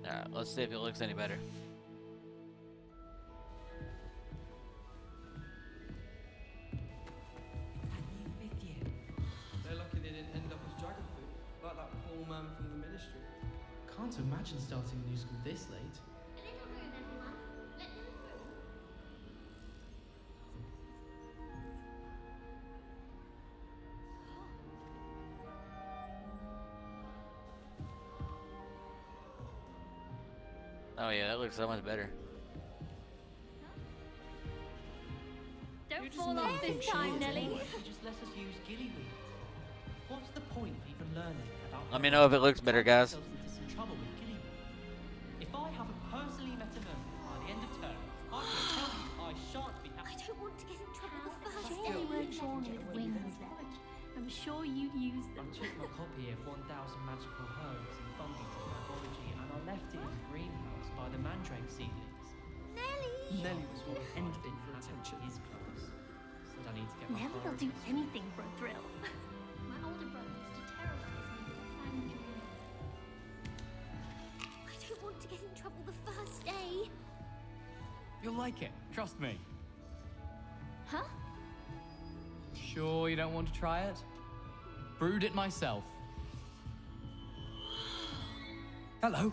Alright, let's see if it looks any better. They're lucky they didn't end up as dragon food, like that poor man from the ministry. Can't imagine starting a new school this late. A little room, everyone. Let them through. Oh yeah, that looks so much better. Don't fall off this time, Nelly. Just let us use gillyweed. What's the point of even learning about? Let me know if it looks better, guys. Into some trouble with gillyweed. If I haven't personally met a mermaid by the end of term, I can tell you I shan't be I happy. don't want to get in trouble the first Surely day. weren't born with wings left. I'm sure you'd use I them. took my copy of 1,000 Magical Herbs and Fungi to Herbology, and I left it in the greenhouse by the mandrake seedlings. Nelly! Nelly was Well, worth anything anything for happened attention. to his clothes. Said I need to get my Nelly will do priorities straight. anything for a thrill. My older brother used to terrorize me with a fang dream. I don't want to get in trouble the first day. You'll like it, trust me. Huh? Sure you don't want to try it? Brewed it myself. Hello,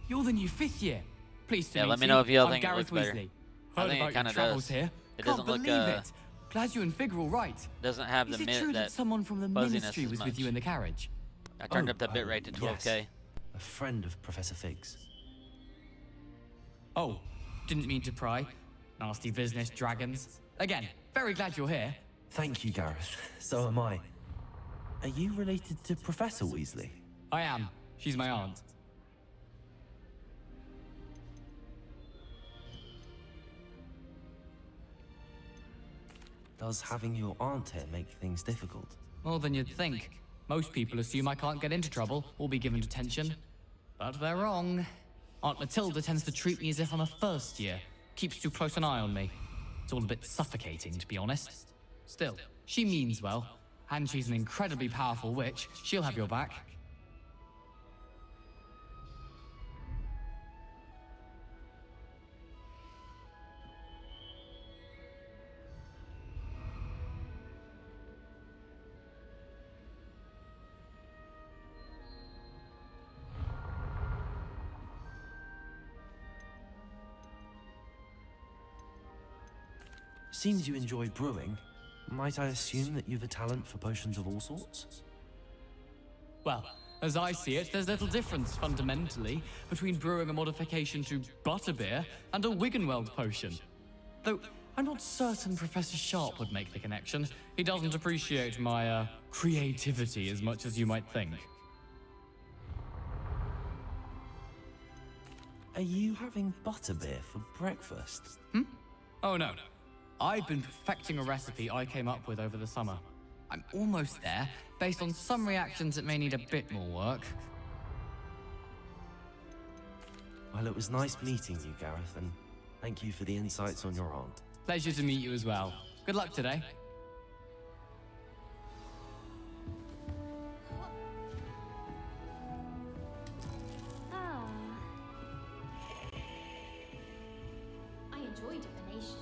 you're the new 5th year. Pleased to Yeah, meet let me you. know if y'all I'm think it Gareth looks better. Weasley. I Heard think it about your kinda travels does. here. It Can't doesn't look, believe it. Glad you and Fig are all right. Doesn't have Is the it true that that someone from the fuzziness ministry as was with you much. in the carriage? I turned up the bitrate to 12K. Yes. A friend of Professor Fig's. Oh, didn't mean to pry. Nasty business, dragons. Again, very glad you're here. Thank you, Gareth. So am I. Are you related to Professor Weasley? I am. She's my aunt. Does having your aunt here make things difficult? More than you'd think. Most people assume I can't get into trouble or be given detention. But they're wrong. Aunt Matilda tends to treat me as if I'm a first year. Keeps too close an eye on me. It's all a bit suffocating, to be honest. Still, she means well. And she's an incredibly powerful witch. She'll have your back. Seems you enjoy brewing. Might I assume that you've a talent for potions of all sorts? Well, as I see it, there's little difference, fundamentally, between brewing a modification to butterbeer and a Wiggenweld potion. Though, I'm not certain Professor Sharp would make the connection. He doesn't appreciate my, creativity as much as you might think. Are you having butterbeer for breakfast? Oh no. I've been perfecting a recipe I came up with over the summer. I'm almost there. Based on some reactions, it may need a bit more work. Well, it was nice meeting you, Gareth, and thank you for the insights on your aunt. Pleasure to meet you as well. Good luck today. Ah. I enjoy divination,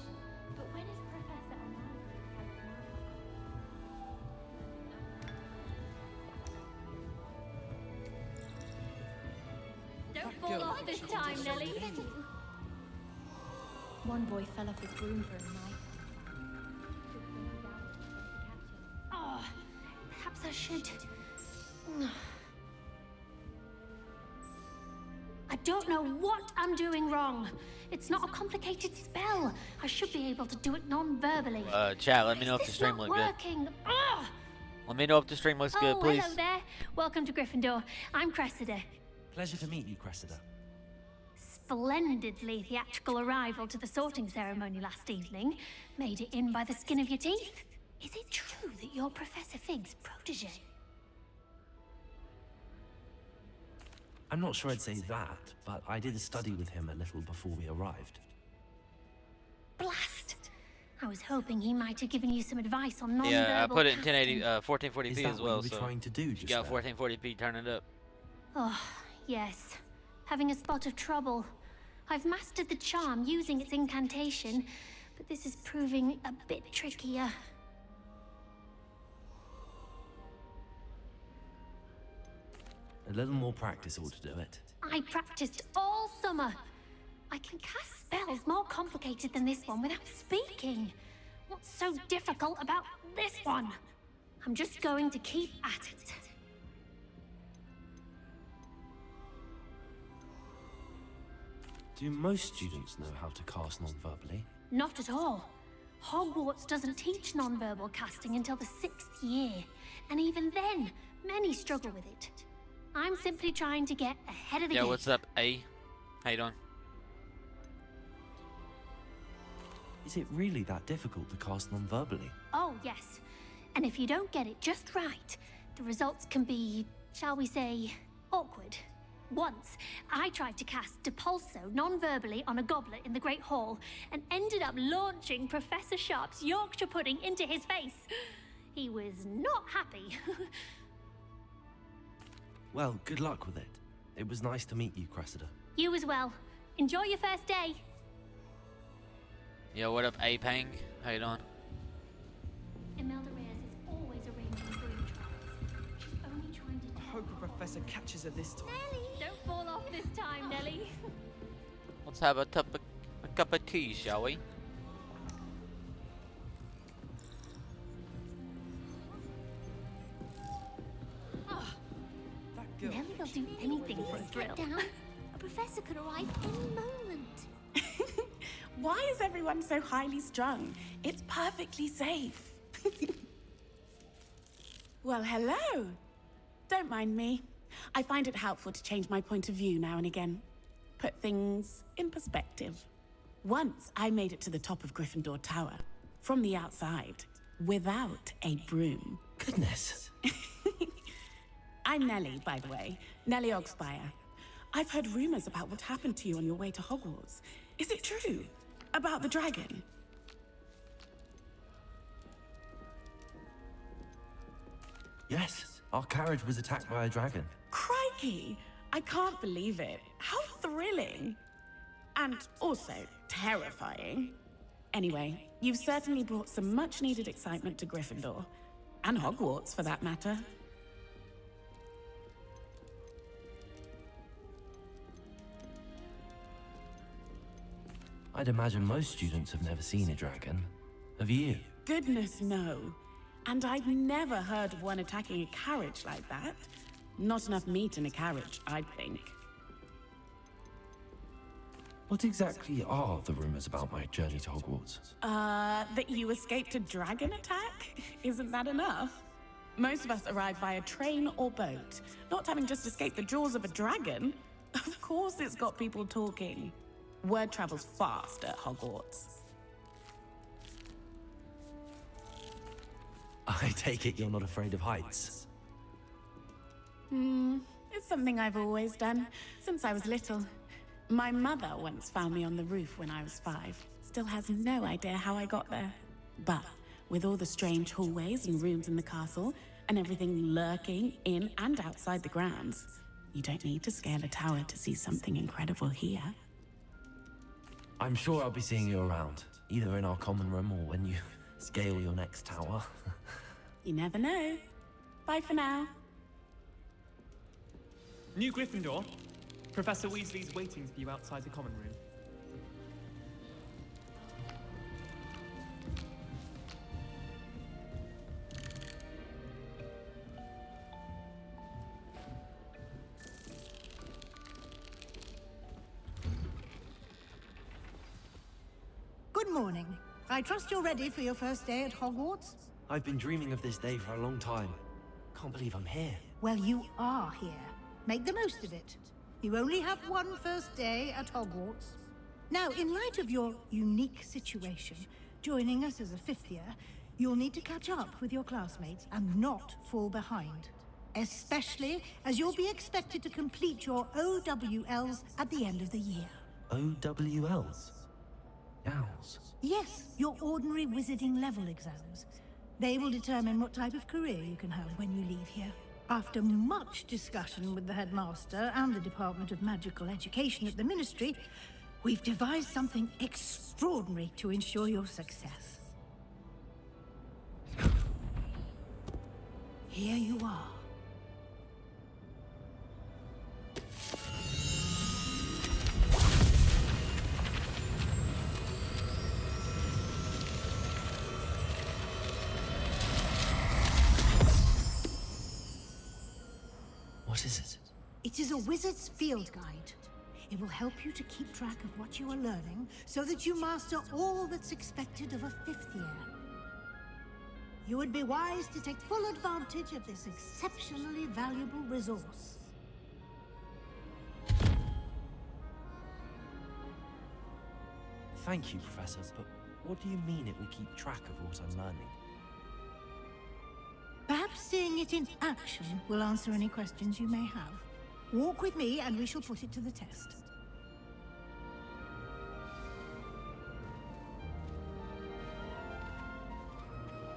but when is Professor Don't fall off this time, Nelly. One boy fell off his broom for a night. Oh, perhaps I should. I don't know what I'm doing wrong. It's not a complicated spell. I should be able to do it non-verbally. Chat, let me know if the It's stream not looks good. working. Ugh! Let me know if the stream looks good, please. Hello there. Welcome to Gryffindor. I'm Cressida. Pleasure to meet you, Cressida. Splendidly theatrical arrival to the sorting ceremony last evening. Made it in by the skin of your teeth. Is it true that you're Professor Fig's protege? I'm not sure I'd say that, but I did study with him a little before we arrived. Blast! I was hoping he might have given you some advice on non-verbal Yeah, I put it in casting. 1080, 1440p Is that as well, what you were so trying to do you just got there? 1440p, turn it up. Oh, yes. having a spot of trouble. I've mastered the charm using its incantation, but this is proving a bit trickier. A little more practice ought to do it. I practiced all summer. I can cast spells more complicated than this one without speaking. What's so difficult about this one? I'm just going to keep at it. Do most students know how to cast non-verbally? Not at all. Hogwarts doesn't teach non-verbal casting until the 6th year, and even then, many struggle with it. I'm simply trying to get ahead of the game. Yo, what's up, A? How you doing? Is it really that difficult to cast non-verbally? Oh, yes. And if you don't get it just right, the results can be, shall we say, awkward. Once, I tried to cast Depulso non-verbally on a goblet in the Great Hall and ended up launching Professor Sharp's Yorkshire pudding into his face. He was not happy. Well, good luck with it. It was nice to meet you, Cressida. You as well. Enjoy your first day. Yo, what up, A Pang? How you doing? Imelda Reyes is always arranging dream trials. She's only trying to... I hope the professor catches her this time. Nelly! Don't fall off this time, Nelly. Let's have a cup of tea, shall we? That girl. Nelly will do anything for a thrill. Down. A professor could arrive any moment. Why is everyone so highly strung? It's perfectly safe. Well, hello. Don't mind me. I find it helpful to change my point of view now and again. Put things in perspective. Once I made it to the top of Gryffindor Tower, from the outside, without a broom. Goodness. I'm Nellie, by the way. Nellie Ogspire. I've heard rumors about what happened to you on your way to Hogwarts. Is it true? About the dragon? Yes, our carriage was attacked by a dragon. Crikey! I can't believe it. How thrilling! And also terrifying. Anyway, you've certainly brought some much-needed excitement to Gryffindor. And Hogwarts, for that matter. I'd imagine most students have never seen a dragon. Have you? Goodness, no. And I've never heard of one attacking a carriage like that. Not enough meat in a carriage, I'd think. What exactly are the rumors about my journey to Hogwarts? That you escaped a dragon attack? Isn't that enough? Most of us arrive via train or boat, not having just escaped the jaws of a dragon. Of course it's got people talking. Word travels fast at Hogwarts. I take it you're not afraid of heights. It's something I've always done, since I was little. My mother once found me on the roof when I was 5. Still has no idea how I got there. But with all the strange hallways and rooms in the castle, and everything lurking in and outside the grounds, you don't need to scale a tower to see something incredible here. I'm sure I'll be seeing you around, either in our common room or when you scale your next tower. You never know. Bye for now. New Gryffindor. Professor Weasley's waiting for you outside the common room. Good morning. I trust you're ready for your first day at Hogwarts? I've been dreaming of this day for a long time. Can't believe I'm here. Well, you are here. Make the most of it. You only have one first day at Hogwarts. Now, in light of your unique situation, joining us as a 5th year, you'll need to catch up with your classmates and not fall behind. Especially as you'll be expected to complete your OWLs at the end of the year. OWLs? Owls. Yes, your ordinary wizarding level exams. They will determine what type of career you can have when you leave here. After much discussion with the headmaster and the Department of Magical Education at the Ministry, we've devised something extraordinary to ensure your success. Here you are. What is it? It is a wizard's field guide. It will help you to keep track of what you are learning so that you master all that's expected of a 5th year. You would be wise to take full advantage of this exceptionally valuable resource. Thank you, Professor, but what do you mean it will keep track of what I'm learning? Perhaps seeing it in action will answer any questions you may have. Walk with me and we shall put it to the test.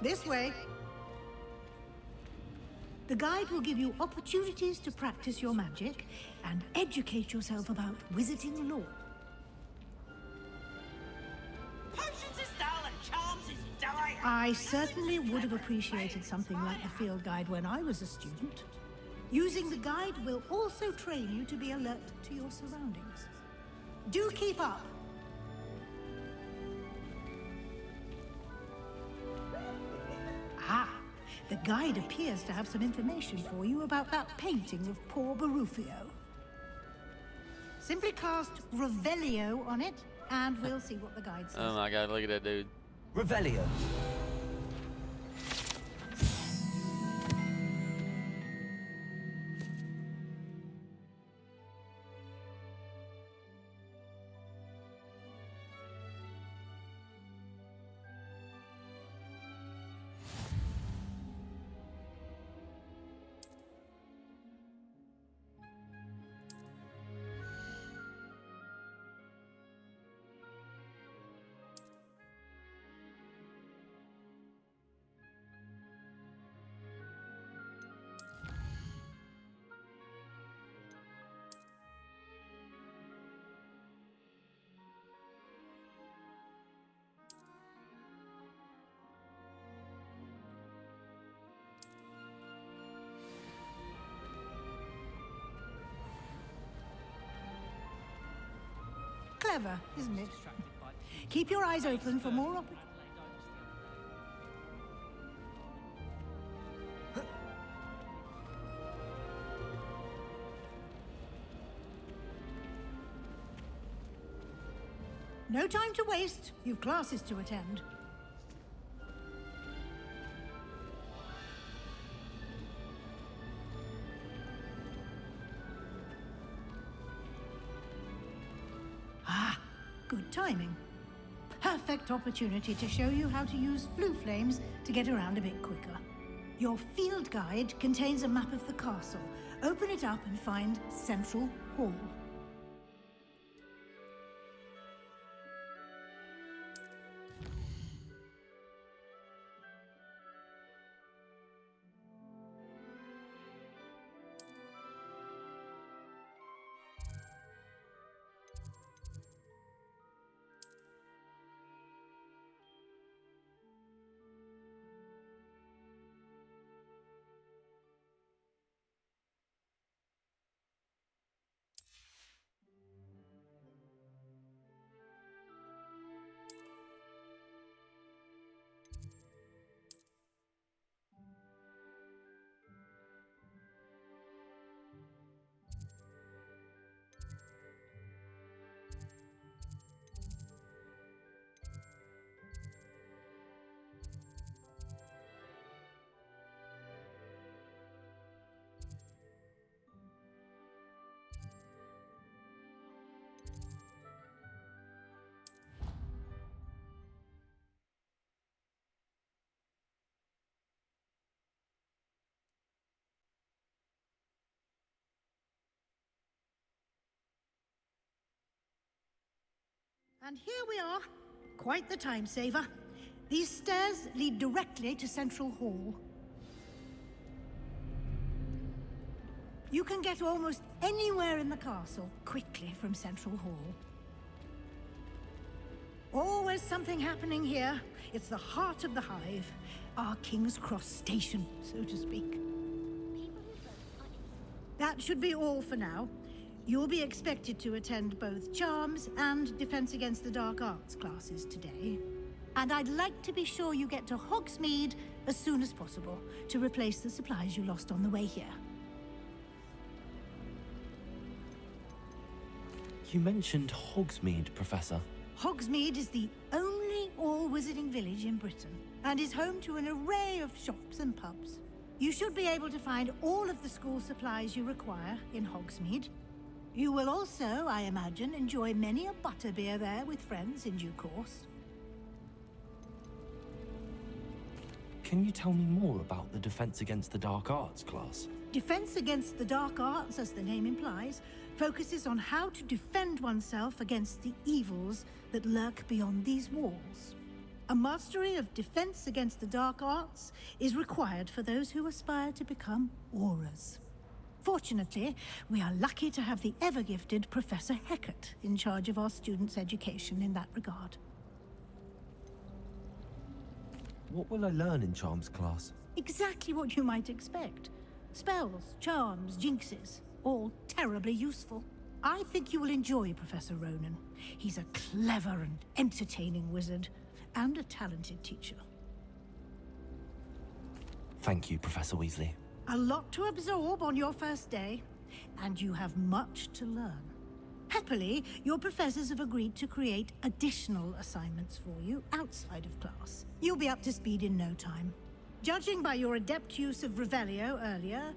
This way. The guide will give you opportunities to practice your magic and educate yourself about wizarding lore. Potions is dull and charms is dull. I certainly would have appreciated something like the field guide when I was a student. Using the guide will also train you to be alert to your surroundings. Do keep up! Ah, the guide appears to have some information for you about that painting of poor Barufio. Simply cast Revelio on it, and we'll see what the guide says. Oh my god, look at that dude. Revelio. Clever, isn't it? Keep your eyes open for more opportunities. No time to waste. You've classes to attend. Ah, good timing. Perfect opportunity to show you how to use flue flames to get around a bit quicker. Your field guide contains a map of the castle. Open it up and find Central Hall. And here we are. Quite the time saver. These stairs lead directly to Central Hall. You can get almost anywhere in the castle quickly from Central Hall. Always something happening here. It's the heart of the Hive. Our King's Cross station, so to speak. That should be all for now. You'll be expected to attend both Charms and Defense Against the Dark Arts classes today. And I'd like to be sure you get to Hogsmeade as soon as possible to replace the supplies you lost on the way here. You mentioned Hogsmeade, Professor. Hogsmeade is the only all-wizarding village in Britain and is home to an array of shops and pubs. You should be able to find all of the school supplies you require in Hogsmeade. You will also, I imagine, enjoy many a butterbeer there with friends in due course. Can you tell me more about the Defense Against the Dark Arts class? Defense Against the Dark Arts, as the name implies, focuses on how to defend oneself against the evils that lurk beyond these walls. A mastery of Defense Against the Dark Arts is required for those who aspire to become Aurors. Fortunately, we are lucky to have the ever-gifted Professor Hecat in charge of our students' education in that regard. What will I learn in Charms class? Exactly what you might expect. Spells, charms, jinxes, all terribly useful. I think you will enjoy Professor Ronan. He's a clever and entertaining wizard, and a talented teacher. Thank you, Professor Weasley. A lot to absorb on your first day, and you have much to learn. Happily, your professors have agreed to create additional assignments for you outside of class. You'll be up to speed in no time. Judging by your adept use of Revelio earlier,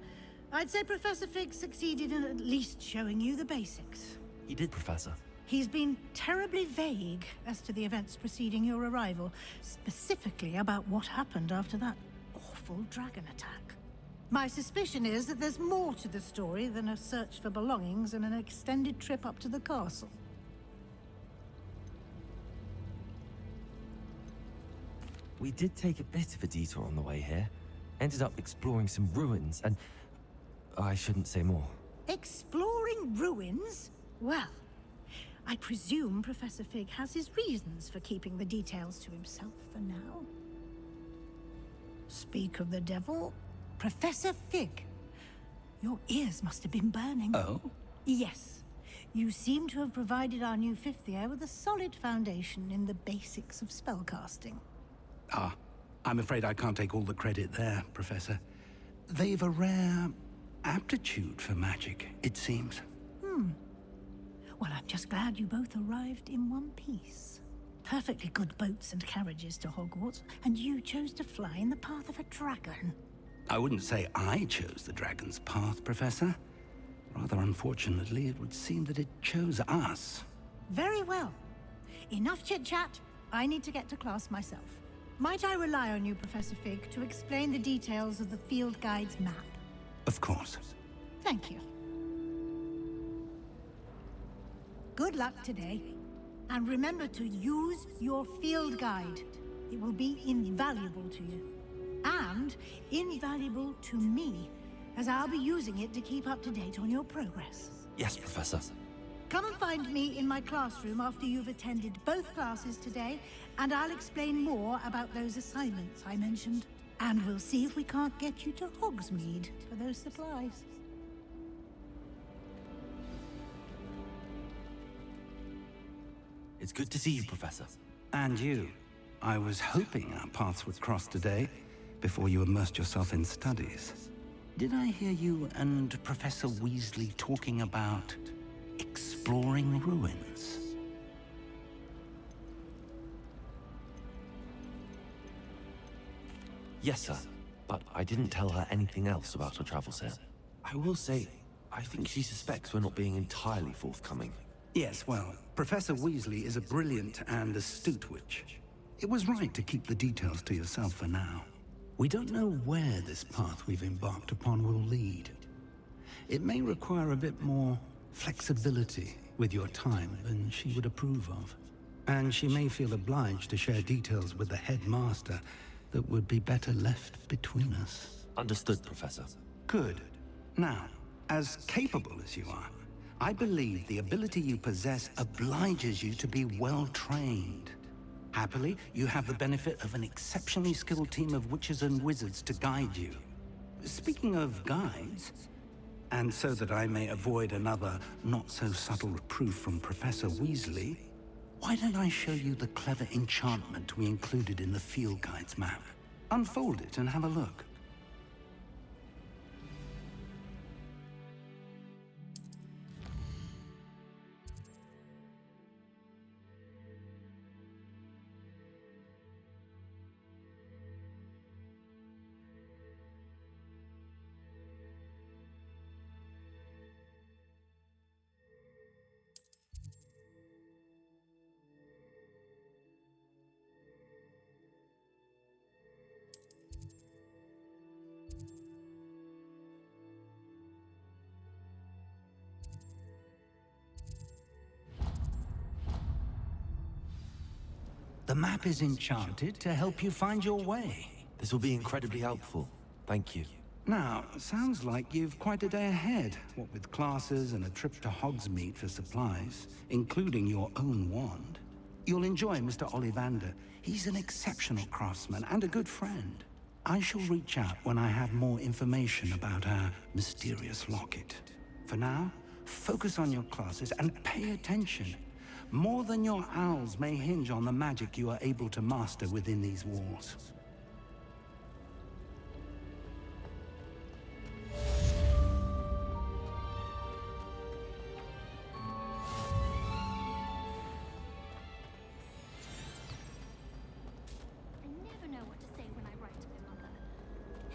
I'd say Professor Fig succeeded in at least showing you the basics. He did, Professor. He's been terribly vague as to the events preceding your arrival, specifically about what happened after that awful dragon attack. My suspicion is that there's more to the story than a search for belongings and an extended trip up to the castle. We did take a bit of a detour on the way here. Ended up exploring some ruins and... I shouldn't say more. Exploring ruins? Well, I presume Professor Fig has his reasons for keeping the details to himself for now. Speak of the devil, Professor Fig. Your ears must have been burning. Oh? Yes. You seem to have provided our new fifth year with a solid foundation in the basics of spellcasting. Ah, I'm afraid I can't take all the credit there, Professor. They've a rare aptitude for magic, it seems. Well, I'm just glad you both arrived in one piece. Perfectly good boats and carriages to Hogwarts, and you chose to fly in the path of a dragon. I wouldn't say I chose the dragon's path, Professor. Rather unfortunately, it would seem that it chose us. Very well. Enough chit-chat. I need to get to class myself. Might I rely on you, Professor Fig, to explain the details of the field guide's map? Of course. Thank you. Good luck today. And remember to use your field guide. It will be invaluable to you. And invaluable to me, as I'll be using it to keep up to date on your progress. Yes, Professor. Come and find me in my classroom after you've attended both classes today, and I'll explain more about those assignments I mentioned. And we'll see if we can't get you to Hogsmeade for those supplies. It's good to see you, Professor. And you. I was hoping our paths would cross today, before you immersed yourself in studies. Did I hear you and Professor Weasley talking about exploring ruins? Yes, sir. But I didn't tell her anything else about her travels here. I will say, I think she suspects we're not being entirely forthcoming. Yes, well, Professor Weasley is a brilliant and astute witch. It was right to keep the details to yourself for now. We don't know where this path we've embarked upon will lead. It may require a bit more flexibility with your time than she would approve of. And she may feel obliged to share details with the headmaster that would be better left between us. Understood, Professor. Good. Now, As capable as you are, I believe the ability you possess obliges you to be well-trained. Happily, you have the benefit of an exceptionally skilled team of witches and wizards to guide you. Speaking of guides, and so that I may avoid another not-so-subtle reproof from Professor Weasley, why don't I show you the clever enchantment we included in the field guide's map? Unfold it and have a look. The map is enchanted to help you find your way. This will be incredibly helpful. Thank you. Now, sounds like you've quite a day ahead, what with classes and a trip to Hogsmeade for supplies, including your own wand. You'll enjoy Mr. Ollivander. He's an exceptional craftsman and a good friend. I shall reach out when I have more information about our mysterious locket. For now, focus on your classes and pay attention. More than your owls may hinge on the magic you are able to master within these walls. I never know what to say when I write to my mother.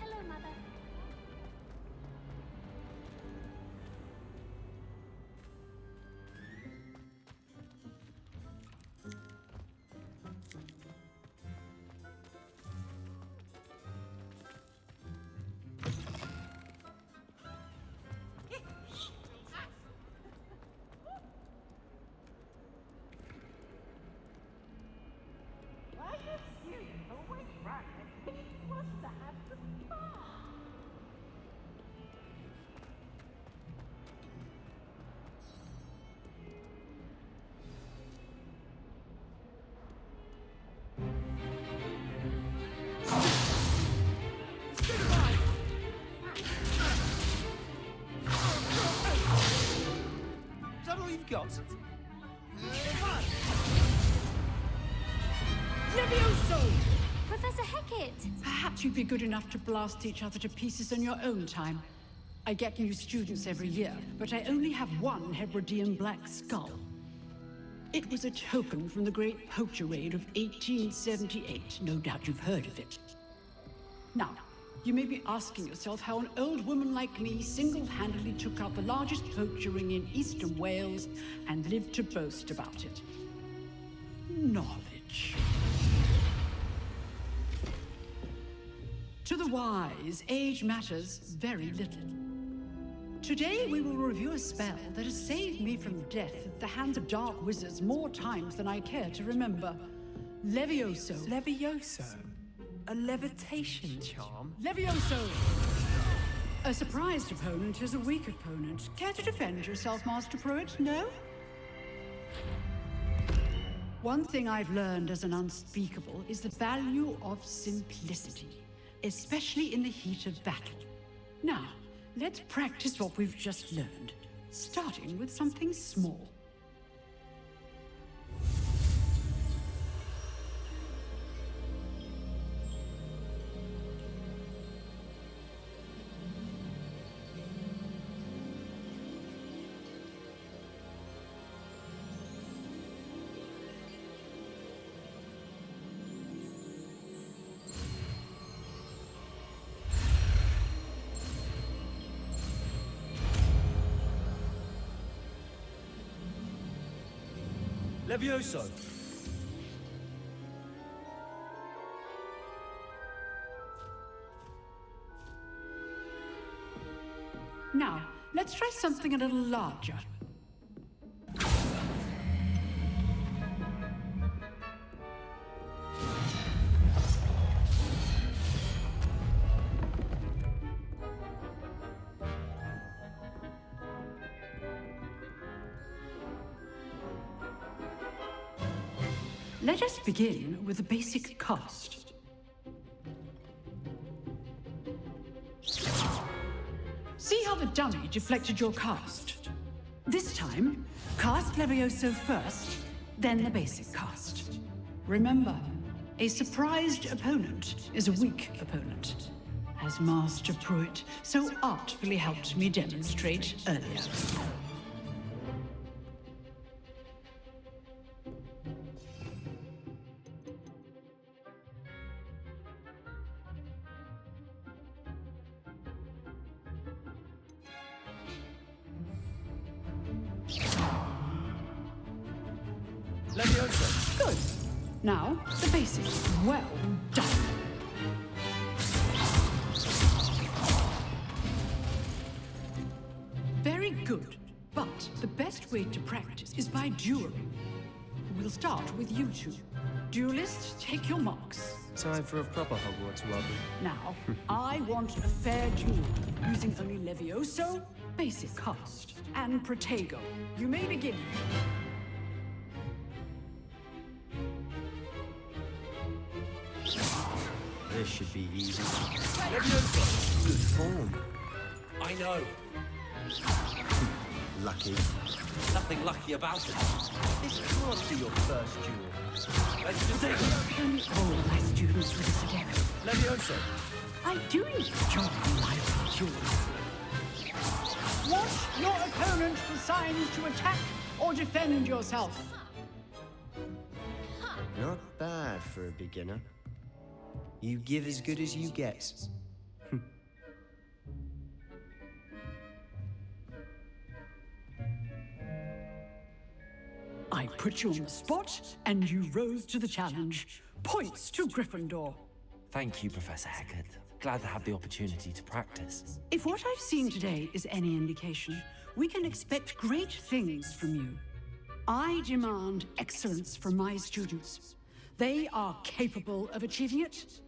Hello, Mother. Is that all you've got? Levioso! Professor Hecat! Perhaps you'd be good enough to blast each other to pieces in your own time. I get new students every year, but I only have one Hebridean black skull. It was a token from the Great Poacher Raid of 1878. No doubt you've heard of it. Now, you may be asking yourself how an old woman like me single-handedly took out the largest poacher ring in eastern Wales and lived to boast about it. Knowledge. To the wise, age matters very little. Today we will review a spell that has saved me from death at the hands of dark wizards more times than I care to remember. Levioso. Levioso? A levitation charm? Levioso! A surprised opponent is a weak opponent. Care to defend yourself, Master Pruitt? No? One thing I've learned as an unspeakable is the value of simplicity, especially in the heat of battle. Now, let's practice what we've just learned, starting with something small. Levioso! Now, let's try something a little larger. Let us begin with the basic cast. See how the dummy deflected your cast? This time, cast Levioso first, then the basic cast. Remember, a surprised opponent is a weak opponent, as Master Pruitt so artfully helped me demonstrate earlier. Leviosa! Good. Now, the basics. Well done. Very good. But the best way to practice is by dueling. We'll start with you two. Duelists, take your marks. Time for a proper Hogwarts welcome. Now, I want a fair duel, using only Levioso, basic cast, and Protego. You may begin. This should be easy. Leviosa! Good form. I know. Lucky. Nothing lucky about it. This can't be your first duel. Let's just take it. Can all my students with us again? Leviosa! I do enjoy lively duels. Want your opponent for signs to attack or defend yourself? Not bad for a beginner. You give as good as you get. I put you on the spot, and you rose to the challenge. Points to Gryffindor. Thank you, Professor Hecat. Glad to have the opportunity to practice. If what I've seen today is any indication, we can expect great things from you. I demand excellence from my students. They are capable of achieving it,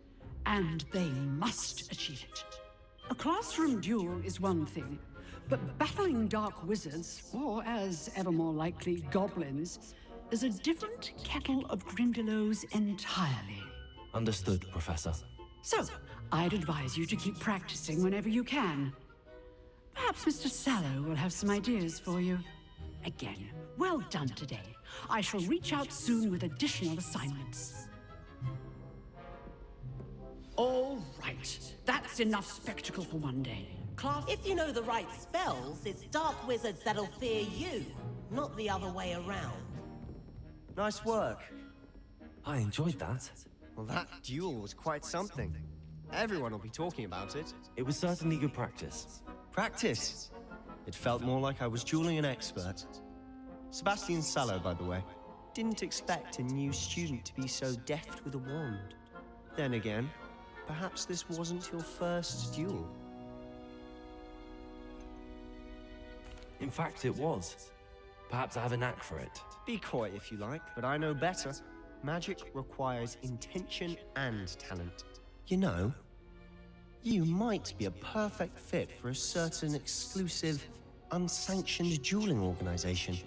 and they must achieve it. A classroom duel is one thing, but battling dark wizards, or as ever more likely, goblins, is a different kettle of Grindylows entirely. Understood, Professor. So, I'd advise you to keep practicing whenever you can. Perhaps Mr. Sallow will have some ideas for you. Again, well done today. I shall reach out soon with additional assignments. All right, that's enough spectacle for one day. Class, if you know the right spells, it's dark wizards that'll fear you, not the other way around. Nice work. I enjoyed that. Well, that duel was quite something. Everyone will be talking about it. It was certainly good practice. Practice? It felt more like I was dueling an expert. Sebastian Sallow, by the way. Didn't expect a new student to be so deft with a wand. Then again, perhaps this wasn't your first duel. In fact, it was. Perhaps I have a knack for it. Be coy if you like, but I know better. Magic requires intention and talent. You know, you might be a perfect fit for a certain exclusive, unsanctioned dueling organization.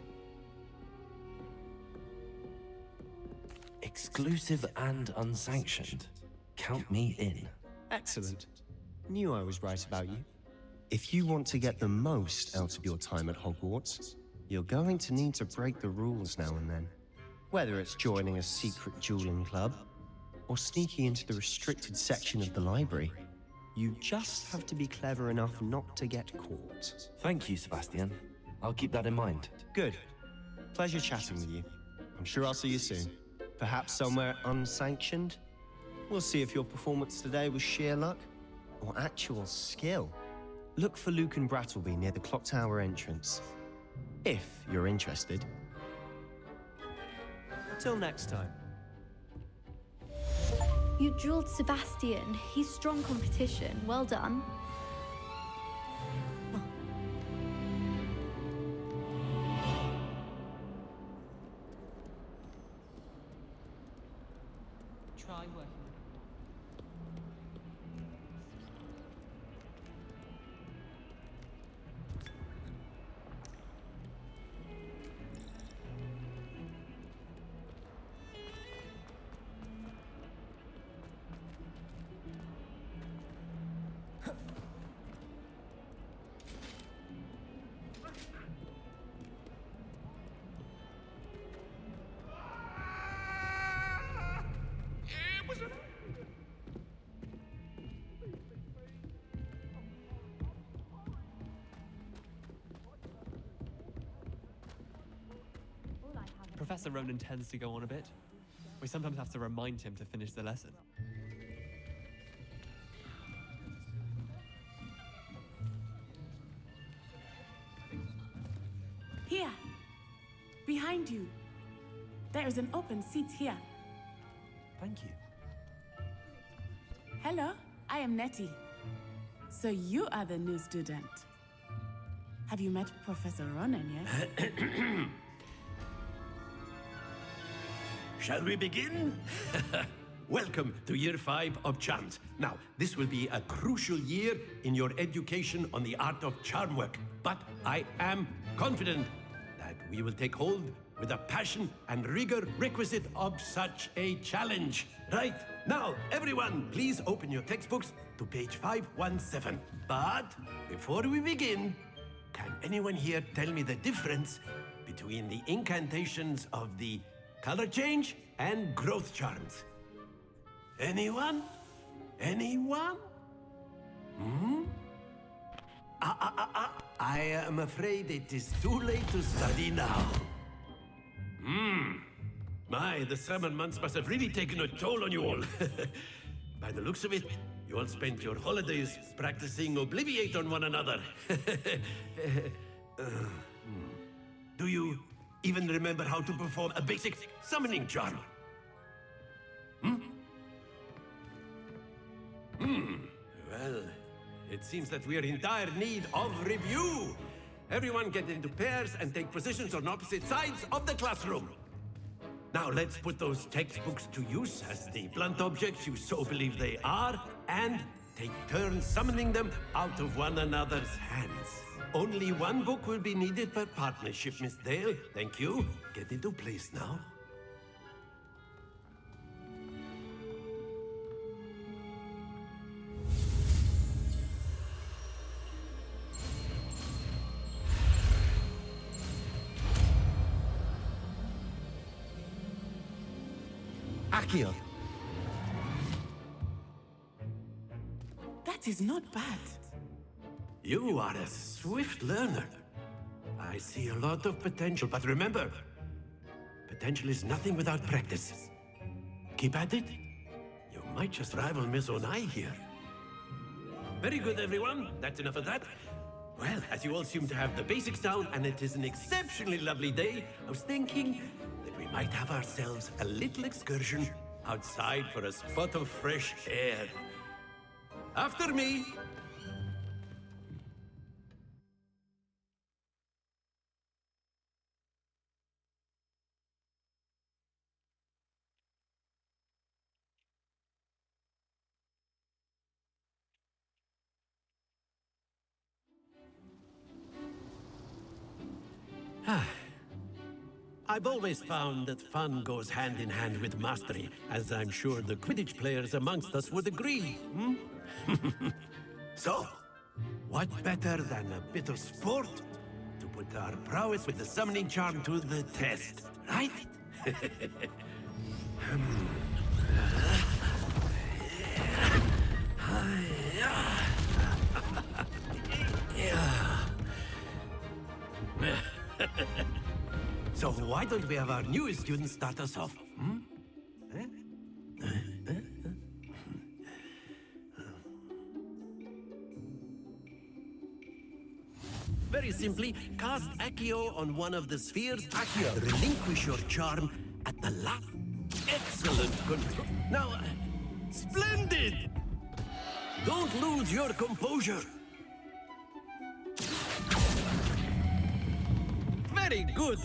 Exclusive and unsanctioned. Count me in. Excellent. Knew I was right about you. If you want to get the most out of your time at Hogwarts, you're going to need to break the rules now and then. Whether it's joining a secret dueling club, or sneaking into the restricted section of the library, you just have to be clever enough not to get caught. Thank you, Sebastian. I'll keep that in mind. Good. Pleasure chatting with you. I'm sure I'll see you soon. Perhaps somewhere unsanctioned? We'll see if your performance today was sheer luck, or actual skill. Look for Luke and Brattleby near the Clock Tower entrance. If you're interested. Till next time. You drilled Sebastian. He's strong competition. Well done. Try working. Professor Ronan tends to go on a bit. We sometimes have to remind him to finish the lesson. Here. Behind you. There is an open seat here. Thank you. Hello, I am Nettie. So you are the new student. Have you met Professor Ronan yet? Shall we begin? Welcome to Year 5 of Charms. Now, this will be a crucial year in your education on the art of charm work. But I am confident that we will take hold with the passion and rigor requisite of such a challenge. Right, now, everyone, please open your textbooks to page 517. But before we begin, can anyone here tell me the difference between the incantations of the color change and growth charms? Anyone? Anyone? Hmm? I am afraid it is too late to study now. My, the summer months must have really taken a toll on you all. By the looks of it, you all spent your holidays practicing Obliviate on one another. Do you even remember how to perform a basic summoning charm? Well, it seems that we are in dire need of review. Everyone get into pairs and take positions on opposite sides of the classroom. Now let's put those textbooks to use as the blunt objects you so believe they are, and take turns summoning them out of one another's hands. Only one book will be needed per partnership, Miss Dale. Thank you. Get into place now. Akio! That is not bad. You are a swift learner. I see a lot of potential, but remember, potential is nothing without practice. Keep at it. You might just rival Miss Onai here. Very good, everyone. That's enough of that. Well, as you all seem to have the basics down, and it is an exceptionally lovely day, I was thinking that we might have ourselves a little excursion outside for a spot of fresh air. After me! I've always found that fun goes hand in hand with mastery, as I'm sure the Quidditch players amongst us would agree. So, what better than a bit of sport to put our prowess with the summoning charm to the test, right? So why don't we have our newest student start us off? Very simply, cast Accio on one of the spheres. Accio. Relinquish your charm at the last. Excellent control. Now, splendid! Don't lose your composure. Very good.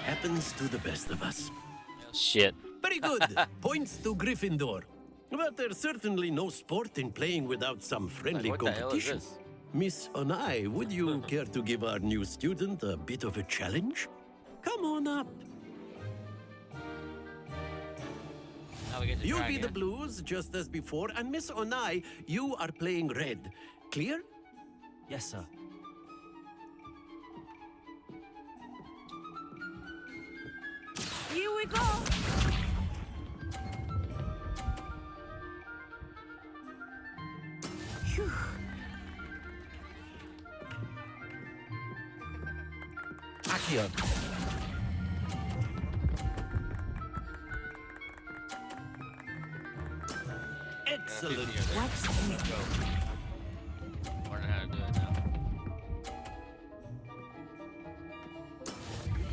Happens to the best of us. Shit. Very good. Points to Gryffindor. But there's certainly no sport in playing without some friendly What the hell is competition. this? Miss Onai, would you care to give our new student a bit of a challenge? Come on up. Now we get to You'll try be the again. blues, just as before, and Miss Onai, you are playing red. Clear? Yes, sir. Here we go! Phew. Akio! Excellent. Watch me. Go. Learning how to do it now.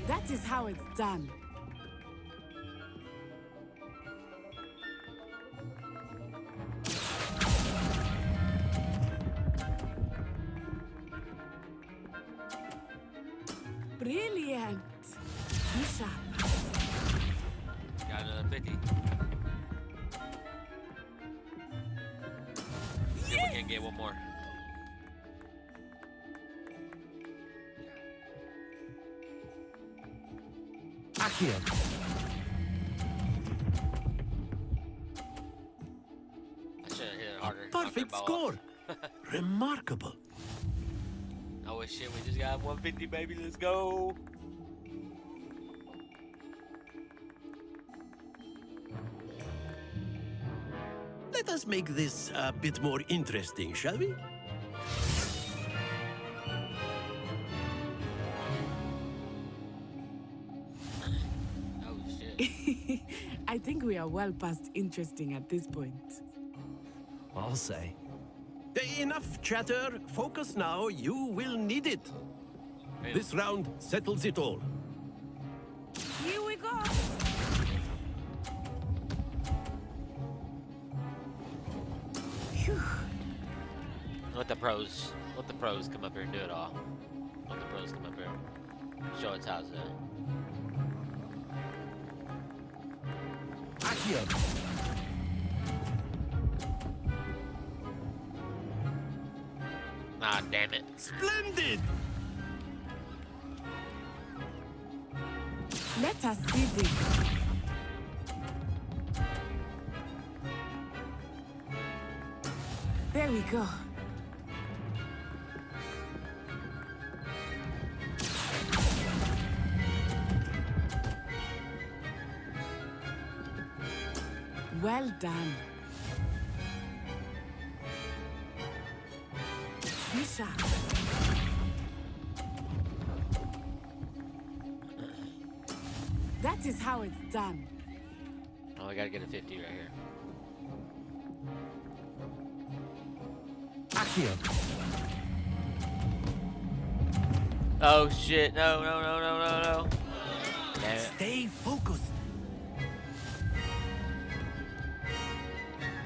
That is how it's done. Brilliant. Be sharp. Got another 50. See if we can get one more. Accio. I should have hit it harder. Perfect score. Remarkable. Oh shit, we just got 150, baby. Let's go. Let us make this a bit more interesting, shall we? Oh shit. I think we are well past interesting at this point. I'll say. Enough chatter. Focus now. You will need it. This round settles it all. Here we go. Phew. Let the pros come up here and do it all. Let the pros come up here. Show us how's it. Accio. Ah, damn it. Splendid! Let us see this. There we go. Well done. Be sharp. That is how it's done. Oh, I gotta get a 50 right here. Accio. Oh shit, no. Damn it. Stay focused.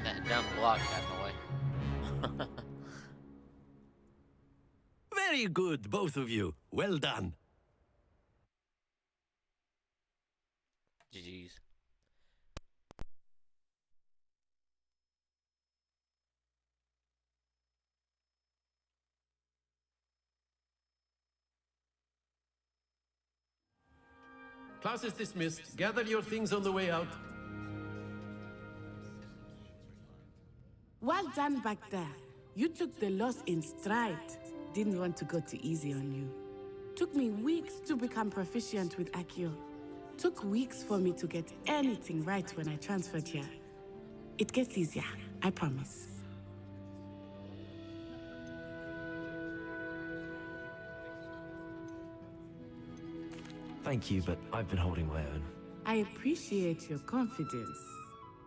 That dumb block got in the way. Very good, both of you. Well done. GG's. Class is dismissed. Gather your things on the way out. Well done back there. You took the loss in stride. Didn't want to go too easy on you. Took me weeks to become proficient with Accio. Took weeks for me to get anything right when I transferred here. It gets easier, I promise. Thank you, but I've been holding my own. I appreciate your confidence.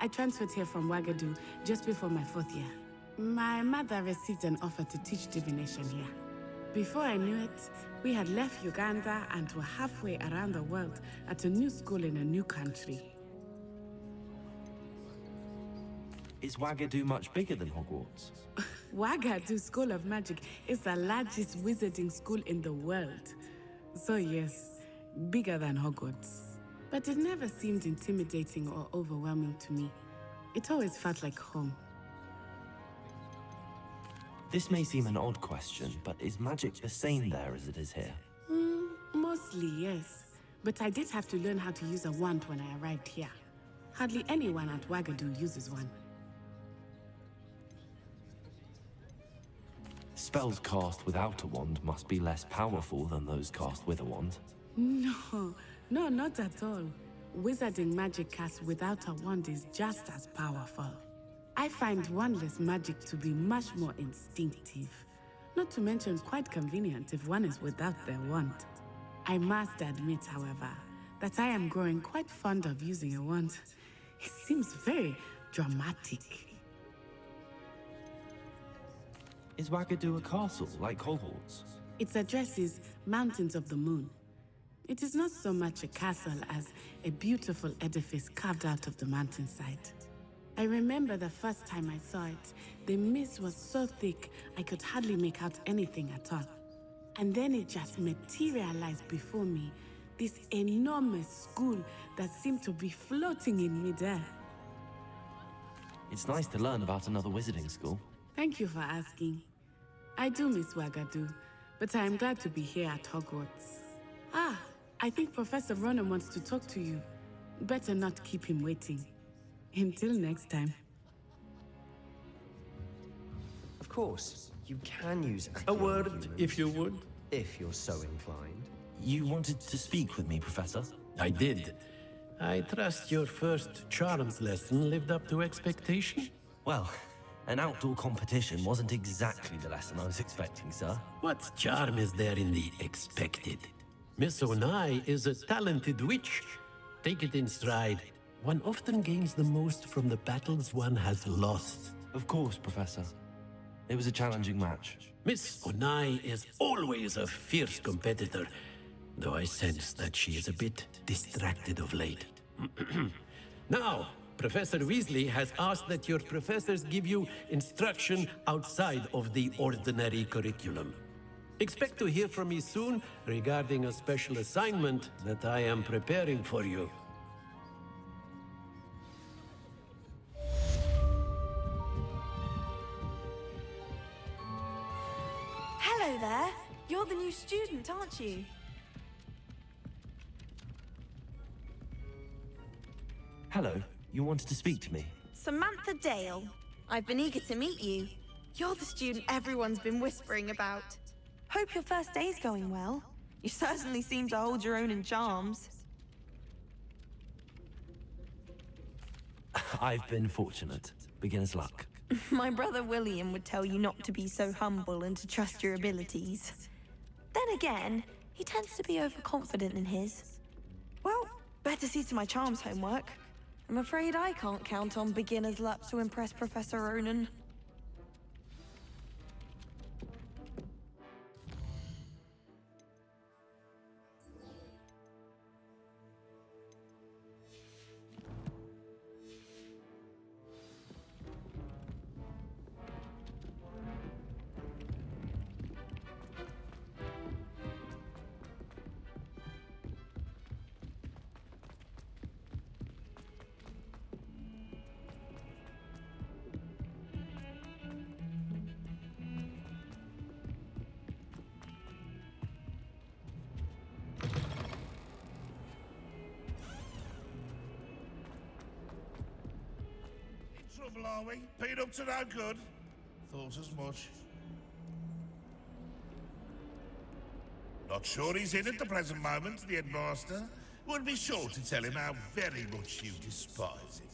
I transferred here from Wagadu just before my 4th year. My mother received an offer to teach divination here. Before I knew it, we had left Uganda and were halfway around the world at a new school in a new country. Is Wagadu much bigger than Hogwarts? Wagadu School of Magic is the largest wizarding school in the world. So yes, bigger than Hogwarts. But it never seemed intimidating or overwhelming to me. It always felt like home. This may seem an odd question, but is magic the same there as it is here? Mostly, yes. But I did have to learn how to use a wand when I arrived here. Hardly anyone at Wagadu uses one. Spells cast without a wand must be less powerful than those cast with a wand. No, not at all. Wizarding magic cast without a wand is just as powerful. I find wandless magic to be much more instinctive. Not to mention quite convenient if one is without their wand. I must admit, however, that I am growing quite fond of using a wand. It seems very dramatic. Is Wagadu a castle, like Hogwarts? Its address is Mountains of the Moon. It is not so much a castle as a beautiful edifice carved out of the mountainside. I remember the first time I saw it, the mist was so thick I could hardly make out anything at all. And then it just materialized before me, this enormous school that seemed to be floating in midair. It's nice to learn about another wizarding school. Thank you for asking. I do miss Wagadu, but I am glad to be here at Hogwarts. Ah, I think Professor Ronan wants to talk to you. Better not keep him waiting. Until next time. Of course, you can use A word, if you would. if you're so inclined. You wanted to speak with me, Professor? I did. I trust your first charms lesson lived up to expectation? Well, an outdoor competition wasn't exactly the lesson I was expecting, sir. What charm is there in the expected? Miss Onai is a talented witch. Take it in stride. One often gains the most from the battles one has lost. Of course, Professor. It was a challenging match. Miss Onai is always a fierce competitor, though I sense that she is a bit distracted of late. Now, Professor Weasley has asked that your professors give you instruction outside of the ordinary curriculum. Expect to hear from me soon regarding a special assignment that I am preparing for you. Hello there. You're the new student, aren't you? Hello, you wanted to speak to me? Samantha Dale. I've been eager to meet you. You're the student everyone's been whispering about. Hope your first day's going well. You certainly seem to hold your own in charms. I've been fortunate. Beginner's luck. My brother William would tell you not to be so humble and to trust your abilities. Then again, he tends to be overconfident in his. Well, better see to my charms homework. I'm afraid I can't count on beginner's luck to impress Professor Ronan. Trouble, are we? Been up to no good? Thought as much. Not sure he's in at the present moment, the headmaster. Would be sure to tell him how very much you despise him.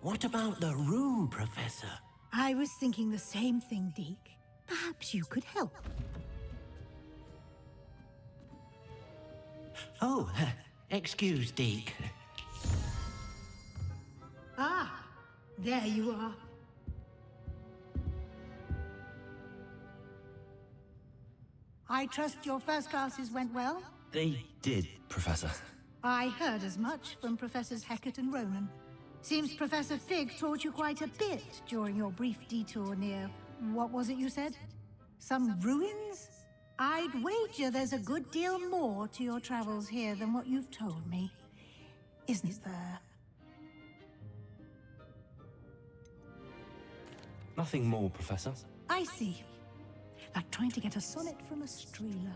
What about the room, Professor? I was thinking the same thing, Deke. Perhaps you could help. Oh, excuse, Deke. Ah, there you are. I trust your first classes went well? They did, Professor. I heard as much from Professors Hecat and Ronan. Seems Professor Fig taught you quite a bit during your brief detour near... what was it you said? Some ruins? I'd wager there's a good deal more to your travels here than what you've told me. Isn't there? Nothing more, Professor. I see. like trying to get a sonnet from a streeler.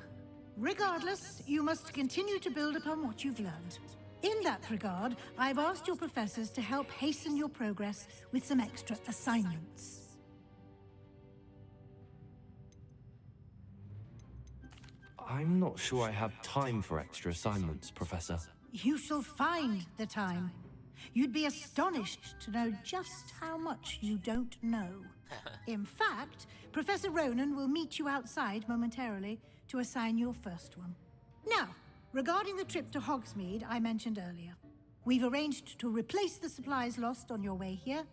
Regardless, you must continue to build upon what you've learned. In that regard, I've asked your professors to help hasten your progress with some extra assignments. I'm not sure I have time for extra assignments, Professor. You shall find the time. You'd be astonished to know just how much you don't know. In fact, Professor Ronan will meet you outside momentarily to assign your first one. Now, regarding the trip to Hogsmeade I mentioned earlier, we've arranged to replace the supplies lost on your way here,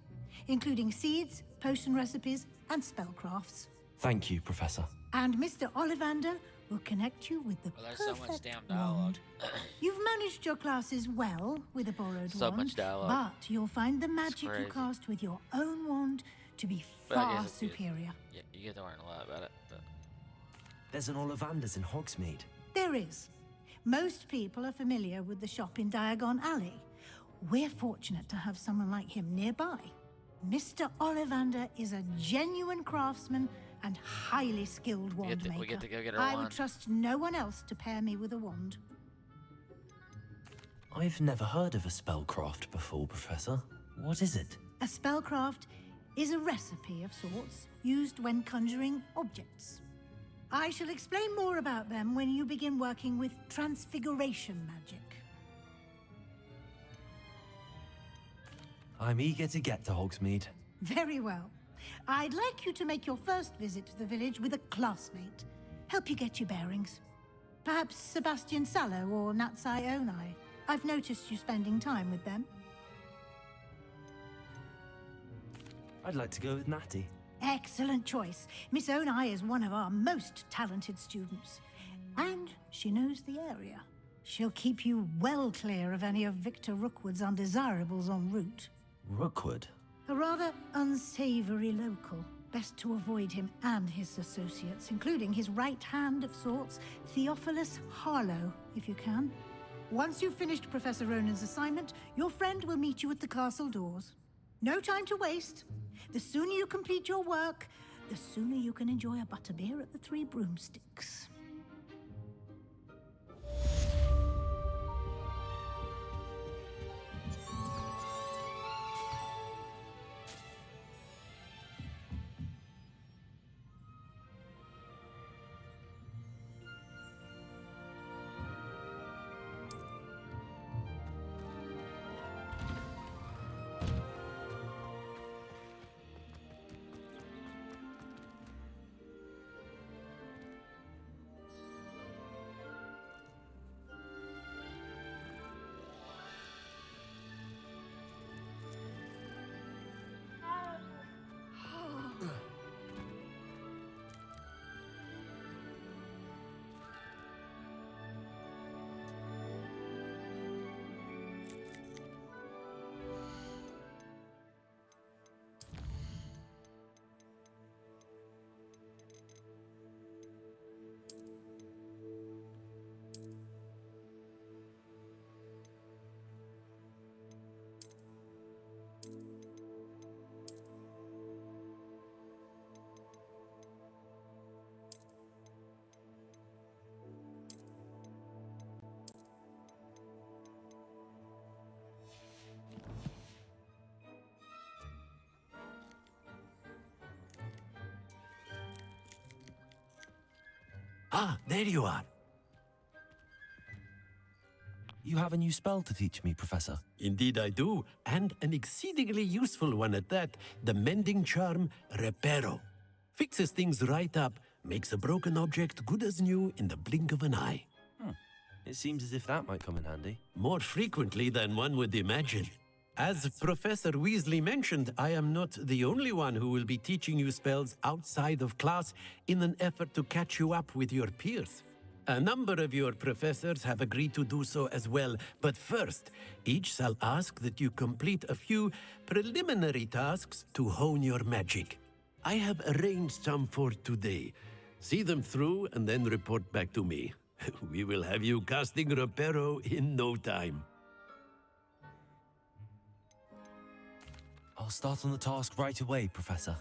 including seeds, potion recipes, and spellcrafts. Thank you, Professor. And Mr. Ollivander will connect you with the Well, there's so perfect much damn dialogue. wand. You've managed your classes well with a borrowed So wand, much dialogue. but you'll find the magic you crazy. cast with your own wand to be But I far guess it's good. superior. Yeah, you get to learn a lot about it. But... There's an Ollivander's in Hogsmeade. There is. Most people are familiar with the shop in Diagon Alley. We're fortunate to have someone like him nearby. Mr. Ollivander is a genuine craftsman and highly skilled wand maker. We get to go get our I would wand. trust no one else to pair me with a wand. I've never heard of a spellcraft before, Professor. What is it? A spellcraft is a recipe of sorts used when conjuring objects. I shall explain more about them when you begin working with transfiguration magic. I'm eager to get to Hogsmeade. Very well. I'd like you to make your first visit to the village with a classmate. Help you get your bearings. Perhaps Sebastian Sallow or Natsai Onai. I've noticed you spending time with them. I'd like to go with Natty. Excellent choice. Miss Onai is one of our most talented students. And she knows the area. She'll keep you well clear of any of Victor Rookwood's undesirables en route. Rookwood? A rather unsavory local. Best to avoid him and his associates, including his right hand of sorts, Theophilus Harlow, if you can. Once you've finished Professor Ronan's assignment, your friend will meet you at the castle doors. No time to waste. The sooner you complete your work, the sooner you can enjoy a butterbeer at the Three Broomsticks. Ah, there you are. You have a new spell to teach me, Professor. Indeed I do, and an exceedingly useful one at that. The mending charm, Reparo. Fixes things right up, makes a broken object good as new in the blink of an eye. It seems as if that might come in handy. More frequently than one would imagine. As Professor Weasley mentioned, I am not the only one who will be teaching you spells outside of class in an effort to catch you up with your peers. A number of your professors have agreed to do so as well, but first, each shall ask that you complete a few preliminary tasks to hone your magic. I have arranged some for today. See them through and then report back to me. We will have you casting Reparo in no time. I'll start on the task right away, Professor.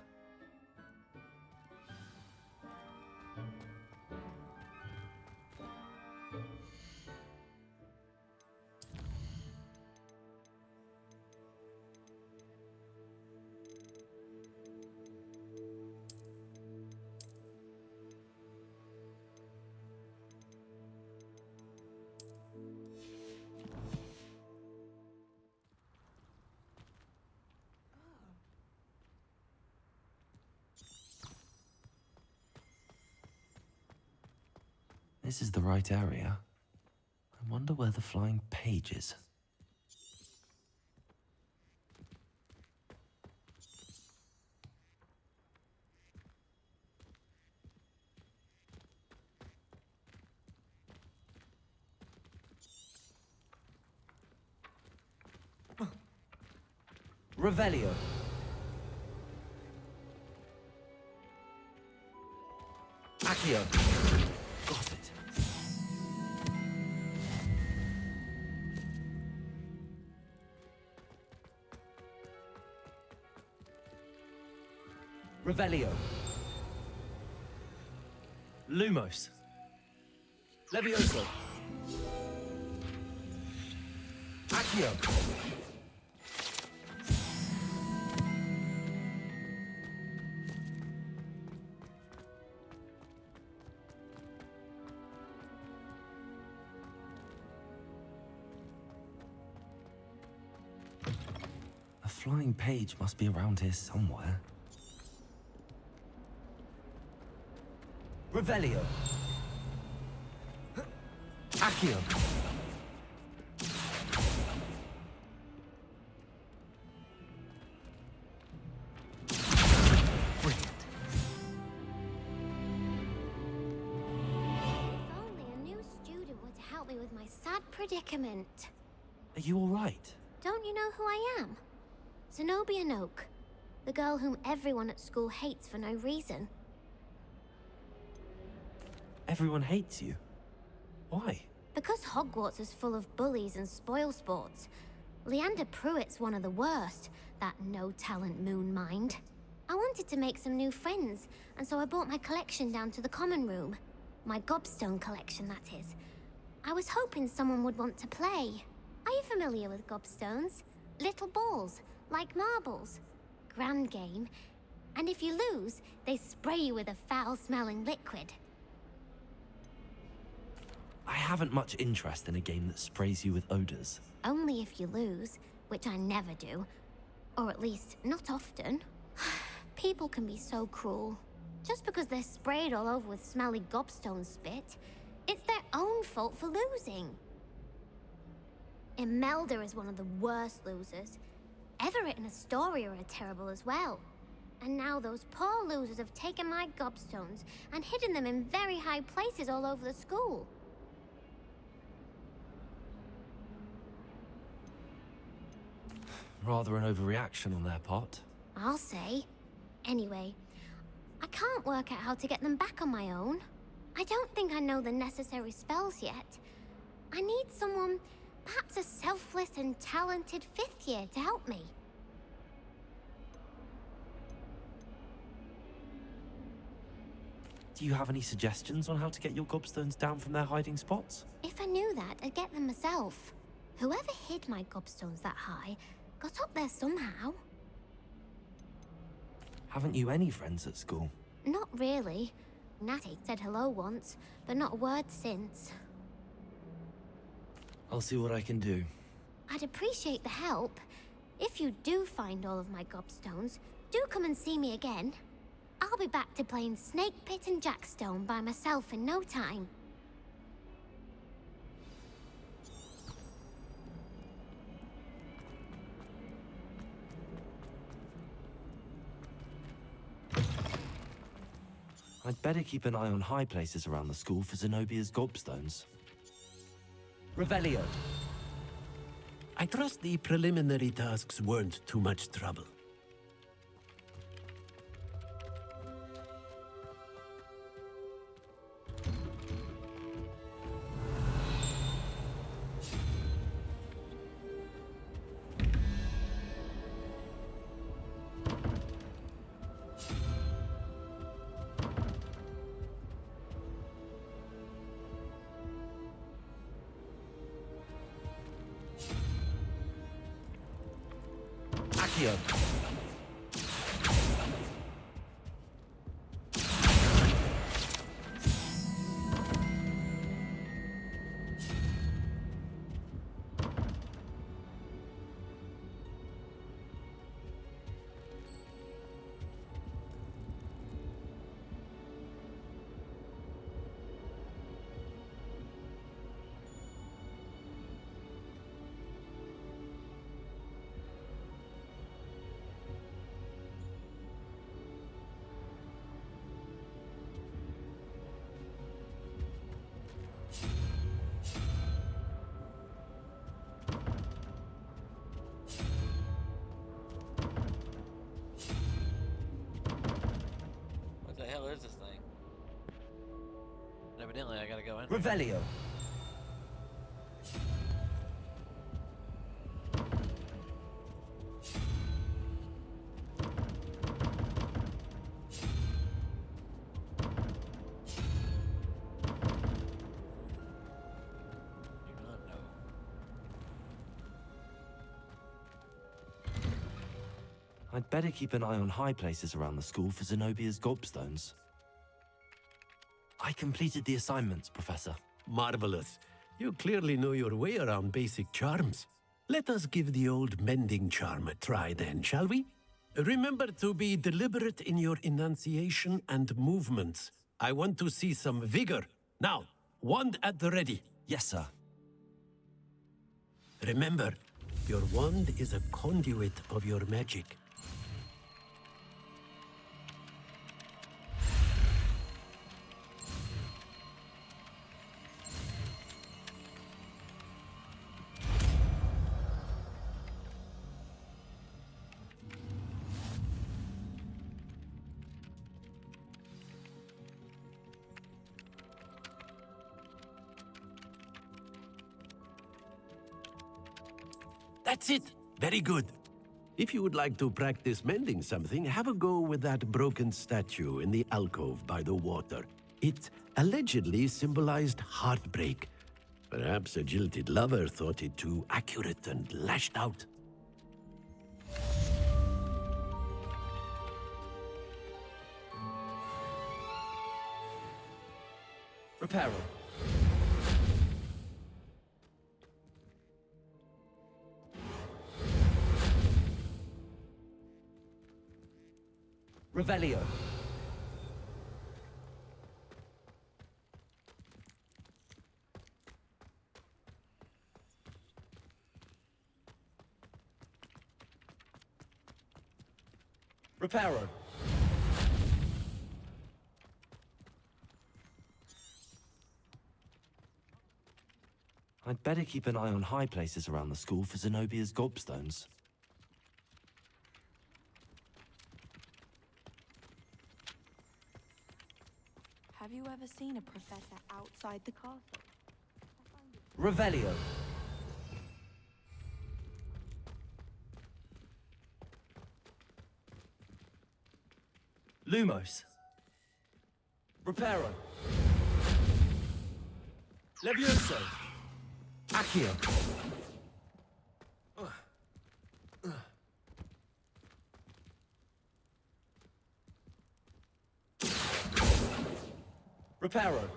This is the right area. I wonder where the flying page is. Revelio. Accio. Got it. Revelio. Lumos. Levioso. Accio. A flying page must be around here somewhere. Revelio. Accio. Brilliant. If only a new student were to help me with my sad predicament. Are you all right? Don't you know who I am? Zenobia Noak, the girl whom everyone at school hates for no reason. Everyone hates you. Why? Because Hogwarts is full of bullies and spoilsports. Leander Pruitt's one of the worst, that no-talent moon mind. I wanted to make some new friends, and so I brought my collection down to the common room. My gobstone collection, that is. I was hoping someone would want to play. Are you familiar with gobstones? Little balls, like marbles. Grand game. And if you lose, they spray you with a foul-smelling liquid. I haven't much interest in a game that sprays you with odors. Only if you lose, which I never do. Or at least, not often. People can be so cruel. Just because they're sprayed all over with smelly gobstone spit, it's their own fault for losing. Imelda is one of the worst losers. Everett and Astoria are terrible as well. And now those poor losers have taken my gobstones and hidden them in very high places all over the school. Rather an overreaction on their part. I'll say. Anyway, I can't work out how to get them back on my own. I don't think I know the necessary spells yet. I need someone, perhaps a selfless and talented 5th year to help me. Do you have any suggestions on how to get your gobstones down from their hiding spots? If I knew that, I'd get them myself. Whoever hid my gobstones that high got up there somehow. Haven't you any friends at school? Not really. Natty said hello once, but not a word since. I'll see what I can do. I'd appreciate the help. If you do find all of my gobstones, do come and see me again. I'll be back to playing Snake Pit and Jackstone by myself in no time. I'd better keep an eye on high places around the school for Zenobia's gobstones. Revelio. I trust the preliminary tasks weren't too much trouble. Accio. evidently I gotta go in. Revelio. I'd better keep an eye on high places around the school for Zenobia's gobstones. I completed the assignments, Professor. Marvelous. You clearly know your way around basic charms. Let us give the old mending charm a try then, shall we? Remember to be deliberate in your enunciation and movements. I want to see some vigor. Now, wand at the ready. Yes, sir. Remember, your wand is a conduit of your magic. That's it. Very good. If you would like to practice mending something, have a go with that broken statue in the alcove by the water. It allegedly symbolized heartbreak. Perhaps a jilted lover thought it too accurate and lashed out. Reparo. Revelio. Reparo. I'd better keep an eye on high places around the school for Zenobia's gobstones. Have you ever seen a professor outside the castle? Revelio. Lumos. Reparo. Levioso. Accio. Reparo.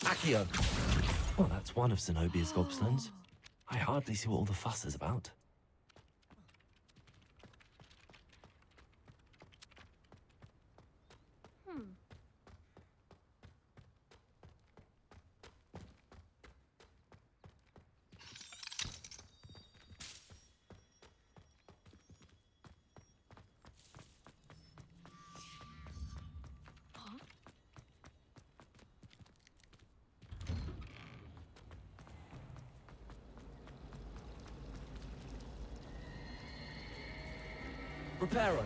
Accio. Well, that's one of Zenobia's gobstones. I hardly see what all the fuss is about. Reparo.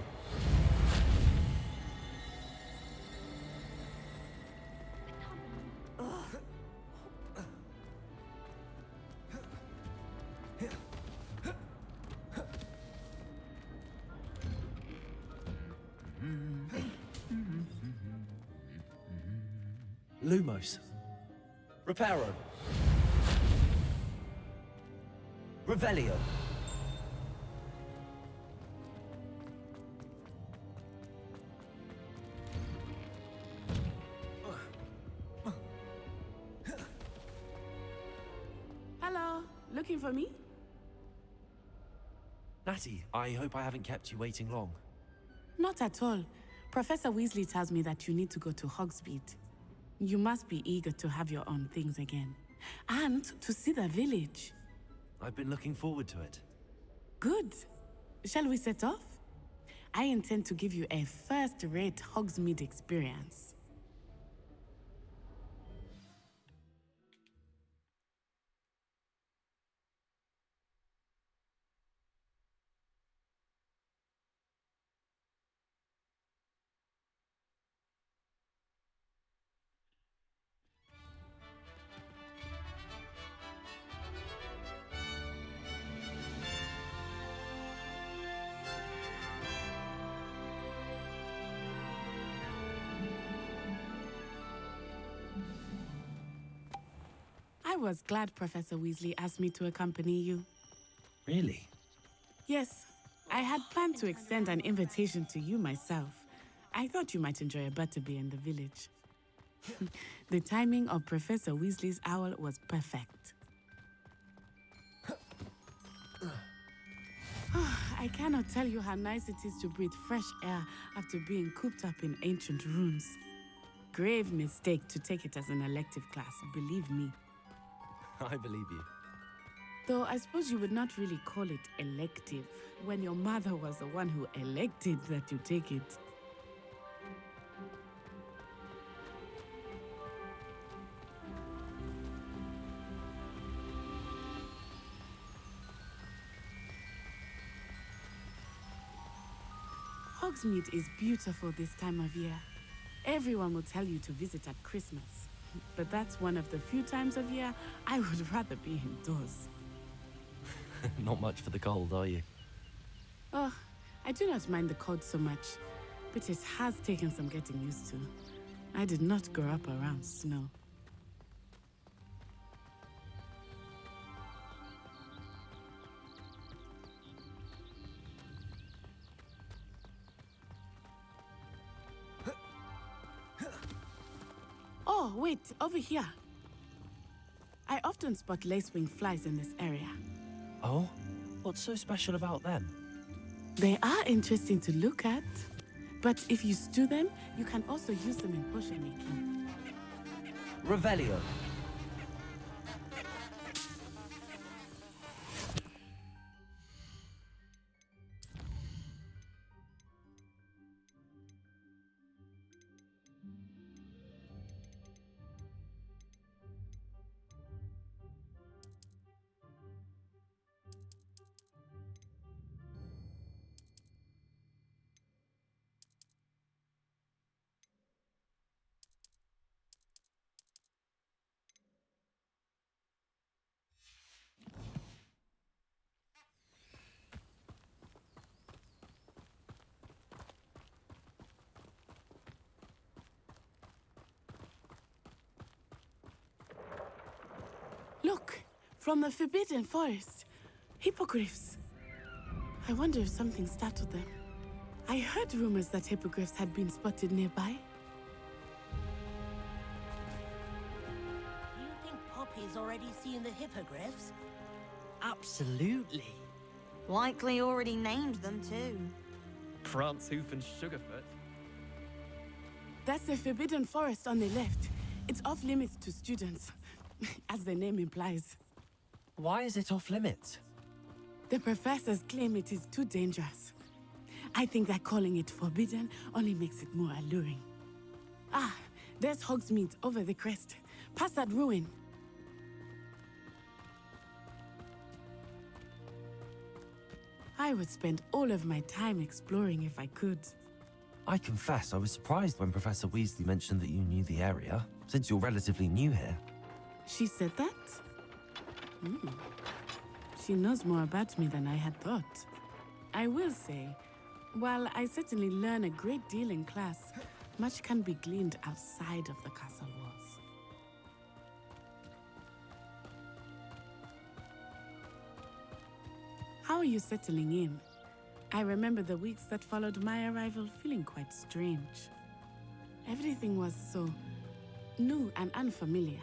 Lumos. Reparo. Revelio. Hello, looking for me? Natty, I hope I haven't kept you waiting long. Not at all. Professor Weasley tells me that you need to go to Hogsmeade. You must be eager to have your own things again. And to see the village. I've been looking forward to it. Good. Shall we set off? I intend to give you a first-rate Hogsmeade experience. I was glad Professor Weasley asked me to accompany you. Really? Yes, I had planned to extend an invitation to you myself. I thought you might enjoy a butterbeer in the village. The timing of Professor Weasley's owl was perfect. I cannot tell you how nice it is to breathe fresh air after being cooped up in ancient rooms. Grave mistake to take it as an elective class, believe me. I believe you. Though I suppose you would not really call it elective when your mother was the one who elected that you take it. Hogsmeade is beautiful this time of year. Everyone will tell you to visit at Christmas. But that's one of the few times of year I would rather be indoors. Not much for the cold, are you? Oh, I do not mind the cold so much, but it has taken some getting used to. I did not grow up around snow. Oh, wait, over here. I often spot lacewing flies in this area. Oh? What's so special about them? They are interesting to look at, but if you stew them, you can also use them in potion making. Revelio. Look, from the Forbidden Forest. Hippogriffs. I wonder if something startled them. I heard rumors that hippogriffs had been spotted nearby. Do you think Poppy's already seen the hippogriffs? Absolutely. Likely already named them too. Prancehoof and Sugarfoot. That's the Forbidden Forest on the left. It's off limits to students, as the name implies. Why is it off limits? The professors claim it is too dangerous. I think that calling it forbidden only makes it more alluring. Ah, there's Hogsmeade over the crest. Past that ruin. I would spend all of my time exploring if I could. I confess I was surprised when Professor Weasley mentioned that you knew the area, since you're relatively new here. She said that? She knows more about me than I had thought. I will say, while I certainly learn a great deal in class, much can be gleaned outside of the castle walls. How are you settling in? I remember the weeks that followed my arrival feeling quite strange. Everything was so new and unfamiliar.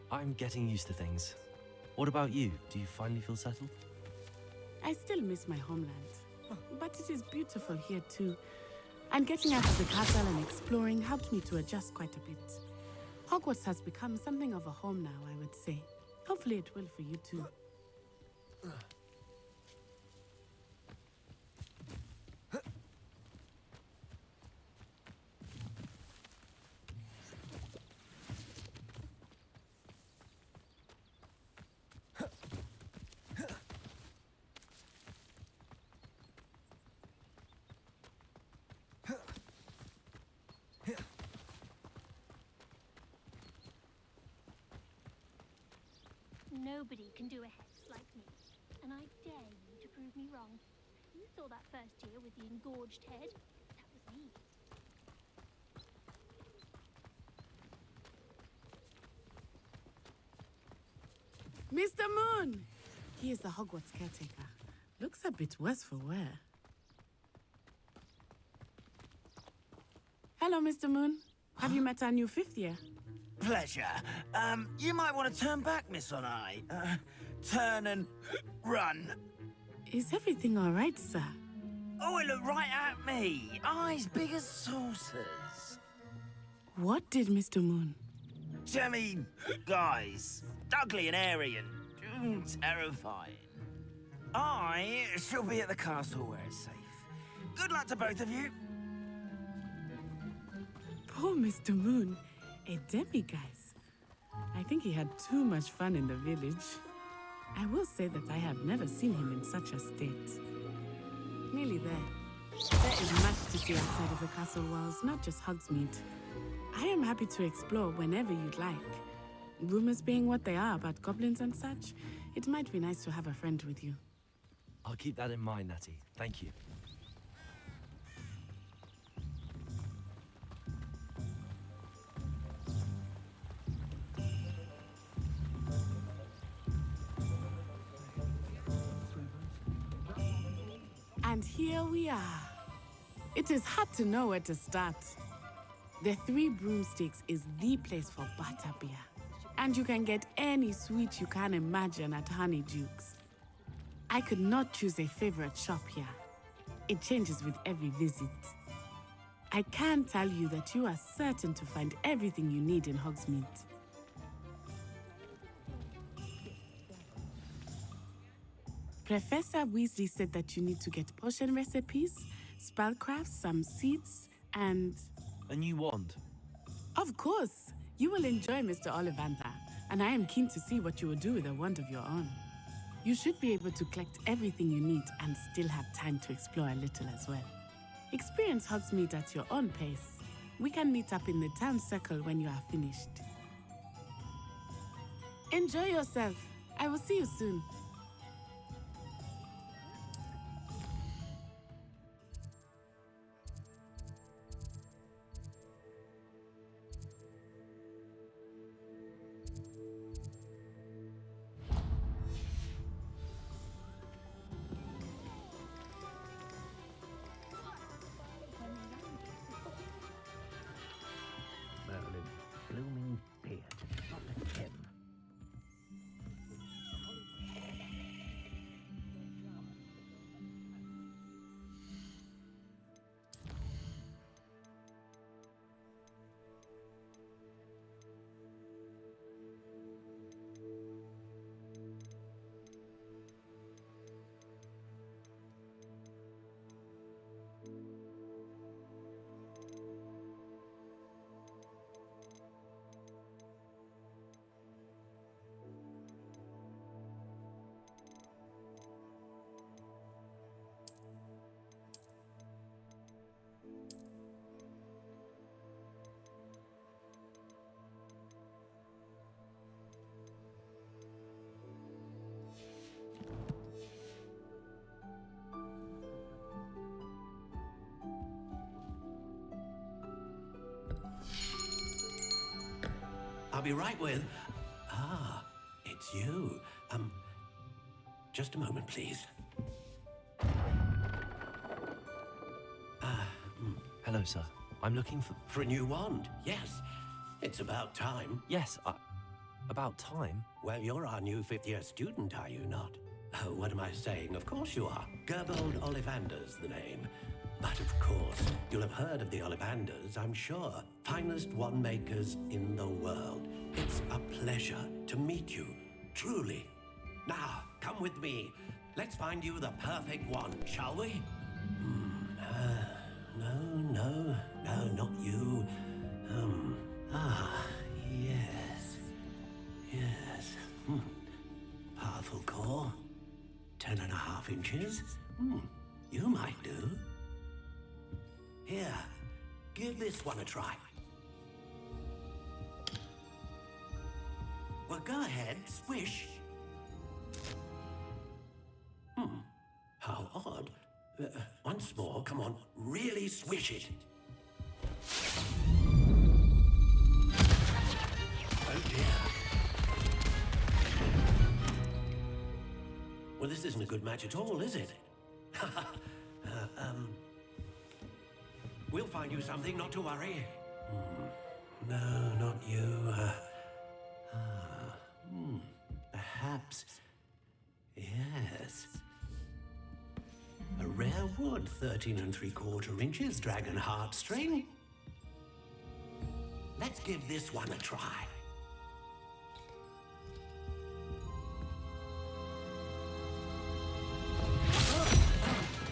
I'm getting used to things. What about you? Do you finally feel settled? I still miss my homeland, but it is beautiful here too. And getting out of the castle and exploring helped me to adjust quite a bit. Hogwarts has become something of a home now, I would say. Hopefully it will for you too. Nobody can do a hex like me, and I dare you to prove me wrong. You saw that first year with the engorged head. That was me. Mr. Moon! He is the Hogwarts caretaker. Looks a bit worse for wear. Hello, Mr. Moon. Have you met our new 5th year? Pleasure. You might want to turn back, Miss Onai. Turn and run. Is everything all right, sir? Oh, it looked right at me. Eyes big as saucers. What did Mr. Moon? Jemmy, guys. Ugly and airy and terrifying. I shall be at the castle where it's safe. Good luck to both of you. Poor Mr. Moon. A demiguise. I think he had too much fun in the village. I will say that I have never seen him in such a state. Nearly there. There is much to see outside of the castle walls, not just Hogsmeade. I am happy to explore whenever you'd like. Rumors being what they are about goblins and such, it might be nice to have a friend with you. I'll keep that in mind, Natty. Thank you. And here we are. It is hard to know where to start. The Three Broomsticks is the place for butterbeer. And you can get any sweet you can imagine at Honeydukes. I could not choose a favorite shop here. It changes with every visit. I can tell you that you are certain to find everything you need in Hogsmeade. Professor Weasley said that you need to get potion recipes, spellcrafts, some seeds, and... A new wand. Of course! You will enjoy Mr. Ollivander, and I am keen to see what you will do with a wand of your own. You should be able to collect everything you need and still have time to explore a little as well. Experience Hogsmeade at your own pace. We can meet up in the town circle when you are finished. Enjoy yourself. I will see you soon. Blooming beard. Not a Kim. I'll be right with... Ah, it's you. Just a moment, please. Hello, sir. I'm looking for... For a new wand, yes. It's about time. Yes, about time? Well, you're our new 5th-year student, are you not? Oh, what am I saying? Of course you are. Gerbold Ollivander's the name. But of course, you'll have heard of the Ollivanders, I'm sure. Finest wand makers in the world. It's a pleasure to meet you, truly. Now, come with me. Let's find you the perfect wand, shall we? No, not you. Yes. Powerful core. 10.5 inches. You might do. Here, give this one a try. Well, go ahead, swish. How odd. Once more, come on, really swish it. Oh dear. Well, this isn't a good match at all, is it? We'll find you something, not to worry. No, not you. Perhaps. Yes. A rare wood, 13 3/4 inches, dragon heartstring. Let's give this one a try.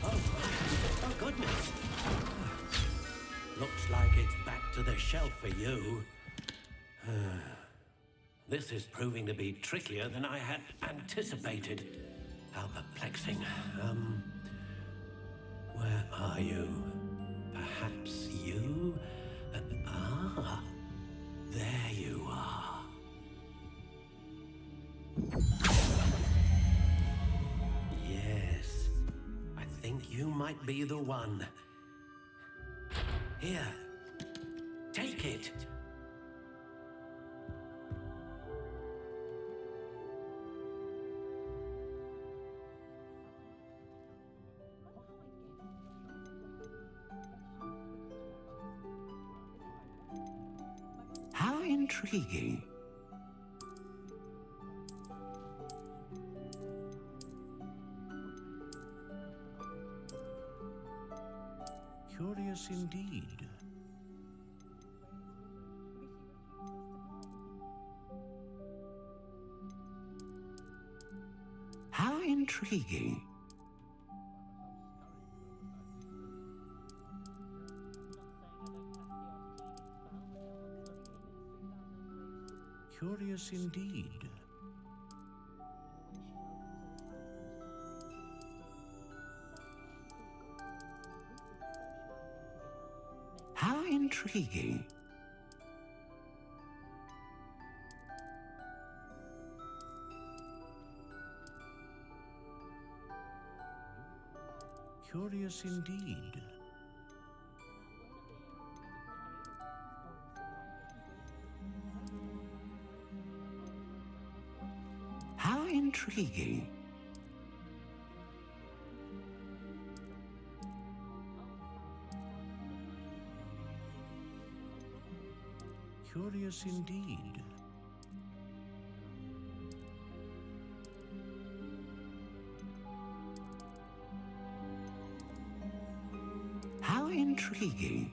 Oh, goodness. Looks like it's back to the shelf for you. This is proving to be trickier than I had anticipated. How perplexing. Where are you? Perhaps you? There you are. Yes, I think you might be the one. Here, take it. How intriguing. Curious indeed. How intriguing. Curious indeed. How intriguing. Curious indeed. How intriguing. Curious indeed. How intriguing.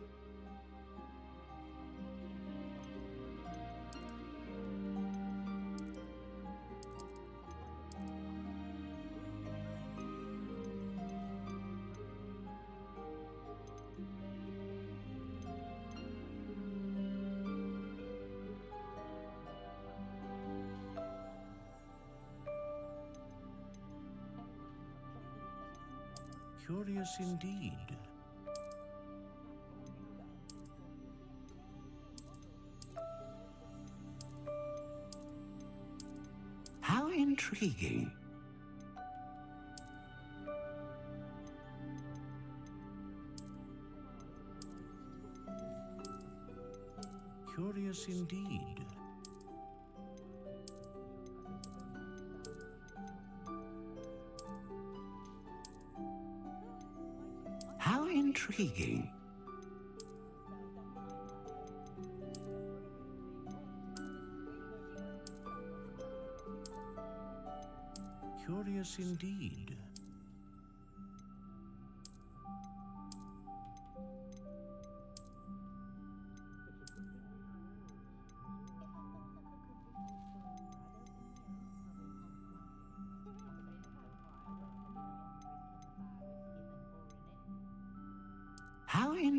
Curious indeed. How intriguing. Curious indeed. How intriguing. Curious indeed.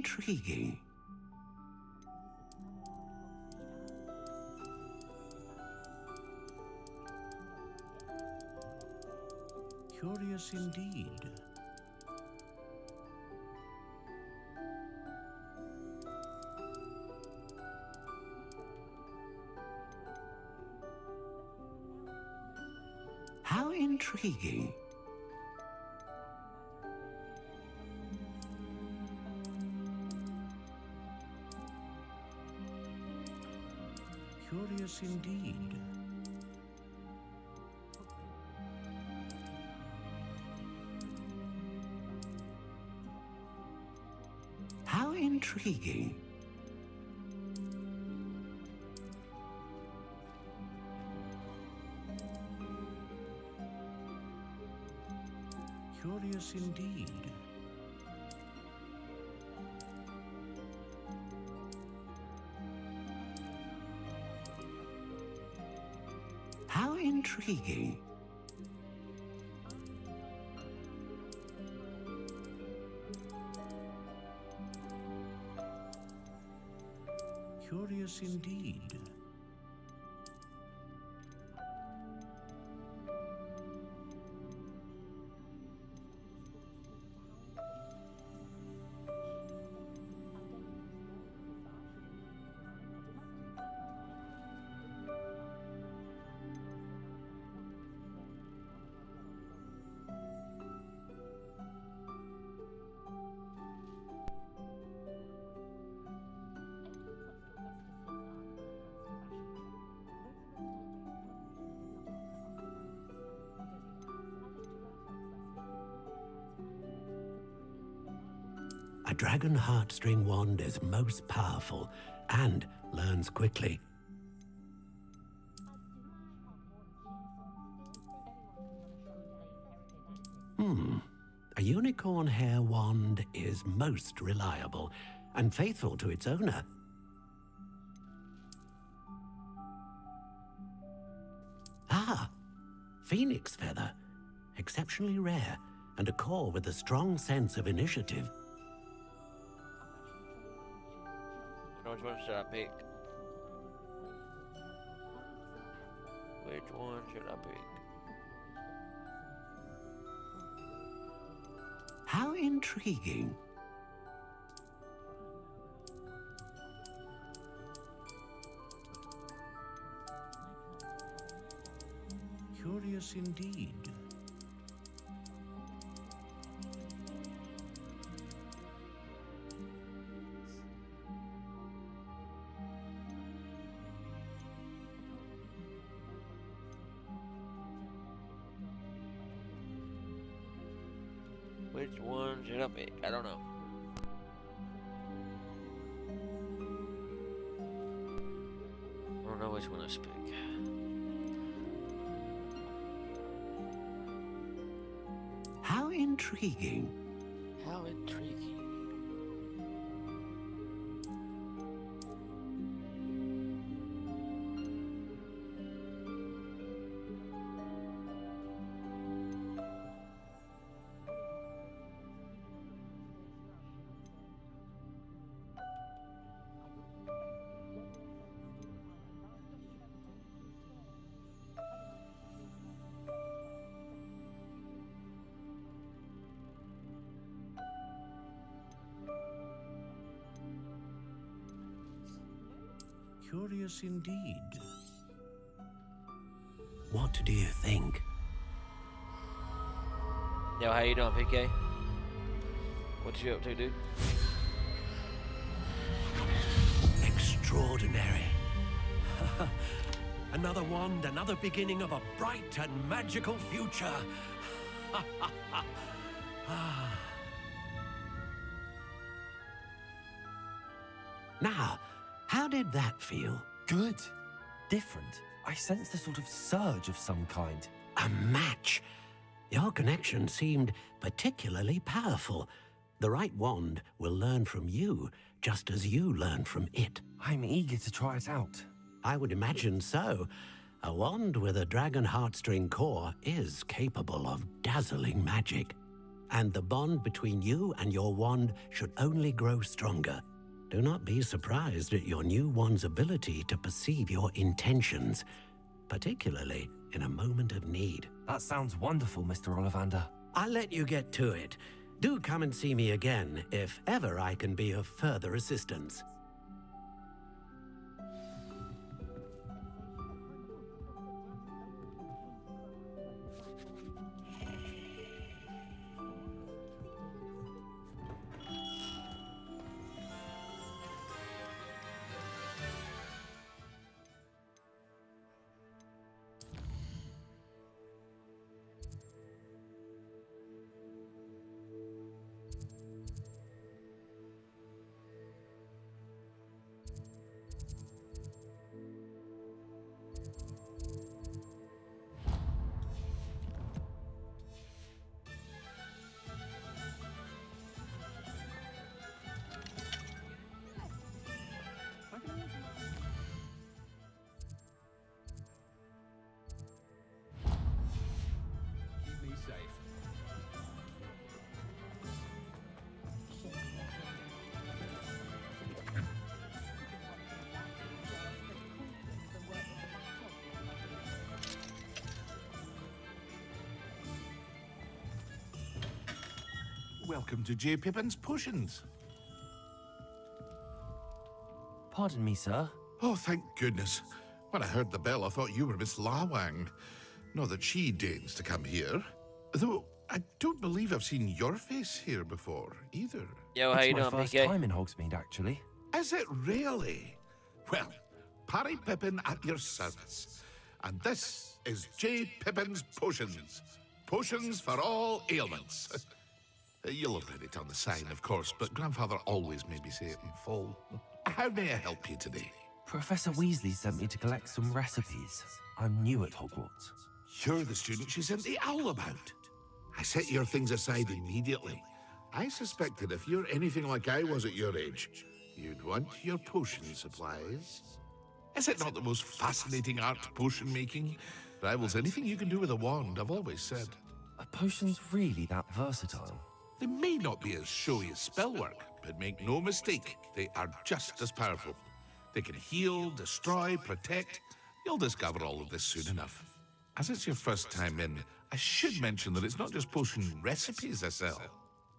intriguing. Curious indeed. How intriguing. Curious indeed. How intriguing. Curious indeed. How intriguing. Curious indeed. A dragon heartstring wand is most powerful and learns quickly. A unicorn hair wand is most reliable and faithful to its owner. Ah, phoenix feather. Exceptionally rare, and a core with a strong sense of initiative. Which one should I pick? Which one should I pick? How intriguing. Curious indeed. Which one should I pick? I don't know. I don't know which one I should pick. How intriguing. How intriguing. Curious indeed. What do you think? Yo, how you doing, PK? What you up to, dude? Extraordinary. Another wand, another beginning of a bright and magical future. Now, how did that feel? Good. Different. I sensed a sort of surge of some kind. A match. Your connection seemed particularly powerful. The right wand will learn from you, just as you learn from it. I'm eager to try it out. I would imagine so. A wand with a dragon heartstring core is capable of dazzling magic. and the bond between you and your wand should only grow stronger. Do not be surprised at your new wand's ability to perceive your intentions, particularly in a moment of need. That sounds wonderful, Mr. Ollivander. I'll let you get to it. Do come and see me again if ever I can be of further assistance. Keep me safe. Welcome to J. Pippin's Potions. Pardon me, sir. Oh, thank goodness. When I heard the bell, I thought you were Miss Lawang. Not that she deigns to come here. Though, I don't believe I've seen your face here before, either. Yo, how you doing, It's my first PK? time in Hogsmeade, actually. Is it really? Well, Parry Pippin at your service. And this is J. Pippin's Potions. Potions for all ailments. You'll have read it on the sign, of course, but Grandfather always made me say it in full. How may I help you today? Professor Weasley sent me to collect some recipes. I'm new at Hogwarts. You're the student she sent the owl about. I set your things aside immediately. I suspected if you're anything like I was at your age, you'd want your potion supplies. Is it not the most fascinating art, potion making? Rivals anything you can do with a wand, I've always said. Are potions really that versatile? They may not be as showy as spellwork, but make no mistake, they are just as powerful. They can heal, destroy, protect. You'll discover all of this soon enough. As it's your first time in, I should mention that it's not just potion recipes I sell.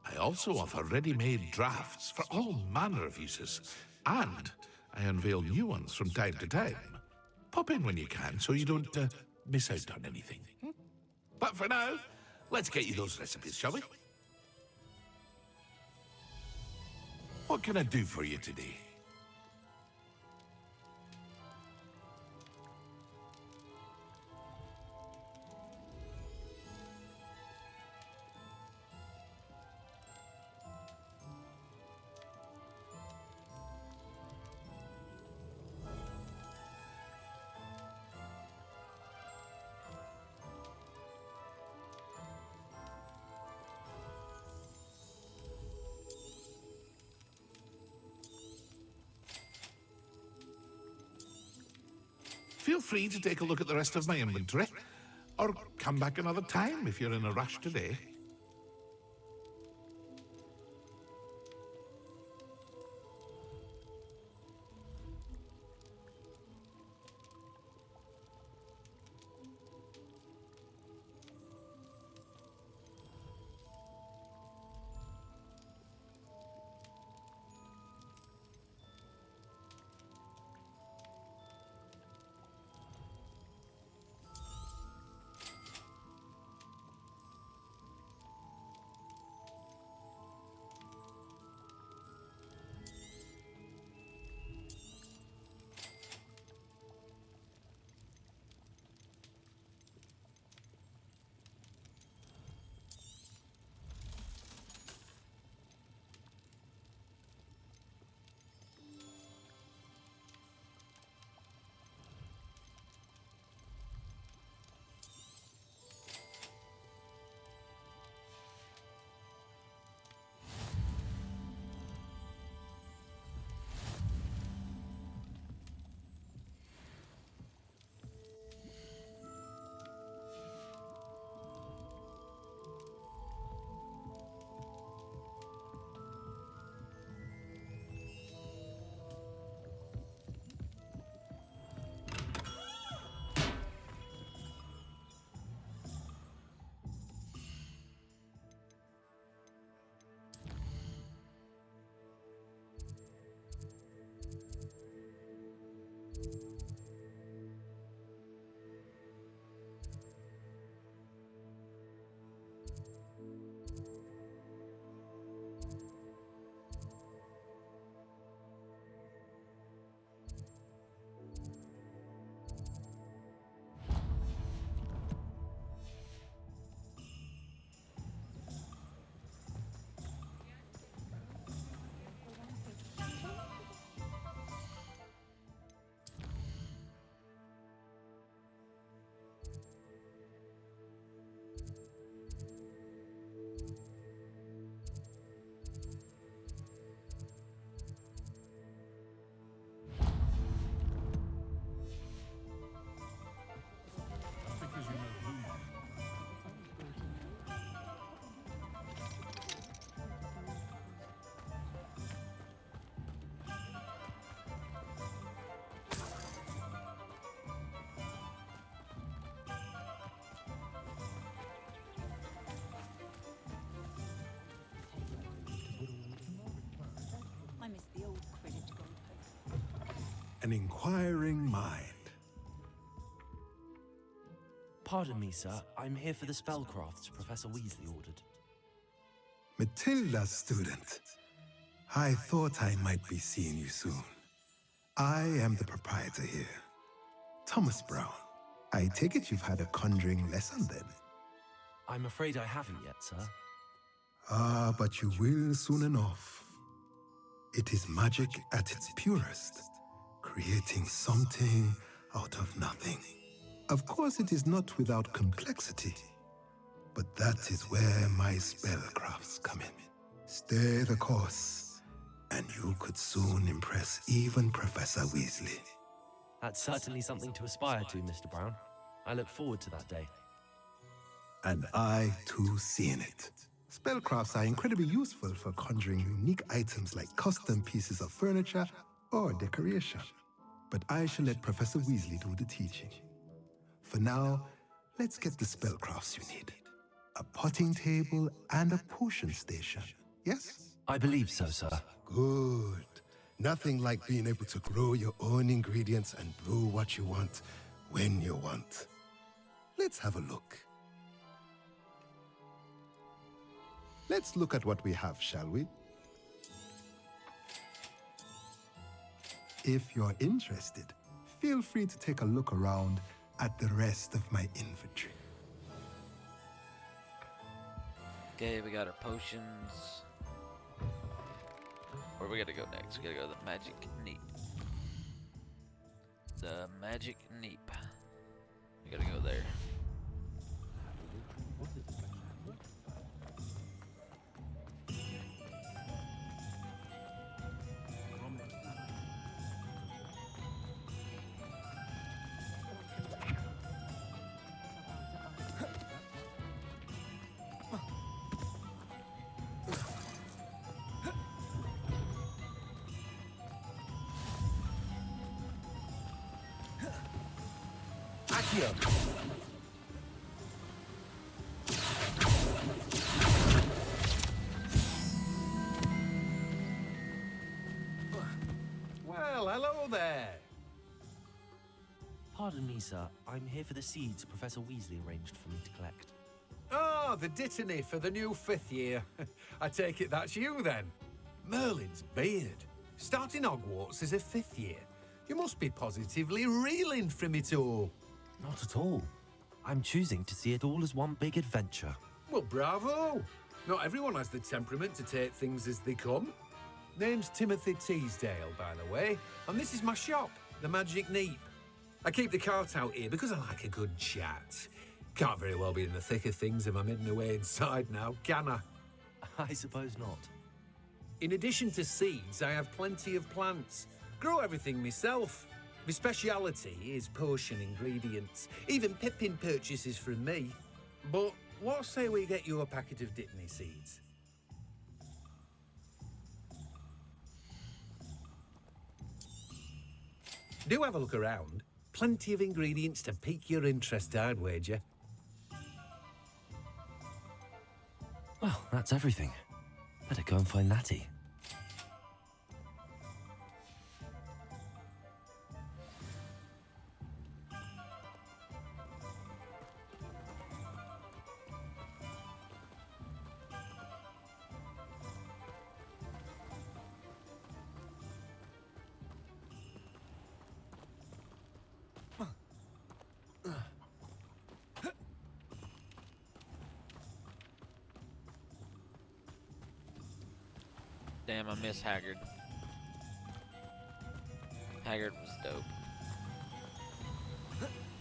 I also offer ready-made drafts for all manner of uses, and I unveil new ones from time to time. Pop in when you can so you don't miss out on anything. But for now, let's get you those recipes, shall we? What can I do for you today? Feel free to take a look at the rest of my inventory, or come back another time if you're in a rush today. I miss the old Quidditch goalpost. An inquiring mind. Pardon me, sir. I'm here for the spellcrafts Professor Weasley ordered. Matilda, student. I thought I might be seeing you soon. I am the proprietor here. Thomas Brown. I take it you've had a conjuring lesson then? I'm afraid I haven't yet, sir. Ah, but you will soon enough. It is magic at its purest, creating something out of nothing. Of course, it is not without complexity, but that is where my spellcrafts come in. Stay the course, and you could soon impress even Professor Weasley. That's certainly something to aspire to, Mr. Brown. I look forward to that day. And I, too, seeing it. Spellcrafts are incredibly useful for conjuring unique items like custom pieces of furniture or decoration. But I shall let Professor Weasley do the teaching. For now, let's get the spellcrafts you need. A potting table and a potion station, yes? I believe so, sir. Good. Nothing like being able to grow your own ingredients and brew what you want, when you want. Let's have a look. Let's look at what we have, shall we? If you're interested, feel free to take a look around at the rest of my inventory. Okay, we got our potions. Where we gotta go next? We gotta go to the Magic Neep. The Magic Neep. We gotta go there. Well, hello there. Pardon me, sir. I'm here for the seeds Professor Weasley arranged for me to collect. Oh, the dittany for the new 5th year. I take it that's you, then. Merlin's beard. Starting Hogwarts as a 5th year. You must be positively reeling from it all. Not at all. I'm choosing to see it all as one big adventure. Well, bravo. Not everyone has the temperament to take things as they come. Name's Timothy Teasdale, by the way, and this is my shop, the Magic Neep. I keep the cart out here because I like a good chat. Can't very well be in the thick of things if I'm hidden away inside now, can I? I suppose not. In addition to seeds, I have plenty of plants. Grow everything myself. My speciality is potion ingredients. Even Pippin purchases from me. But what say we get you a packet of dittany seeds? Do have a look around. Plenty of ingredients to pique your interest, I'd wager. Well, that's everything. Better go and find Natty. Damn, I miss Haggard. Haggard was dope.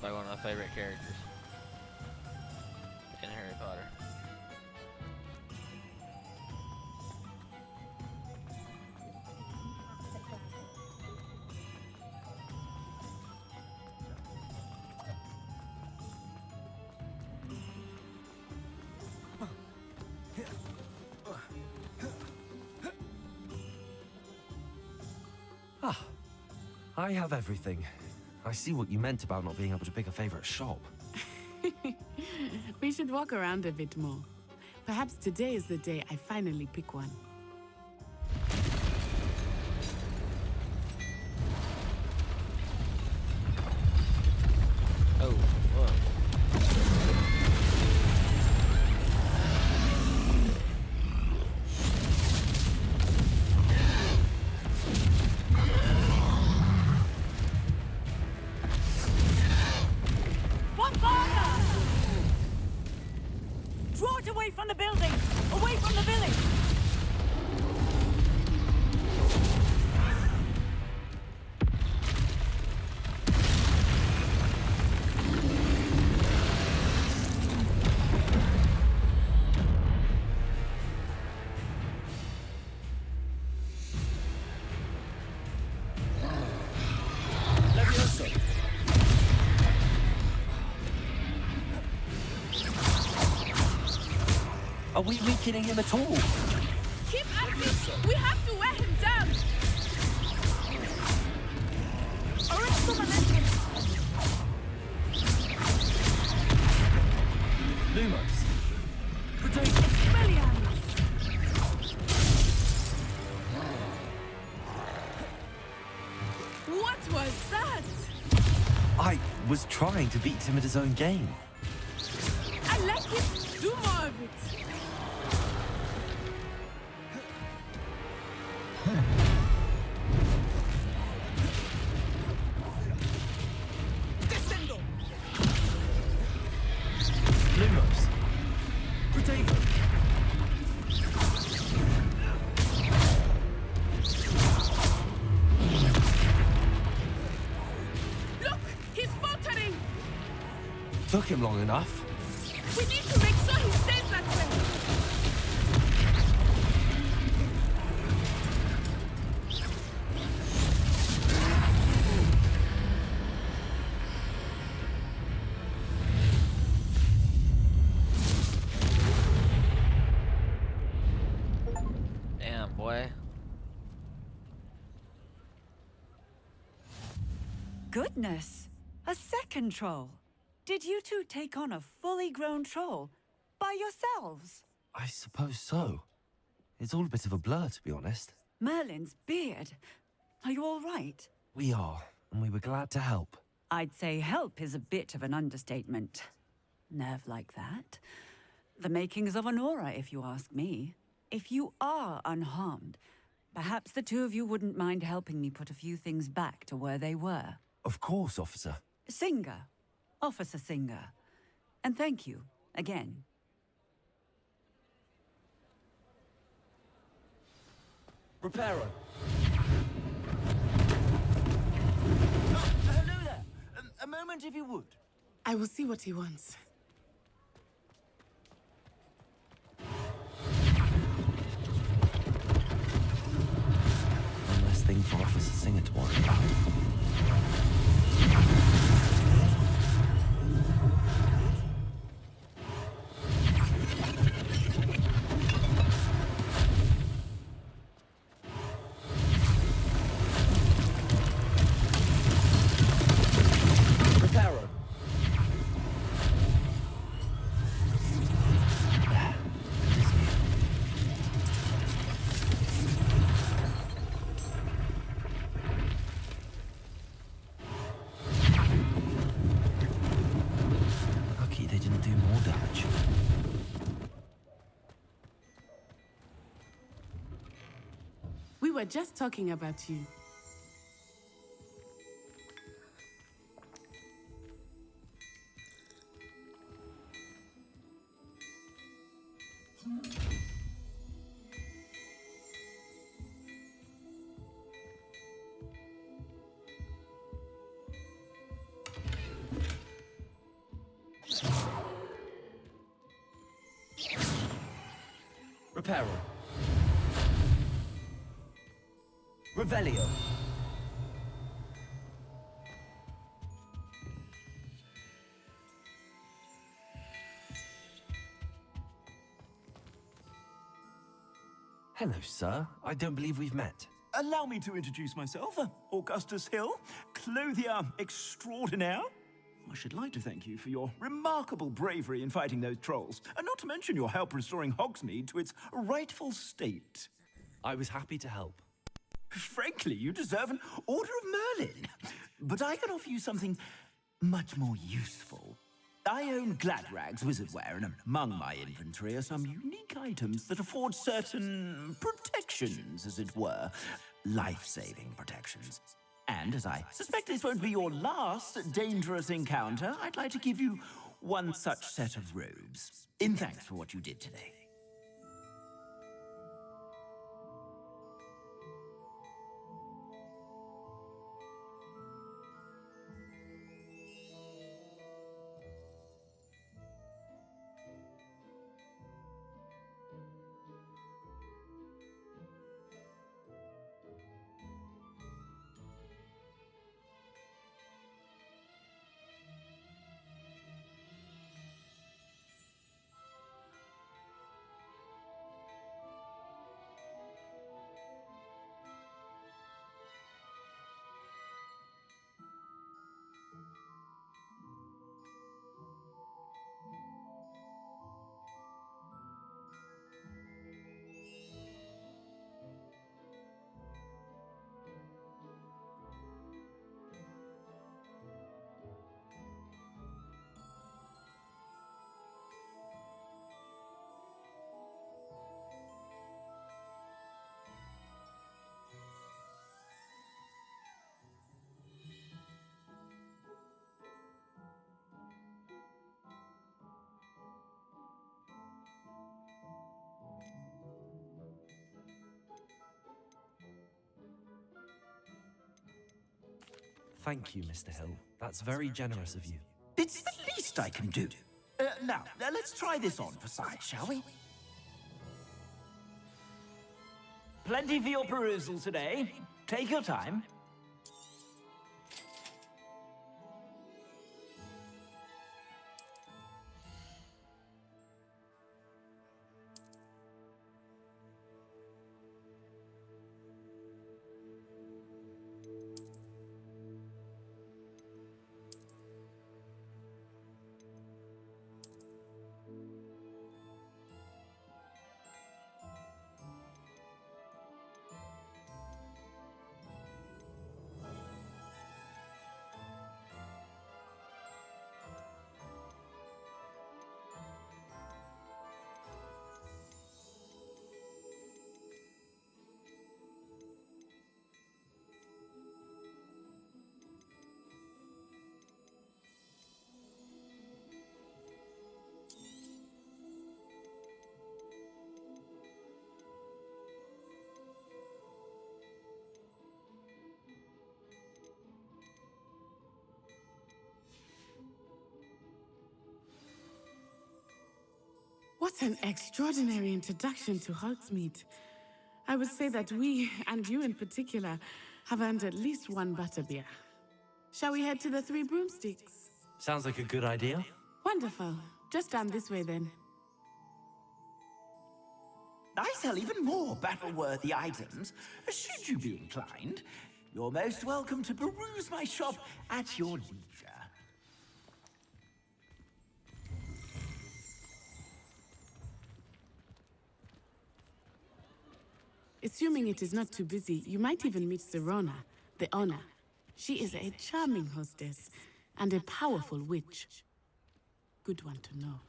Like one of my favorite characters in Harry Potter. Ah, I have everything. I see what you meant about not being able to pick a favorite shop. We should walk around a bit more. Perhaps today is the day I finally pick one. Oh, whoa. One fire! Draw it away from the building! Away from the village! Levioso. Are we weakening him at all? Keep at it! We have to wear him down! Arrest the momentum! Lumos. Expelliarmus! What was that? I was trying to beat him at his own game. I like it! Do more of it! Descendo! Lumos. Protego. Look! He's faltering! Took him long enough. We need to make sure he stays that way! Damn, boy. Goodness! A second troll! Did you two take on a fully grown troll? By yourselves? I suppose so. It's all a bit of a blur, to be honest. Merlin's beard. Are you all right? We are, and we were glad to help. I'd say help is a bit of an understatement. Nerve like that. The makings of an aura, if you ask me. If you are unharmed, perhaps the two of you wouldn't mind helping me put a few things back to where they were. Of course, officer. Singer. Officer Singer. And thank you, again. Reparo. Hello there. A moment if you would. I will see what he wants. One less thing for Officer Singer to worry about. Reparo. Lucky they didn't do more damage. We were just talking about you. Reparo. Revelio. Hello, sir. I don't believe we've met. Allow me to introduce myself. Augustus Hill, clothier extraordinaire. I should like to thank you for your remarkable bravery in fighting those trolls, and not to mention your help restoring Hogsmeade to its rightful state. I was happy to help. Frankly, you deserve an Order of Merlin. But I can offer you something much more useful. I own Gladrag's wizardware, and among my inventory are some unique items that afford certain protections, as it were. Life-saving protections. And as I suspect this won't be your last dangerous encounter, I'd like to give you one such set of robes, in thanks for what you did today. Thank you, Mr. Hill. That's very generous of you. It's the least I can do. Now, let's try this on for size, shall we? Plenty for your perusal today. Take your time. What an extraordinary introduction to Hogsmeade. I would say that we, and you in particular, have earned at least one butterbeer. Shall we head to the Three Broomsticks? Sounds like a good idea. Wonderful. Just down this way then. I sell even more battle-worthy items. Should you be inclined, you're most welcome to peruse my shop at your leisure. Assuming it is not too busy, you might even meet Serona, the owner. She is a charming hostess and a powerful witch. Good one to know.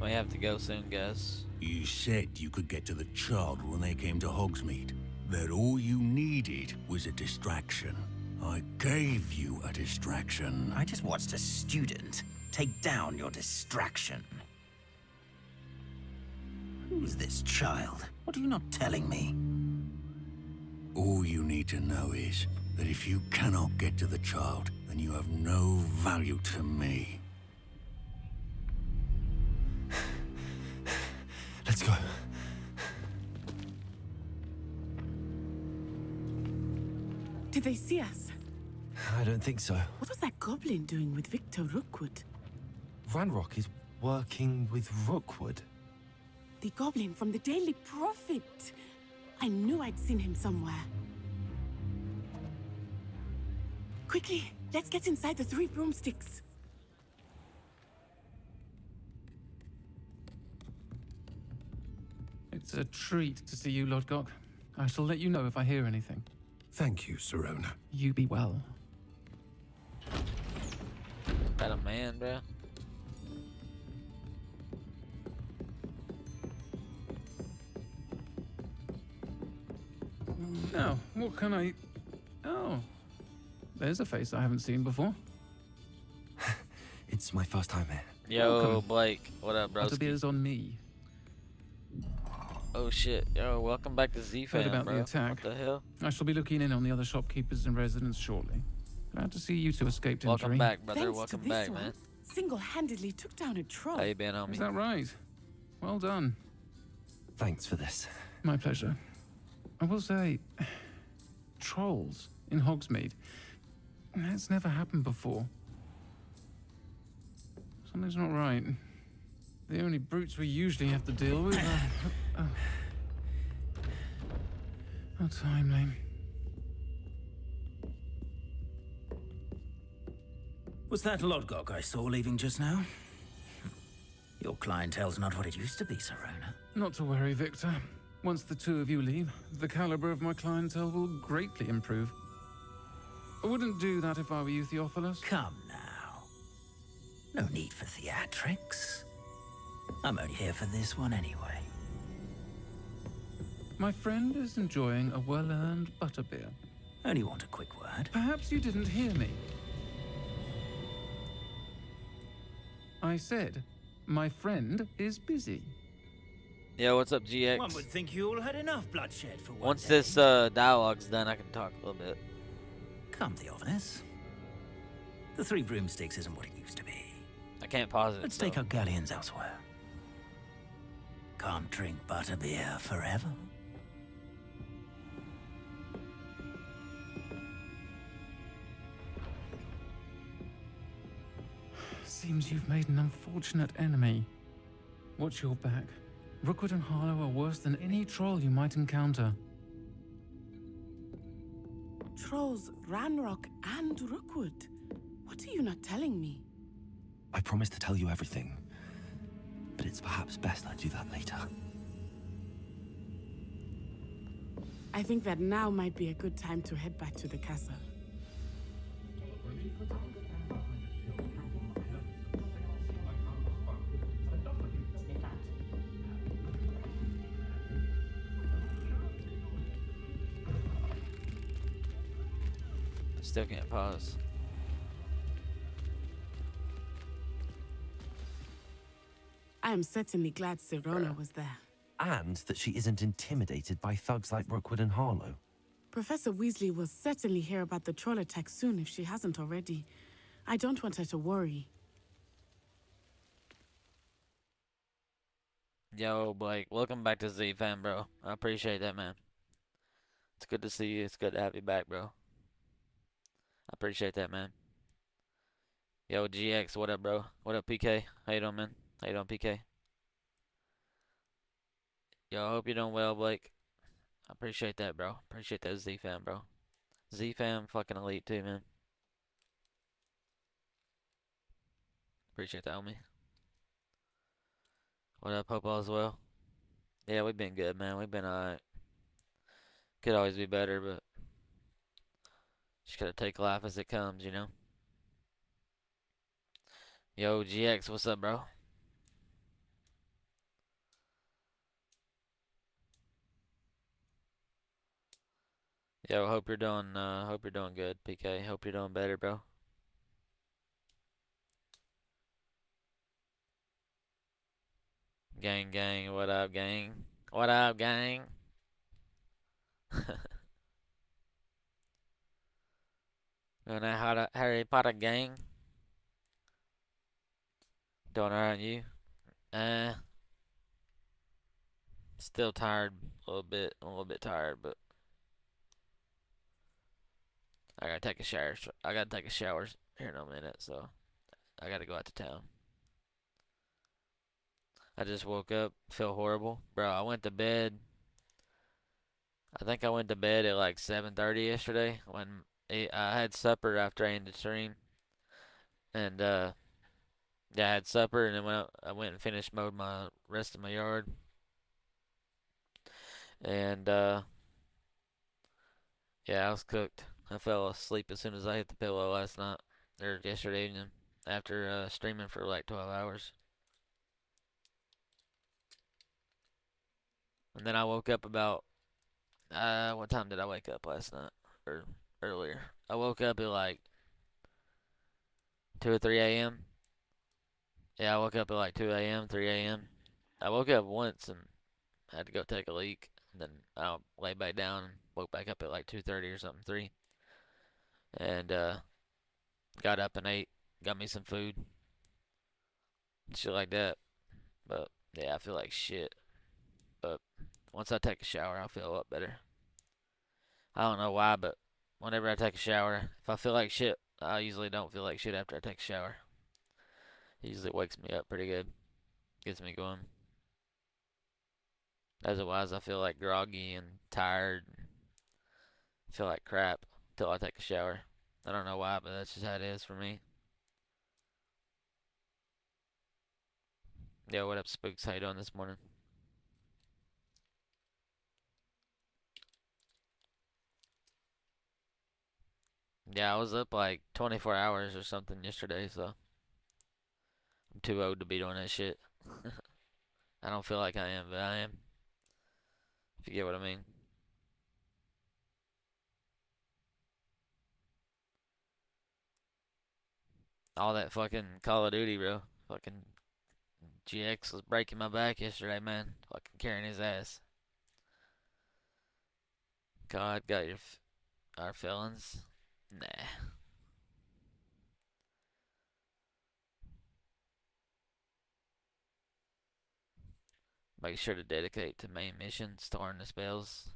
We have to go soon, guys. You said you could get to the child when they came to Hogsmeade. that all you needed was a distraction. I gave you a distraction. I just watched a student take down your distraction. Who's this child? What are you not telling me? All you need to know is that if you cannot get to the child, then you have no value to me. Let's go. Did they see us? I don't think so. What was that goblin doing with Victor Rookwood? Ranrock is working with Rookwood. The goblin from the Daily Prophet. I knew I'd seen him somewhere. Quickly, let's get inside the 3 broomsticks. It's a treat to see you, Lodgok. I shall let you know if I hear anything. Thank you, Serona. You be well. That a man, bro. Now, what can I... Oh. There's a face I haven't seen before. It's my first time here. Yo, Welcome. Blake. What up, bro? Butterbeer's on me. Oh shit. Yo, welcome back to Heard Z-Fam, about bro. the attack. What the hell? I shall be looking in on the other shopkeepers and residents shortly. Glad to see you two escaped Welcome injury. back, brother. Thanks Welcome to this back, one, man. single-handedly took down a troll. How you been, homie? Is that right? Well done. Thanks for this. My pleasure. I will say, trolls in Hogsmeade. That's never happened before. Something's not right. The only brutes we usually have to deal with are... How timely. Was that Lodgok I saw leaving just now? Your clientele's not what it used to be, Serona. Not to worry, Victor. Once the two of you leave, the caliber of my clientele will greatly improve. I wouldn't do that if I were you, Theophilus. Come now. No need for theatrics. I'm only here for this one anyway. My friend is enjoying a well-earned butterbeer. Only want a quick word. Perhaps you didn't hear me. I said, my friend is busy. Yo, what's up, GX? One would think you all had enough bloodshed for one Once day. this dialogue's done, I can talk a little bit. Come, Theophilus. The 3 broomsticks isn't what it used to be. I can't pause it. Let's so. take our galleons elsewhere. Can't drink butterbeer forever. Seems you've made an unfortunate enemy. Watch your back. Rookwood and Harlow are worse than any troll you might encounter. Trolls, Ranrock, and Rookwood. What are you not telling me? I promise to tell you everything, but it's perhaps best I do that later. I think that now might be a good time to head back to the castle. Still can't pause. I am certainly glad Serona was there. And that she isn't intimidated by thugs like Rookwood and Harlow. Professor Weasley will certainly hear about the troll attack soon if she hasn't already. I don't want her to worry. Yo, Blake, welcome back to Z-Fam, bro. I appreciate that, man. It's good to see you. It's good to have you back, bro. I appreciate that, man. Yo, GX, what up, bro? What up, PK? How you doing, man? How you doing, PK? Yo, I hope you're doing well, Blake. I appreciate that, bro. Appreciate that, Z-Fam, bro. Z-Fam fucking elite, too, man. Appreciate that, homie. What up, Hope all as well? Yeah, we've been good, man. We've been alright. Could always be better, but just gotta take life as it comes, you know? Yo, GX, what's up, bro? Yo, hope you're doing good, PK. Hope you're doing better, bro. Gang, gang, what up, gang? What up, gang? Doing that Harry Potter gang? Doing alright, you? Uh, Still tired a little bit tired, but I gotta take a shower. I gotta take a shower here in a minute, so I gotta go out to town. I just woke up, feel horrible, bro. I went to bed. I think I went to bed at like 7:30 yesterday when I had supper after I ended stream, and yeah, I had supper and then I went and finished mowed my rest of my yard, and yeah, I was cooked. I fell asleep as soon as I hit the pillow last night or yesterday evening after streaming for like 12 hours. And then I woke up about what time did I wake up last night or earlier? I woke up at like 2 or 3 a.m. Yeah, I woke up at like 2 a.m., 3 a.m. I woke up once and had to go take a leak. And then I lay back down and woke back up at like 2:30 or something, 3. And got up and ate, got me some food, shit like that. But yeah, I feel like shit. But once I take a shower, I'll feel a lot better. I don't know why, but whenever I take a shower, if I feel like shit, I usually don't feel like shit after I take a shower. It usually wakes me up pretty good, gets me going. Otherwise, I feel like groggy and tired, and feel like crap until I take a shower. I don't know why, but that's just how it is for me. Yo, what up, Spooks? How you doing this morning? Yeah, I was up like 24 hours or something yesterday, so I'm too old to be doing that shit. I don't feel like I am, but I am. If you get what I mean. All that fucking Call of Duty, bro. Fucking GX was breaking my back yesterday, man. Fucking carrying his ass. God, got our feelings. Nah. Make sure to dedicate to main missions, storing the spells.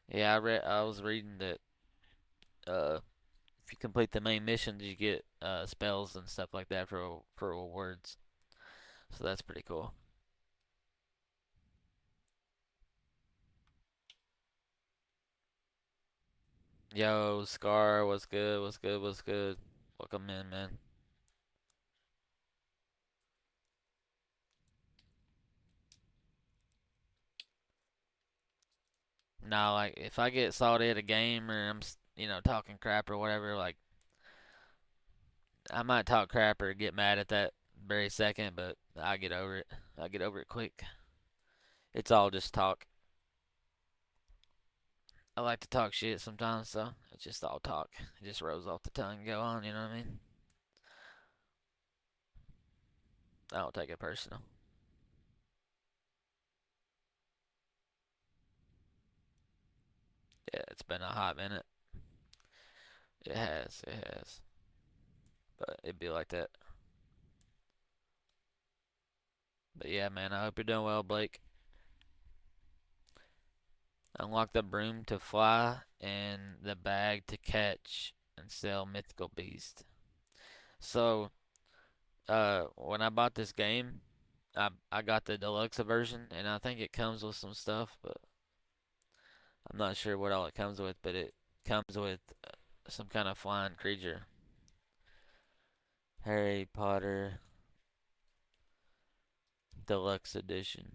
Yeah, I was reading that if you complete the main missions, you get spells and stuff like that for rewards. So that's pretty cool. Yo, Scar, what's good? What's good? What's good? Welcome in, man. Now, like if I get salty at a game or I'm talking crap or whatever, like I might talk crap or get mad at that very second, but I get over it. I get over it quick. It's all just talk. I like to talk shit sometimes, so it's just all talk. It just rolls off the tongue and go on, you know what I mean? I don't take it personal. Yeah, it's been a hot minute. It has, it has. But it'd be like that. But yeah, man, I hope you're doing well, Blake. Unlock the broom to fly and the bag to catch and sell mythical beast. So, when I bought this game, I got the deluxe version, and I think it comes with some stuff, but I'm not sure what all it comes with. But it comes with some kind of flying creature. Harry Potter Deluxe Edition.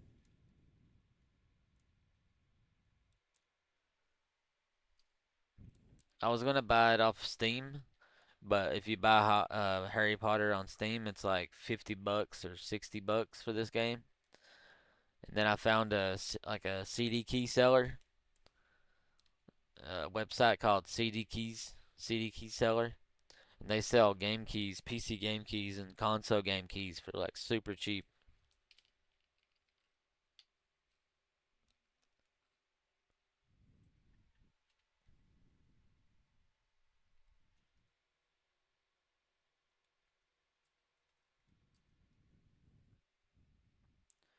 I was gonna buy it off Steam, but if you buy Harry Potter on Steam, it's like $50 or $60 for this game. And then I found like a CD key seller, a website called CD Keys, CD Key Seller, and they sell game keys, PC game keys, and console game keys for like super cheap.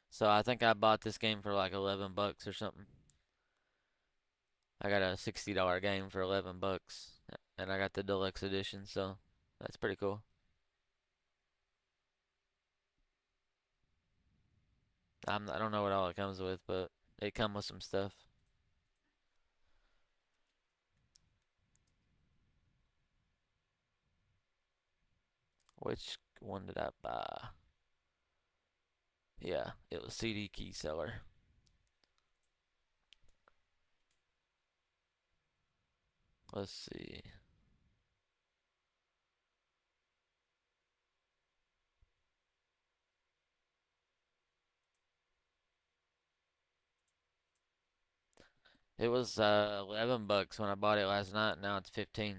So I think I bought this game for like 11 bucks or something. I got a $60 game for 11 bucks, and I got the deluxe edition, so that's pretty cool. I don't know what all it comes with, but it comes with some stuff. Which one did I buy? Yeah, it was CD Key Seller. Let's see. It was 11 bucks when I bought it last night. Now it's 15.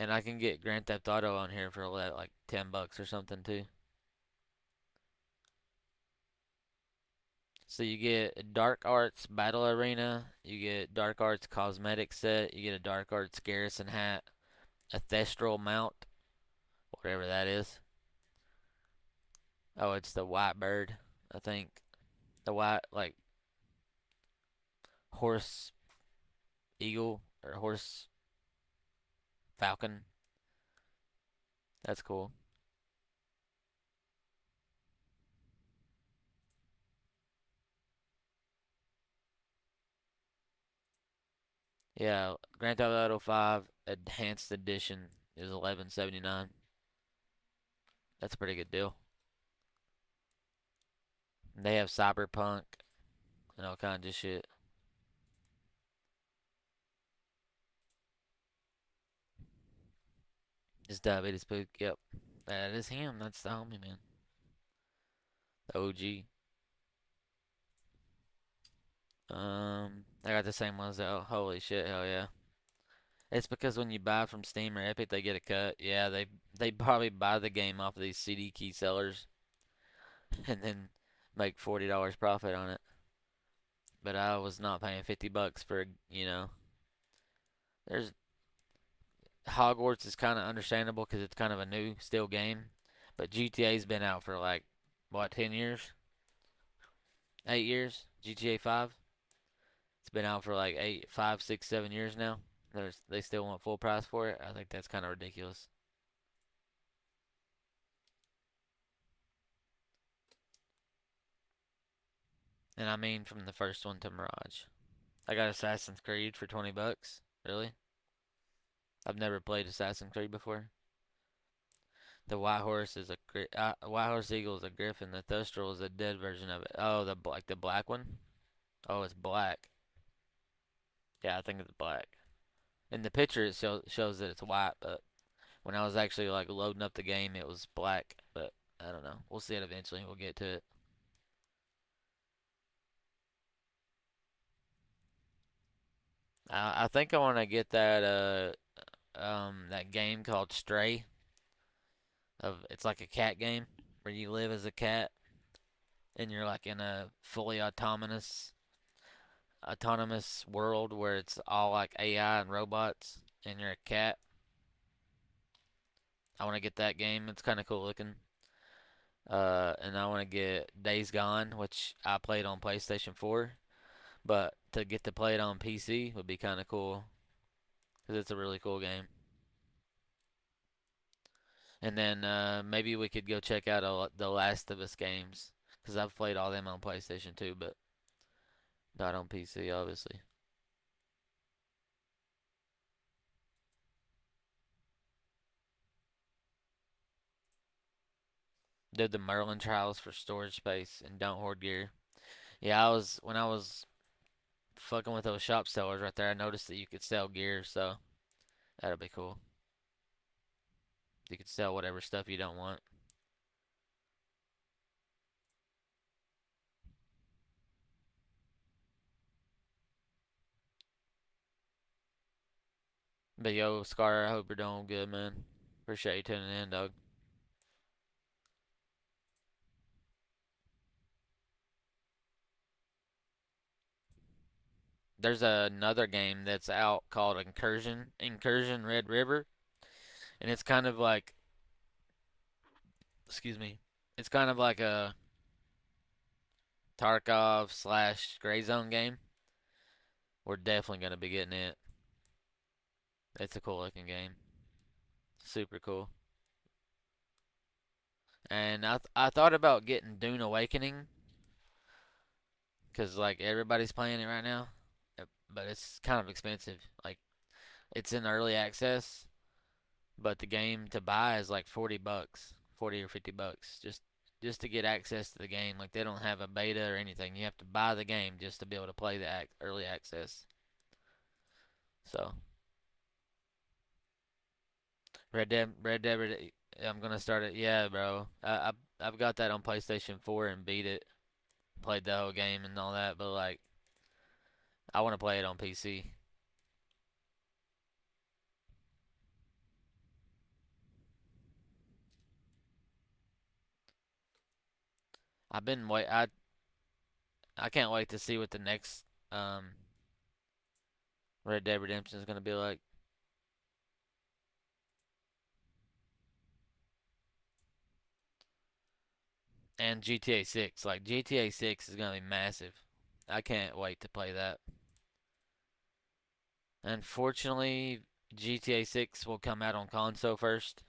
And I can get Grand Theft Auto on here for like 10 bucks or something too. So you get Dark Arts Battle Arena, you get Dark Arts Cosmetic Set, you get a Dark Arts Garrison hat, a Thestral Mount, whatever that is. Oh, it's the White Bird, I think. The white, like, horse eagle or horse falcon. That's cool. Yeah, Grand Theft Auto 5 Enhanced Edition is 11.79. That's a pretty good deal. And they have Cyberpunk and all kinds of shit. It's Diabetes Spook. Yep, that is him. That's the homie, man. The OG. I got the same ones though. Holy shit, hell yeah. It's because when you buy from Steam or Epic, they get a cut. Yeah, they probably buy the game off of these CD key sellers and then make $40 profit on it. But I was not paying 50 bucks for, there's Hogwarts is kind of understandable because it's kind of a new still game, but GTA's been out for like what 10 years, 8 years. GTA 5, it's been out for like 8, 5, 6, 7 years now. They still want full price for it. I think that's kind of ridiculous. And I mean from the first one to Mirage. I got Assassin's Creed for 20 bucks. Really? I've never played Assassin's Creed before. The White Horse is White Horse Eagle is a griffin. The Thustral is a dead version of it. Oh, the black one. Oh, it's black. Yeah, I think it's black. In the picture, it shows that it's white, but when I was actually like loading up the game, it was black. But I don't know. We'll see it eventually. We'll get to it. I think I want to get that game called Stray. It's like a cat game where you live as a cat and you're like in a fully autonomous world where it's all like AI and robots and you're a cat. I want to get that game. It's kind of cool looking. And I want to get Days Gone, which I played on PlayStation 4, but to get to play it on PC would be kind of cool because it's a really cool game. And then maybe we could go check out the Last of Us games because I've played all them on PlayStation 2, but not on PC, obviously. Did the Merlin trials for storage space and don't hoard gear. Yeah, when I was fucking with those shop sellers right there, I noticed that you could sell gear, so that'll be cool. You could sell whatever stuff you don't want. But yo, Scar, I hope you're doing good, man. Appreciate you tuning in, dog. There's another game that's out called Incursion Red River, and it's kind of like, excuse me, it's kind of like a Tarkov slash Gray Zone game. We're definitely gonna be getting it. It's a cool looking game, super cool. And I thought about getting Dune Awakening, cause like everybody's playing it right now, but it's kind of expensive. Like it's in early access, but the game to buy is like 40 bucks, 40 or 50 bucks just to get access to the game. Like they don't have a beta or anything. You have to buy the game just to be able to play the early access. So, Red Dead. I'm gonna start it. Yeah, bro. I've got that on PlayStation 4 and beat it. Played the whole game and all that, but like I want to play it on PC. I've been wait I can't wait to see what the next Red Dead Redemption is gonna be like. And GTA 6. Like GTA 6 is gonna be massive. I can't wait to play that. Unfortunately, GTA 6 will come out on console first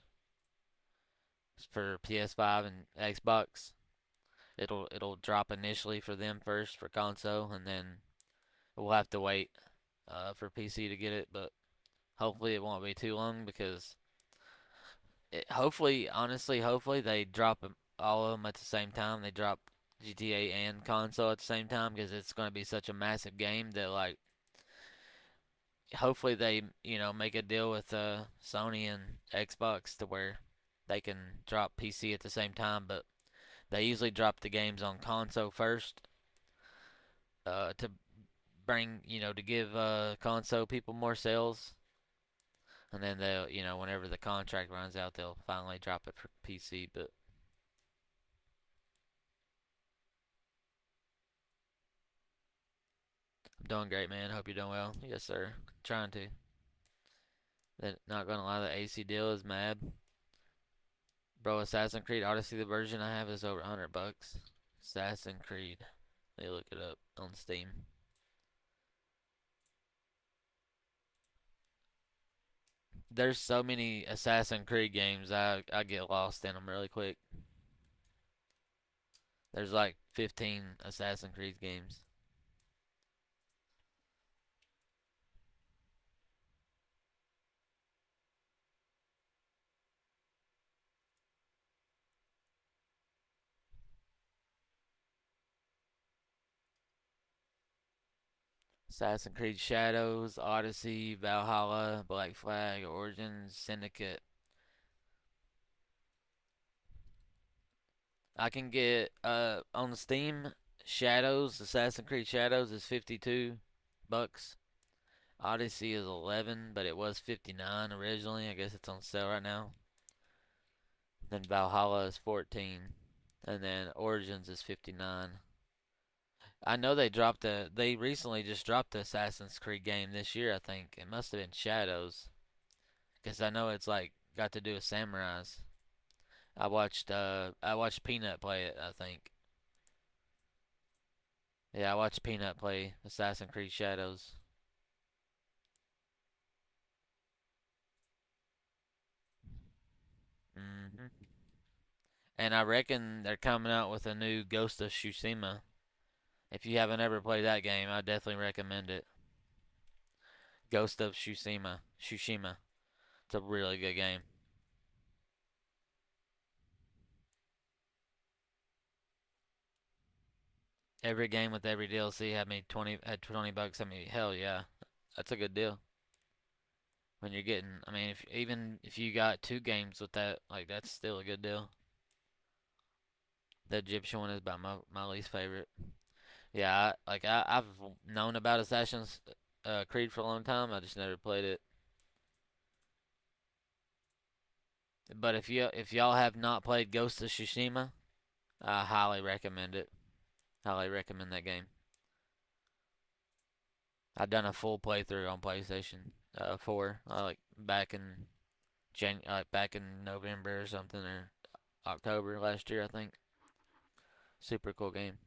for PS5 and Xbox. It'll drop initially for them first for console, and then we'll have to wait for PC to get it. But hopefully it won't be too long because hopefully they drop all of them at the same time. They drop GTA and console at the same time because it's going to be such a massive game that like hopefully they make a deal with Sony and Xbox to where they can drop PC at the same time, but they usually drop the games on console first to bring to give console people more sales, and then they'll whenever the contract runs out they'll finally drop it for PC. But I'm doing great, man. Hope you're doing well. Yes, sir. Trying to. That not gonna lie, the AC deal is mad. Bro, Assassin's Creed Odyssey, the version I have is over 100 bucks. Assassin's Creed. Let me look it up on Steam. There's so many Assassin's Creed games, I get lost in them really quick. There's like 15 Assassin's Creed games. Assassin's Creed Shadows, Odyssey, Valhalla, Black Flag, Origins, Syndicate. I can get on Steam Shadows, Assassin's Creed Shadows is 52 bucks. Odyssey is 11, but it was 59 originally. I guess it's on sale right now. Then Valhalla is 14, and then Origins is 59. I know they recently just dropped the Assassin's Creed game this year, I think. It must have been Shadows, because I know it's like got to do with samurais. I watched Peanut play it, I think. Yeah, I watched Peanut play Assassin's Creed Shadows. hmm And I reckon they're coming out with a new Ghost of Tsushima. If you haven't ever played that game, I definitely recommend it. Ghost of Tsushima. Tsushima. It's a really good game. Every game with every DLC had 20 bucks. I mean, hell yeah. That's a good deal. When you're getting, I mean, if even if you got two games with that, like that's still a good deal. The Egyptian one is about my least favorite. Yeah, I've known about Assassin's Creed for a long time. I just never played it. But if y'all have not played Ghost of Tsushima, I highly recommend it. Highly recommend that game. I've done a full playthrough on PlayStation 4, like back in November or something, or October last year, I think. Super cool game.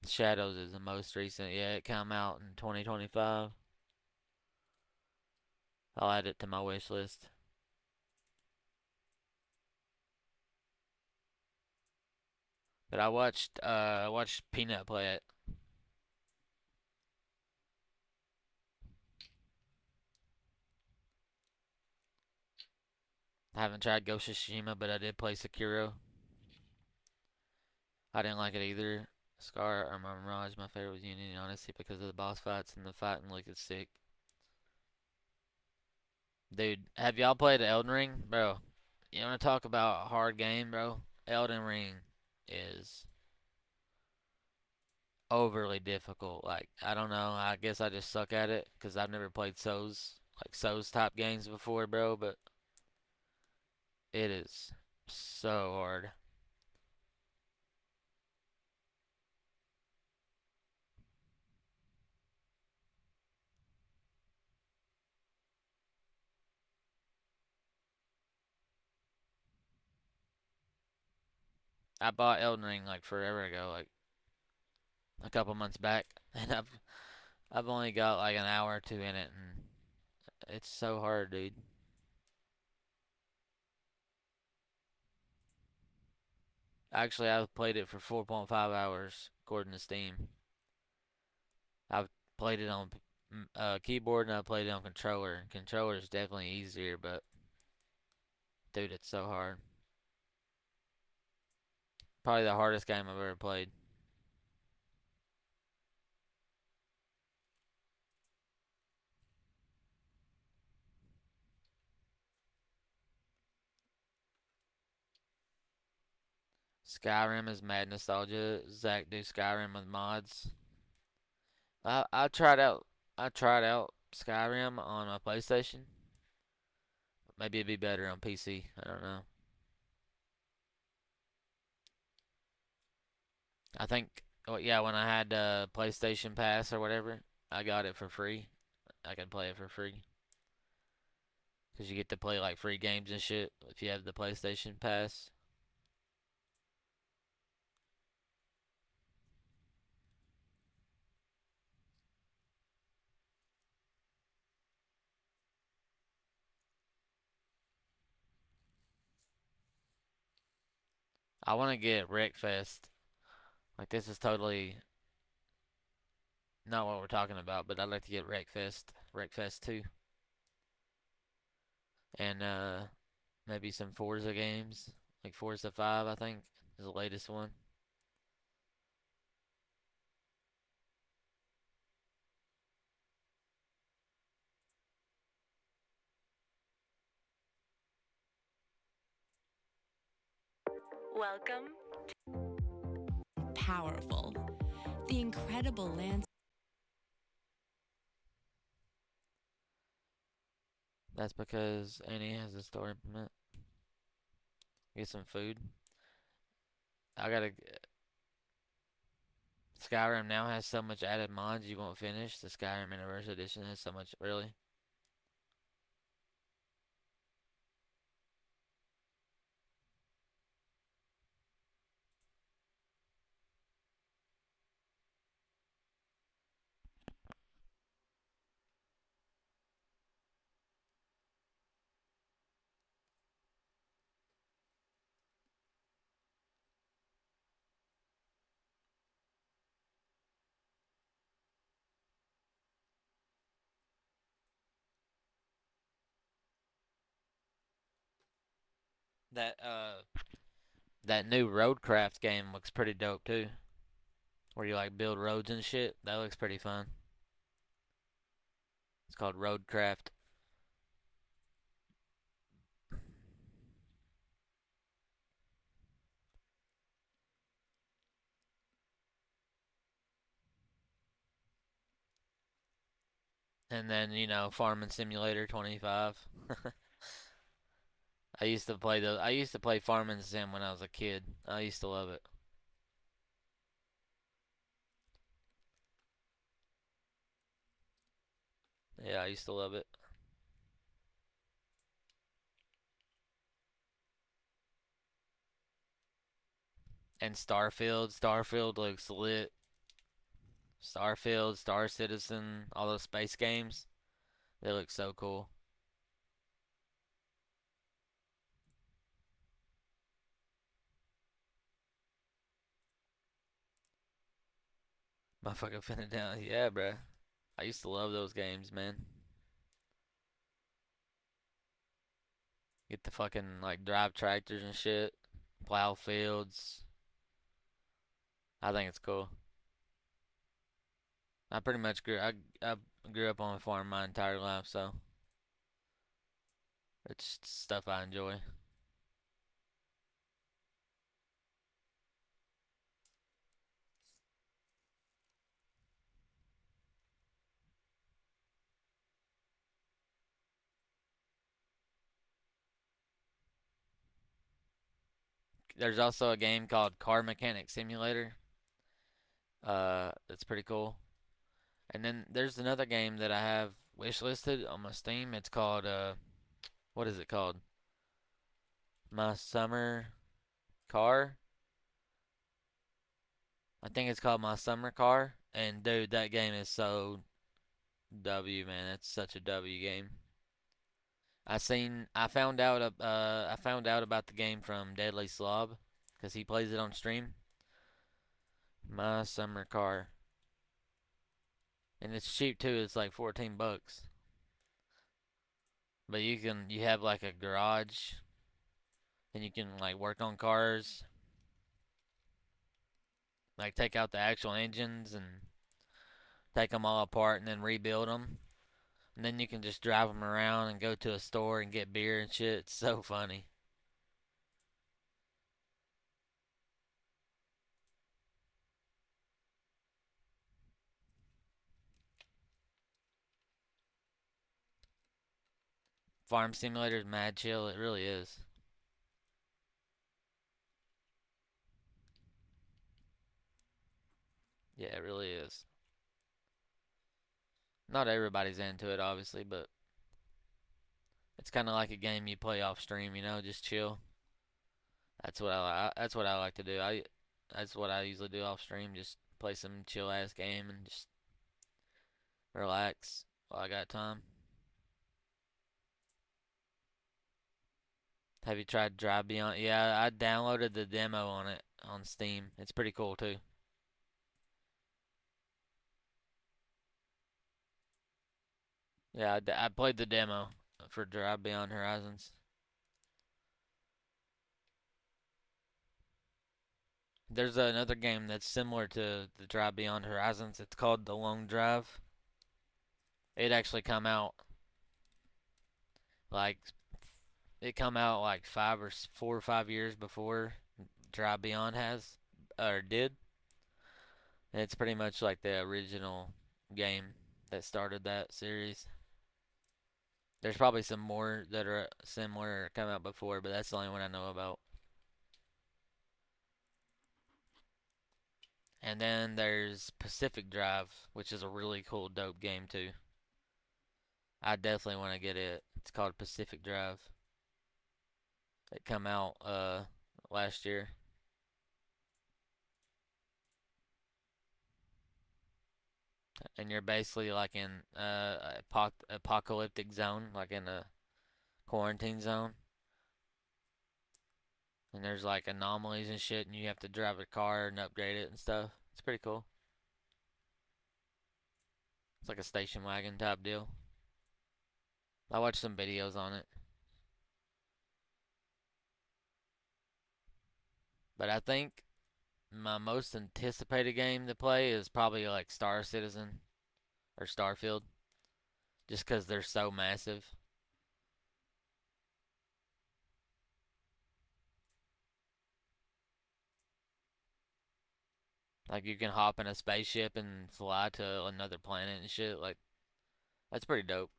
Shadows is the most recent. Yeah, it came out in 2025. I'll add it to my wish list. But I watched Peanut play it. I haven't tried Ghost of Tsushima, but I did play Sekiro. I didn't like it either. Scar or Mirage, my favorite was Unity, honestly, because of the boss fights and the fighting looked sick. Dude, have y'all played Elden Ring? Bro, you want to talk about a hard game, bro? Elden Ring is overly difficult. Like, I don't know. I guess I just suck at it because I've never played Souls type games before, bro, but it is so hard. I bought Elden Ring like forever ago, like a couple months back, and I've only got like an hour or two in it, and it's so hard, dude. Actually, I've played it for 4.5 hours according to Steam. I've played it on keyboard and I played it on controller. Controller is definitely easier, but dude, it's so hard. Probably the hardest game I've ever played. Skyrim is mad nostalgia. Zach do Skyrim with mods. I tried out Skyrim on my PlayStation. Maybe it'd be better on PC. I don't know. I think yeah, when I had PlayStation Pass or whatever, I got it for free. I can play it for free. Cause you get to play like free games and shit if you have the PlayStation Pass. I want to get Wreckfest. Like this is totally not what we're talking about, but I'd like to get Wreckfest 2, and maybe some Forza games, like Forza 5, I think is the latest one. Welcome. Powerful. The incredible landscape. That's because Annie has a store implement. Get some food. I gotta. Skyrim now has so much added mods you won't finish. The Skyrim Anniversary Edition has so much, really. That that new Roadcraft game looks pretty dope too. Where you like build roads and shit. That looks pretty fun. It's called Roadcraft. And then, you know, Farming Simulator 25. I used to play those. I used to play Farming Sim when I was a kid. I used to love it. Yeah, I used to love it. And Starfield looks lit. Starfield, Star Citizen, all those space games, they look so cool. Motherfucker finna down. Yeah, bruh. I used to love those games, man. Get to fucking like drive tractors and shit, plow fields. I think it's cool. I pretty much I grew up on a farm my entire life, so it's stuff I enjoy. There's also a game called Car Mechanic Simulator. That's pretty cool. And then there's another game that I have wishlisted on my Steam. It's called what is it called? My Summer Car. I think it's called My Summer Car. And dude, that game is so W, man. That's such a W game. I found out about the game from Deadly Slob because he plays it on stream. My Summer Car. And it's cheap too. It's like 14 bucks. But you have like a garage and you can like work on cars, like take out the actual engines and take them all apart and then rebuild them. And then you can just drive them around and go to a store and get beer and shit. It's so funny. Farm Simulator is mad chill. It really is. Yeah, it really is. Not everybody's into it, obviously, but it's kind of like a game you play off stream, you know, just chill. That's what I like to do. That's what I usually do off stream, just play some chill ass game and just relax while I got time. Have you tried Drive Beyond? Yeah, I downloaded the demo on it on Steam. It's pretty cool too. Yeah, I played the demo for Drive Beyond Horizons. There's another game that's similar to the Drive Beyond Horizons. It's called The Long Drive. It actually come out like it come out like 4 or 5 years before Drive Beyond has or did. And it's pretty much like the original game that started that series. There's probably some more that are similar or come out before, but that's the only one I know about. And then there's Pacific Drive, which is a really cool, dope game too. I definitely want to get it. It's called Pacific Drive. It come out last year. And you're basically like in apocalyptic zone, like in a quarantine zone. And there's like anomalies and shit, and you have to drive a car and upgrade it and stuff. It's pretty cool. It's like a station wagon type deal. I watched some videos on it. But I think my most anticipated game to play is probably like Star Citizen or Starfield. Just because they're so massive. Like you can hop in a spaceship and fly to another planet and shit. Like That's pretty dope.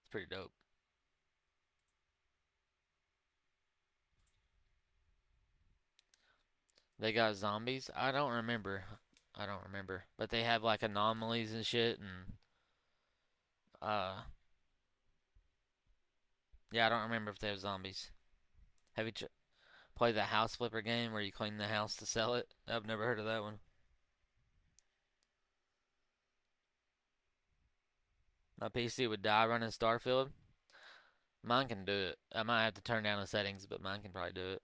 It's pretty dope. They got zombies. I don't remember. I don't remember. But they have like anomalies and shit, and uh, yeah, I don't remember if they have zombies. Have you played that house flipper game where you clean the house to sell it? I've never heard of that one. My PC would die running Starfield. Mine can do it. I might have to turn down the settings, but mine can probably do it.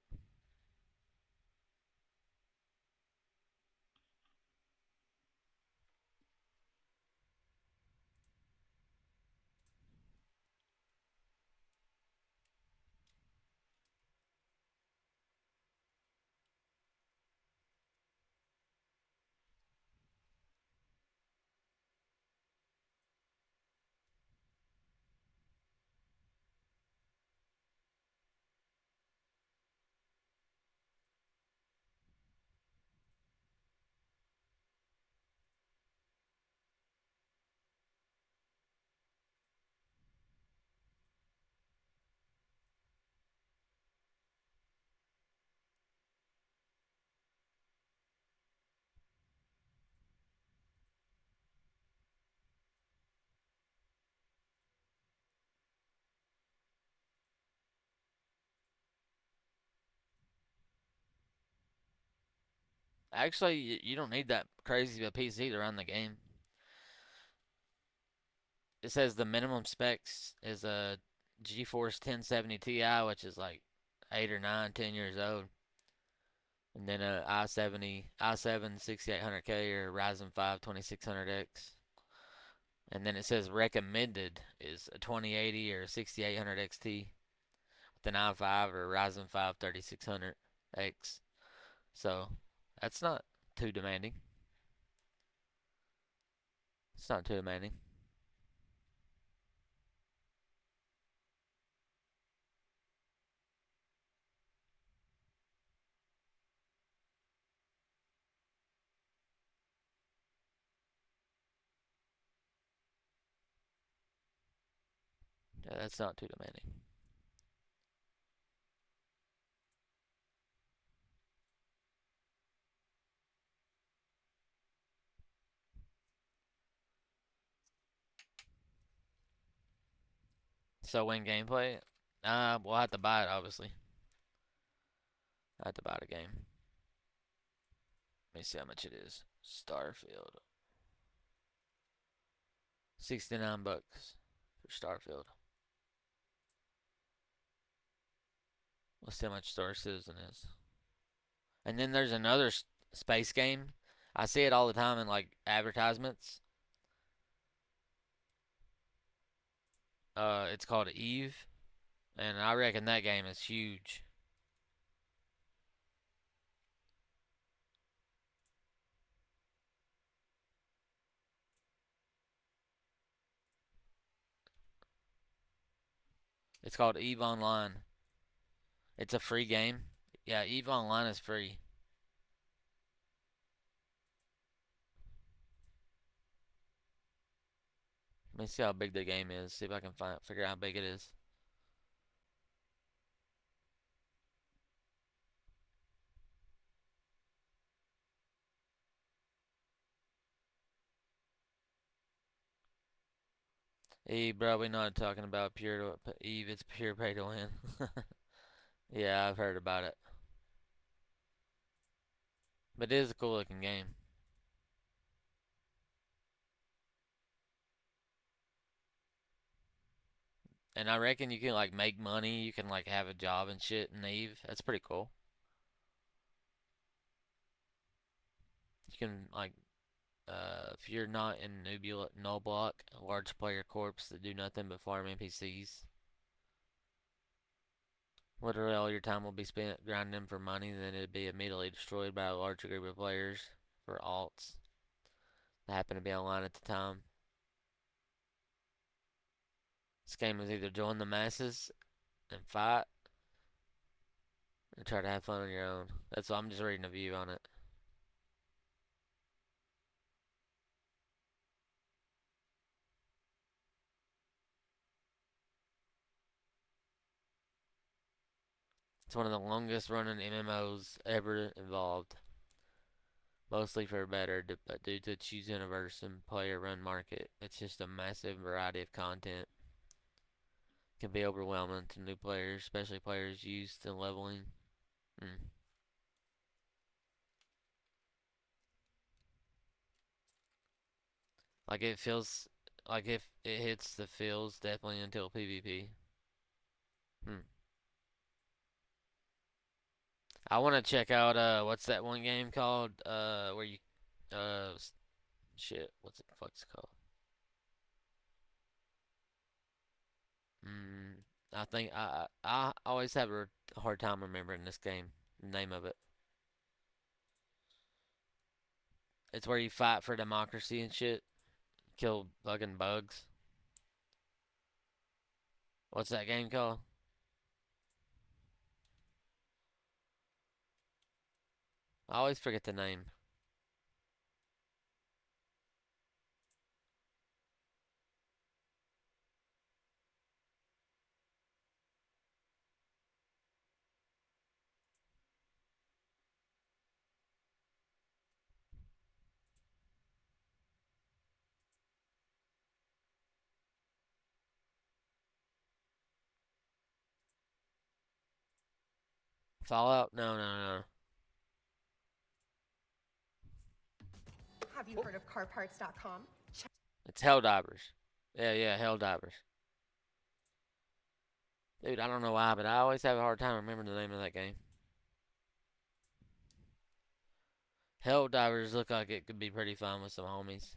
Actually, you don't need that crazy of a PC to run the game. It says the minimum specs is a GeForce 1070 Ti, which is like 8 or 9, 10 years old. And then a i7 6800K or Ryzen 5 2600X. And then it says recommended is a 2080 or 6800 XT with an i5 or Ryzen 5 3600X. So that's not too demanding. It's not too demanding. Yeah, that's not too demanding. So win gameplay, we'll have to buy it obviously. I have to buy the game. Let me see how much it is. Starfield. 69 bucks for Starfield. Let's see how much Star Citizen is. And then there's another space game. I see it all the time in like advertisements. It's called Eve, and I reckon that game is huge. It's called Eve Online. It's a free game. Yeah, Eve Online is free. Let me see how big the game is. See if I can figure out how big it is. Eve, bro, we not talking about Eve. It's pure pay to win. Yeah, I've heard about it. But it is a cool looking game. And I reckon you can like make money. You can like have a job and shit in Eve. That's pretty cool. You can like, if you're not in Nubula, Null Block, a large player corps that do nothing but farm NPCs. Literally all your time will be spent grinding for money, then it'd be immediately destroyed by a larger group of players for alts that happen to be online at the time. This game is either join the masses and fight, or try to have fun on your own. That's why I'm just reading a view on it. It's one of the longest running MMOs ever involved. Mostly for better, but due to its use universe and player run market, it's just a massive variety of content. Can be overwhelming to new players, especially players used to leveling. Like it feels like if it hits the feels definitely until PvP. I want to check out what's that one game called where you shit, what's it fuck's it called? I think I always have a hard time remembering this game, the name of it. It's where you fight for democracy and shit, kill fucking bugs. What's that game called? I always forget the name. Fallout? No. Have you heard of carparts.com? It's Helldivers. Yeah, Helldivers. Dude, I don't know why, but I always have a hard time remembering the name of that game. Helldivers look like it could be pretty fun with some homies.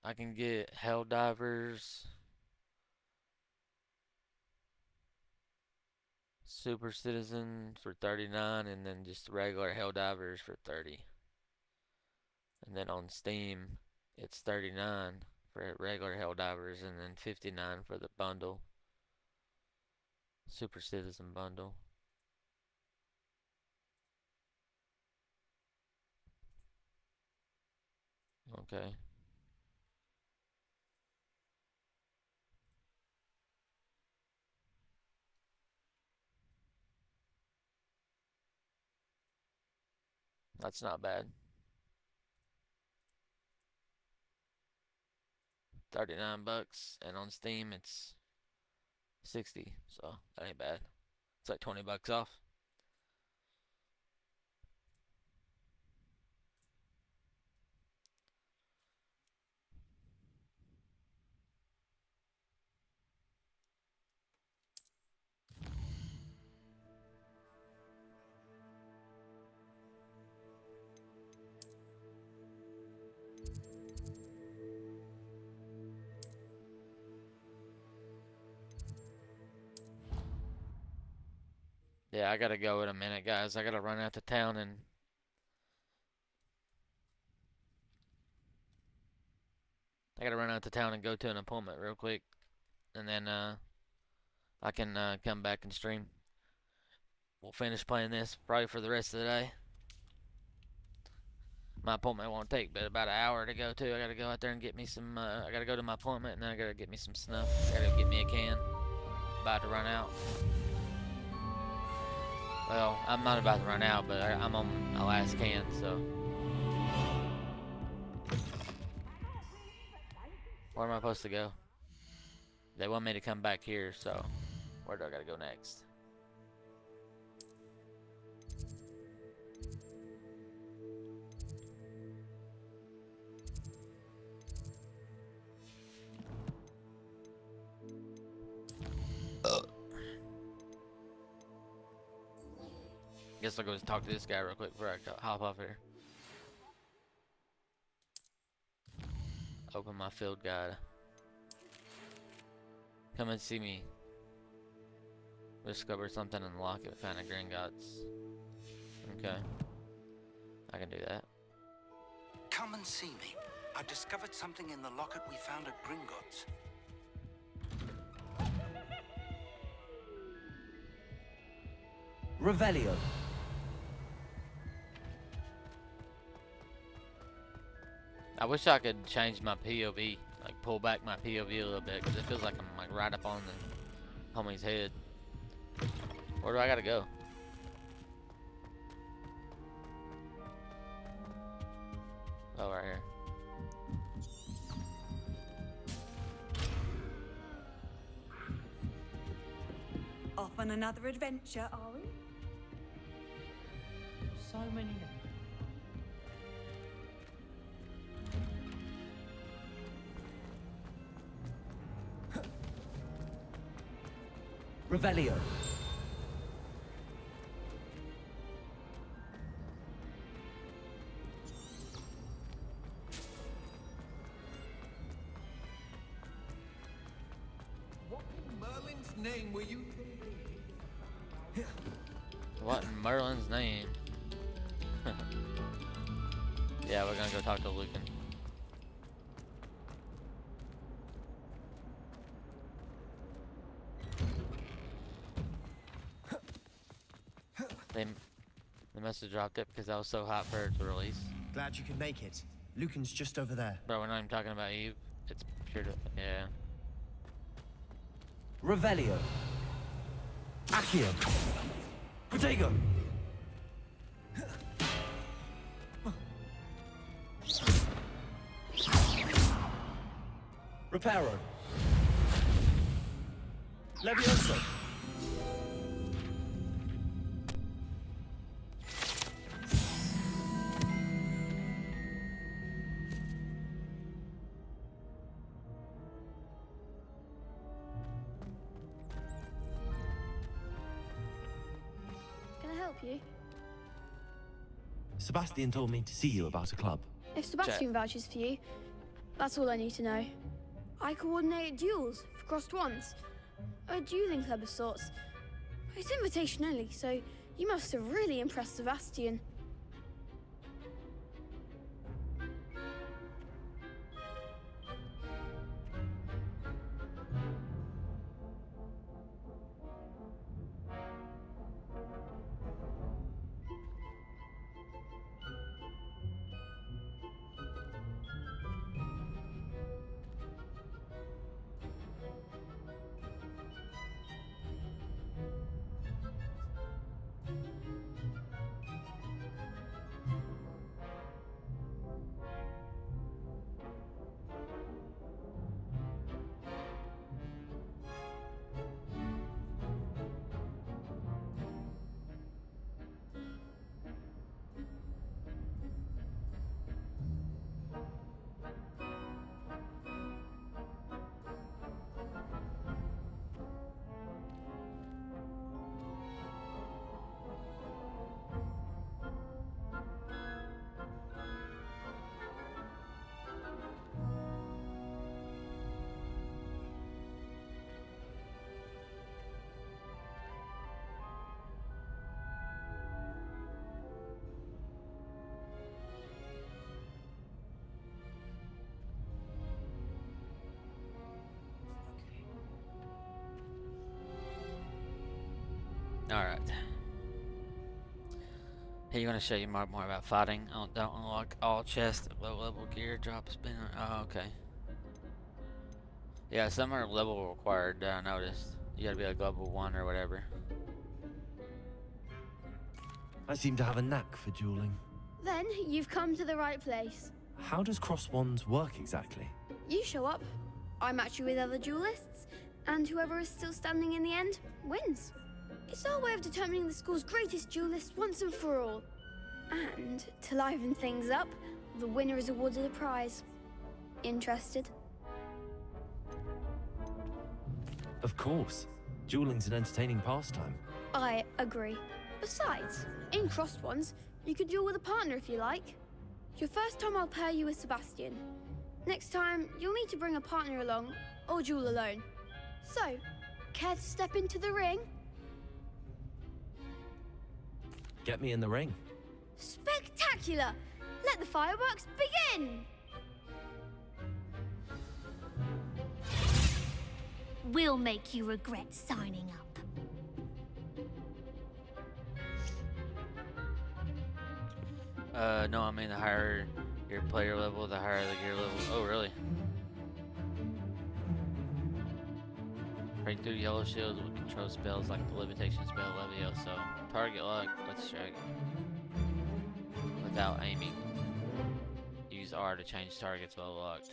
I can get Helldivers, Super Citizen for 39, and then just regular Helldivers for 30. And then on Steam, it's 39 for regular Helldivers, and then 59 for the bundle, Super Citizen bundle. Okay. That's not bad. 39 bucks, and on Steam it's 60, so that ain't bad. It's like 20 bucks off. Yeah, I gotta go in a minute, guys. I gotta run out to town and go to an appointment real quick, and then I can come back and stream. We'll finish playing this probably for the rest of the day. My appointment won't take but about an hour to go to. I gotta go out there and get me some. I gotta go to my appointment, and then I gotta get me some snuff. I gotta get me a can. About to run out. Well, I'm not about to run out, but I'm on my last can, so. Where am I supposed to go? They want me to come back here, so where do I gotta go next? Guess I'll go talk to this guy real quick before I hop off here. Open my field guide. Come and see me. Discover something and unlock it. Found a Gringotts. Okay. I can do that. Come and see me. I've discovered something in the locket we found at Gringotts. Revelio. I wish I could change my POV, like pull back my POV a little bit, because it feels like I'm like right up on the homie's head. Where do I gotta go? Oh, right here. Off on another adventure, are we? So many names. Revelio. What in Merlin's name were you? What in Merlin's name? Yeah, we're gonna go talk to Lucan. They must have dropped it because I was so hot for it to release. Glad you could make it. Lucan's just over there. Bro, we're not even talking about Eve. It's pure to, yeah. Revelio. Accio. Protego. Reparo. Levioso. Can I help you? Sebastian told me to see you about a club. If Sebastian vouches for you, that's all I need to know. I coordinate duels for crossed ones. A dueling club of sorts. It's invitation only, so you must have really impressed Sebastian. Alright. Hey, you want to show you more about fighting? Don't unlock all chests at low level gear, drop spinner. Oh, okay. Yeah, some are level required, I noticed. You gotta be like level 1 or whatever. I seem to have a knack for dueling. Then you've come to the right place. How does cross wands work exactly? You show up, I match you with other duelists, and whoever is still standing in the end wins. It's our way of determining the school's greatest duelist once and for all. And to liven things up, the winner is awarded a prize. Interested? Of course. Dueling's an entertaining pastime. I agree. Besides, in crossed ones, you could duel with a partner if you like. Your first time I'll pair you with Sebastian. Next time, you'll need to bring a partner along, or duel alone. So, care to step into the ring? Get me in the ring. Spectacular! Let the fireworks begin! We'll make you regret signing up. No, I mean the higher your player level, the higher the gear level. Oh, really? Break through yellow shields with control spells like the levitation spell Levioso. Target lock, let's check. Without aiming. Use R to change targets while locked.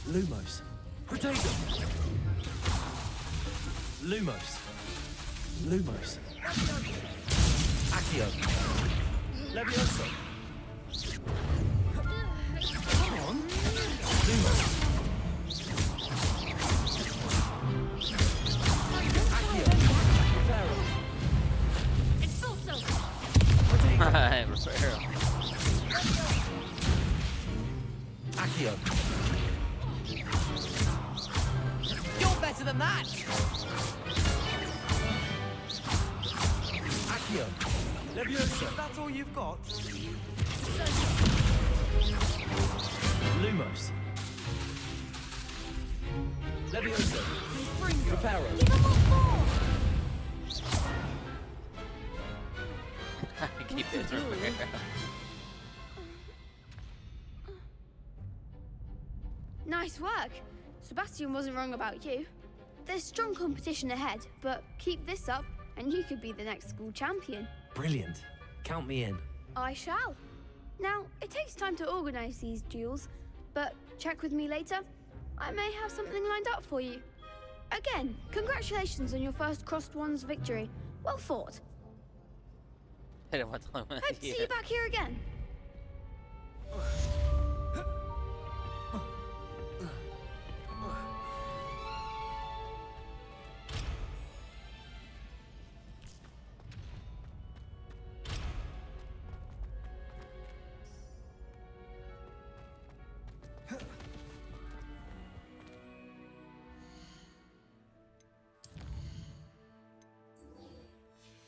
Lumos. Protego. Lumos. Lumos. Accio. Levioso. Come on. Lumos. Accio. Reparo. It's also. Reparo. Accio. You're better than that! Accio. Levioso. That's all you've got? Lumos. Levioso. Reparo. Give him more! Keep this Reparo. Nice work. Sebastian wasn't wrong about you. There's strong competition ahead, but keep this up and you could be the next school champion. Brilliant. Count me in. I shall. Now, it takes time to organize these duels, but check with me later. I may have something lined up for you. Again, congratulations on your first Crossed Ones victory. Well fought. Hit him with the Hope to see you back here again.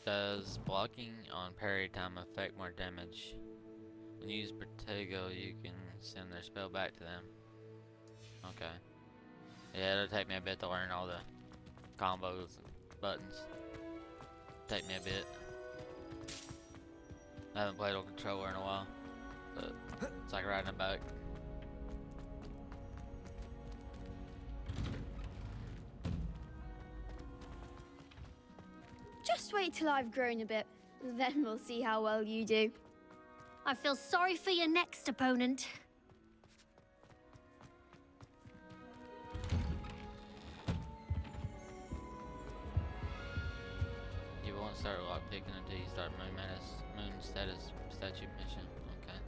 Does blocking on parry time affect more damage? When you use Protego, you can send their spell back to them. Okay. Yeah, it'll take me a bit to learn all the combos and buttons. Take me a bit. I haven't played on controller in a while, but it's like riding a bike. Just wait till I've grown a bit, then we'll see how well you do. I feel sorry for your next opponent. You won't start lockpicking until you start moon status statue mission. Okay.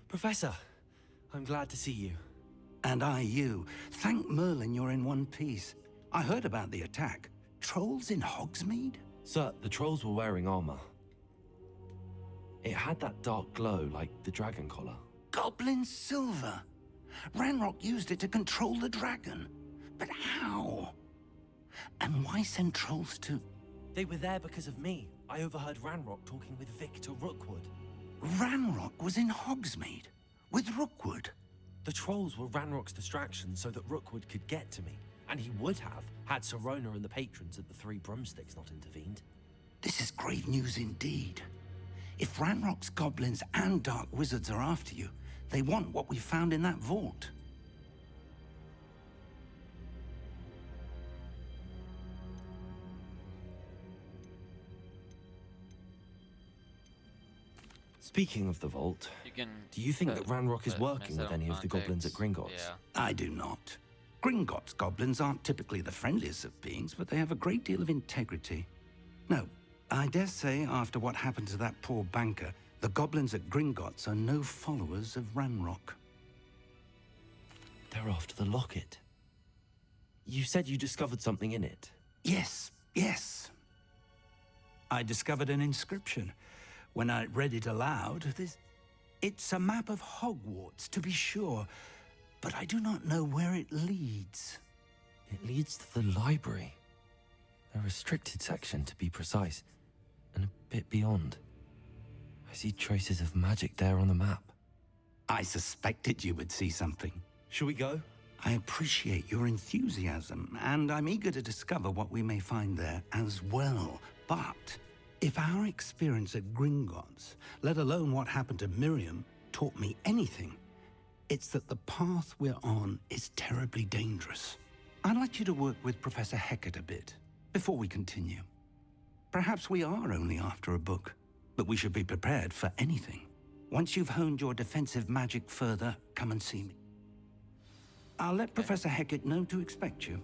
Professor, I'm glad to see you. And I you. Thank Merlin you're in one piece. I heard about the attack. Trolls in Hogsmeade? Sir, the trolls were wearing armor. It had that dark glow like the dragon collar. Goblin silver. Ranrock used it to control the dragon. But how? And why send trolls to... They were there because of me. I overheard Ranrock talking with Victor Rookwood. Ranrock was in Hogsmeade with Rookwood. The trolls were Ranrock's distraction so that Rookwood could get to me, and he would have had Sirona and the patrons at the Three Broomsticks not intervened. This is grave news indeed. If Ranrock's goblins and dark wizards are after you, they want what we found in that vault. Speaking of the vault, do you think that Ranrock is working with any of the goblins at Gringotts? Yeah. I do not. Gringotts goblins aren't typically the friendliest of beings, but they have a great deal of integrity. No, I dare say after what happened to that poor banker, the goblins at Gringotts are no followers of Ranrock. They're after the locket. You said you discovered something in it. Yes, yes. I discovered an inscription. When I read it aloud, it's a map of Hogwarts, to be sure, but I do not know where it leads. It leads to the library. A restricted section, to be precise, and a bit beyond. I see traces of magic there on the map. I suspected you would see something. Shall we go? I appreciate your enthusiasm, and I'm eager to discover what we may find there as well. But if our experience at Gringotts, let alone what happened to Miriam, taught me anything, it's that the path we're on is terribly dangerous. I'd like you to work with Professor Hecat a bit before we continue. Perhaps we are only after a book, but we should be prepared for anything. Once you've honed your defensive magic further, come and see me. I'll let Professor Hecat know to expect you.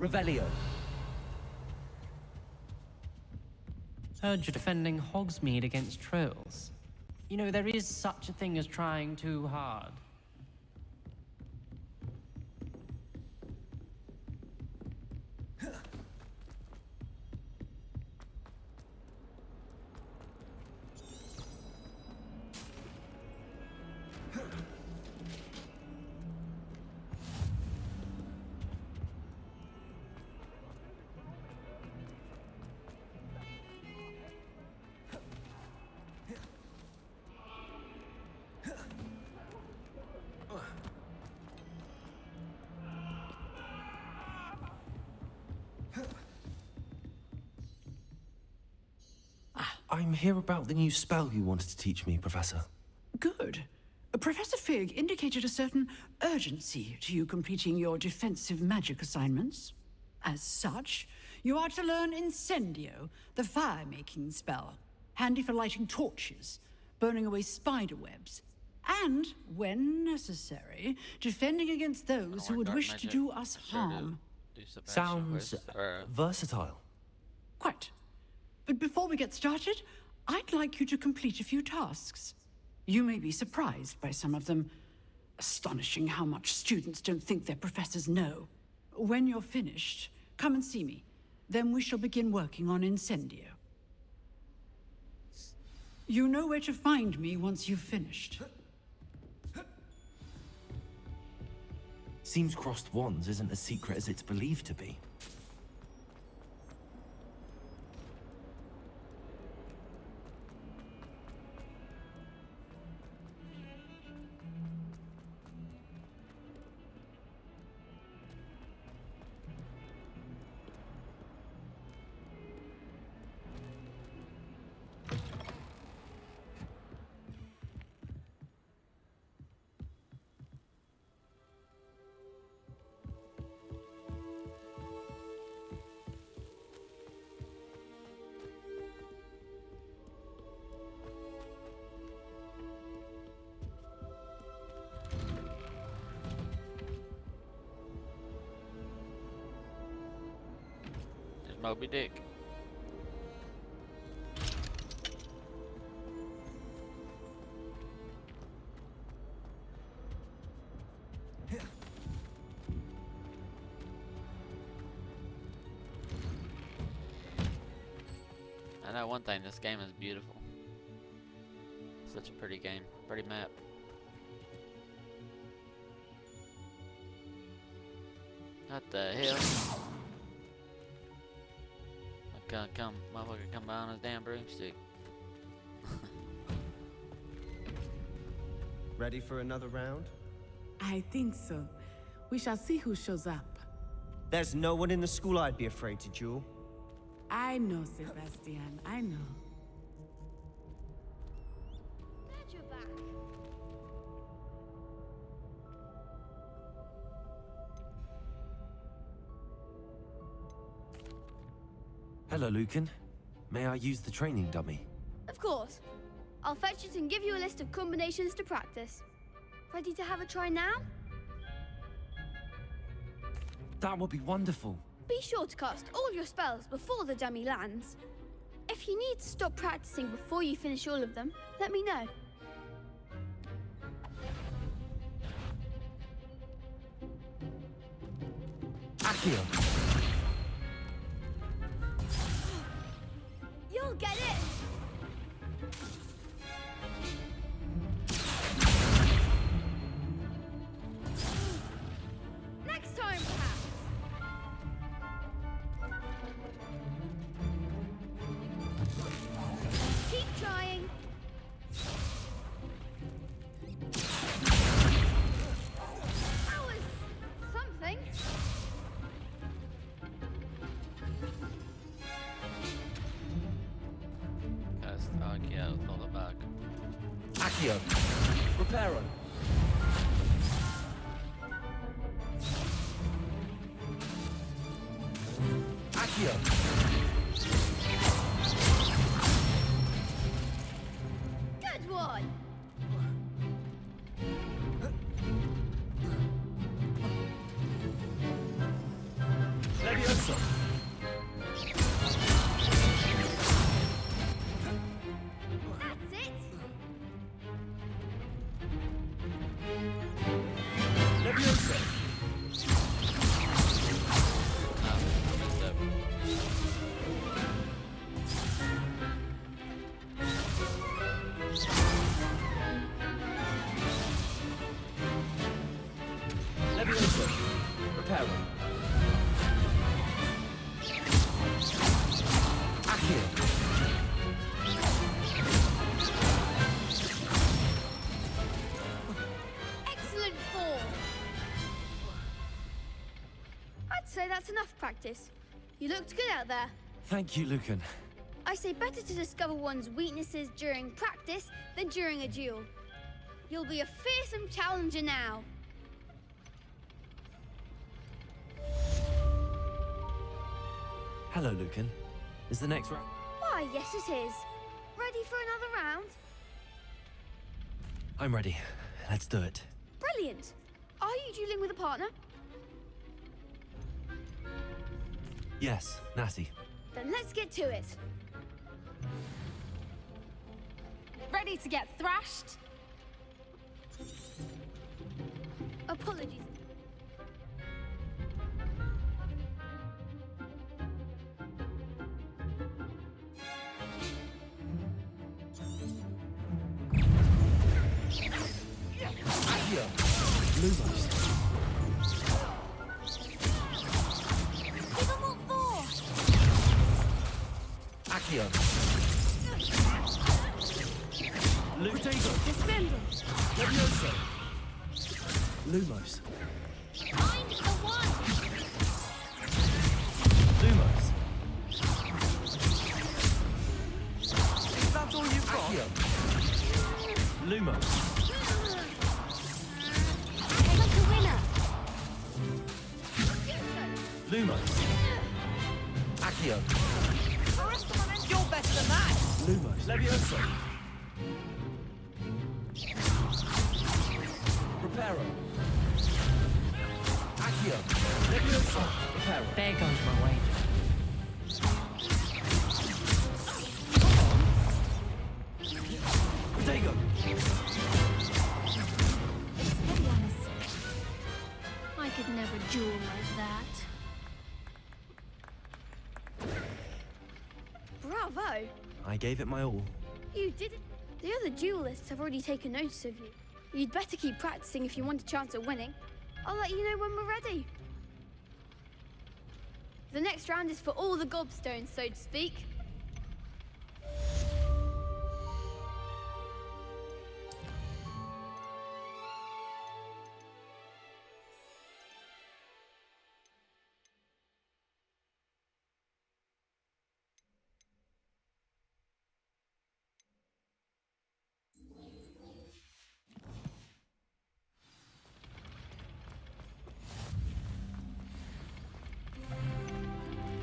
Revelio. Heard you're defending Hogsmeade against trolls. You know, there is such a thing as trying too hard. I'm here about the new spell you wanted to teach me, Professor. Good. Professor Fig indicated a certain urgency to you completing your defensive magic assignments. As such, you are to learn Incendio, the fire-making spell, handy for lighting torches, burning away spider webs, and, when necessary, defending against those who would wish to do us harm. Sounds versatile. Quite. But before we get started, I'd like you to complete a few tasks. You may be surprised by some of them. Astonishing how much students don't think their professors know. When you're finished, come and see me. Then we shall begin working on Incendio. You know where to find me once you've finished. Seems crossed wands isn't as secret as it's believed to be. Moby Dick. out one thing, this game is beautiful. Such a pretty game, pretty map. What the hell? Motherfucker come by on his damn broomstick. Ready for another round? I think so. We shall see who shows up. There's no one in the school I'd be afraid to duel. I know, Sebastian. I know. Glad you're back. Hello, Lucan. May I use the training dummy? Of course. I'll fetch it and give you a list of combinations to practice. Ready to have a try now? That would be wonderful. Be sure to cast all your spells before the dummy lands. If you need to stop practicing before you finish all of them, let me know. Accio! You'll get it! Next time, perhaps! Keep trying! That was something! Cast Accio with all the back. Accio. Reparo. Accio. Good one! Levioso. That's it! Levioso. Levioso. Reparo. Accio. Excellent form! I'd say that's enough practice. You looked good out there. Thank you, Lucan. I say better to discover one's weaknesses during practice than during a duel. You'll be a fearsome challenger now. Hello, Lucan. Is the next round? Why, yes it is. Ready for another round? I'm ready. Let's do it. Brilliant! Are you dueling with a partner? Yes, Natty. Then let's get to it. Ready to get thrashed? Apologies. Accio. Lumos. Give 'em what for! Accio. Potato. Defender! Levioso. Lumos. I'm the one! Lumos. Is that all you've got? Accio. Lumos. Like a winner! Lumos. Accio. You're better than that! Lumos. Levioso. Reparo. Accio. Levioso. Reparo. There goes my wager. Potato. I could never duel like that. Bravo! I gave it my all. You didn't. The other duelists have already taken notice of you. You'd better keep practicing if you want a chance at winning. I'll let you know when we're ready. The next round is for all the gobstones, so to speak.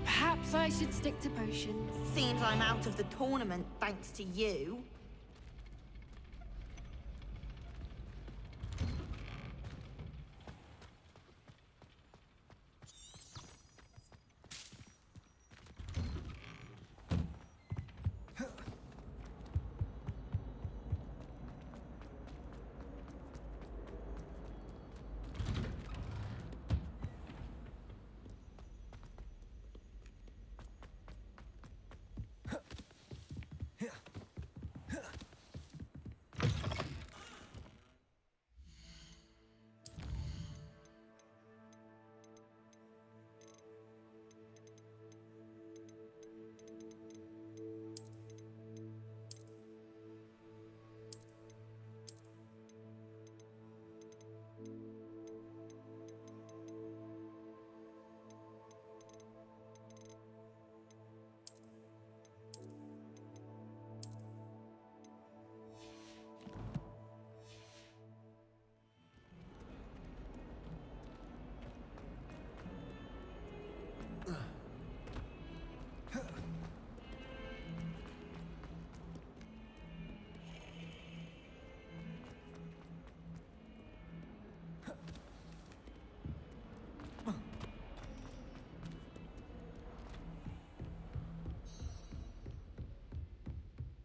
Perhaps I should stick to potions. Seems I'm out of the tournament thanks to you.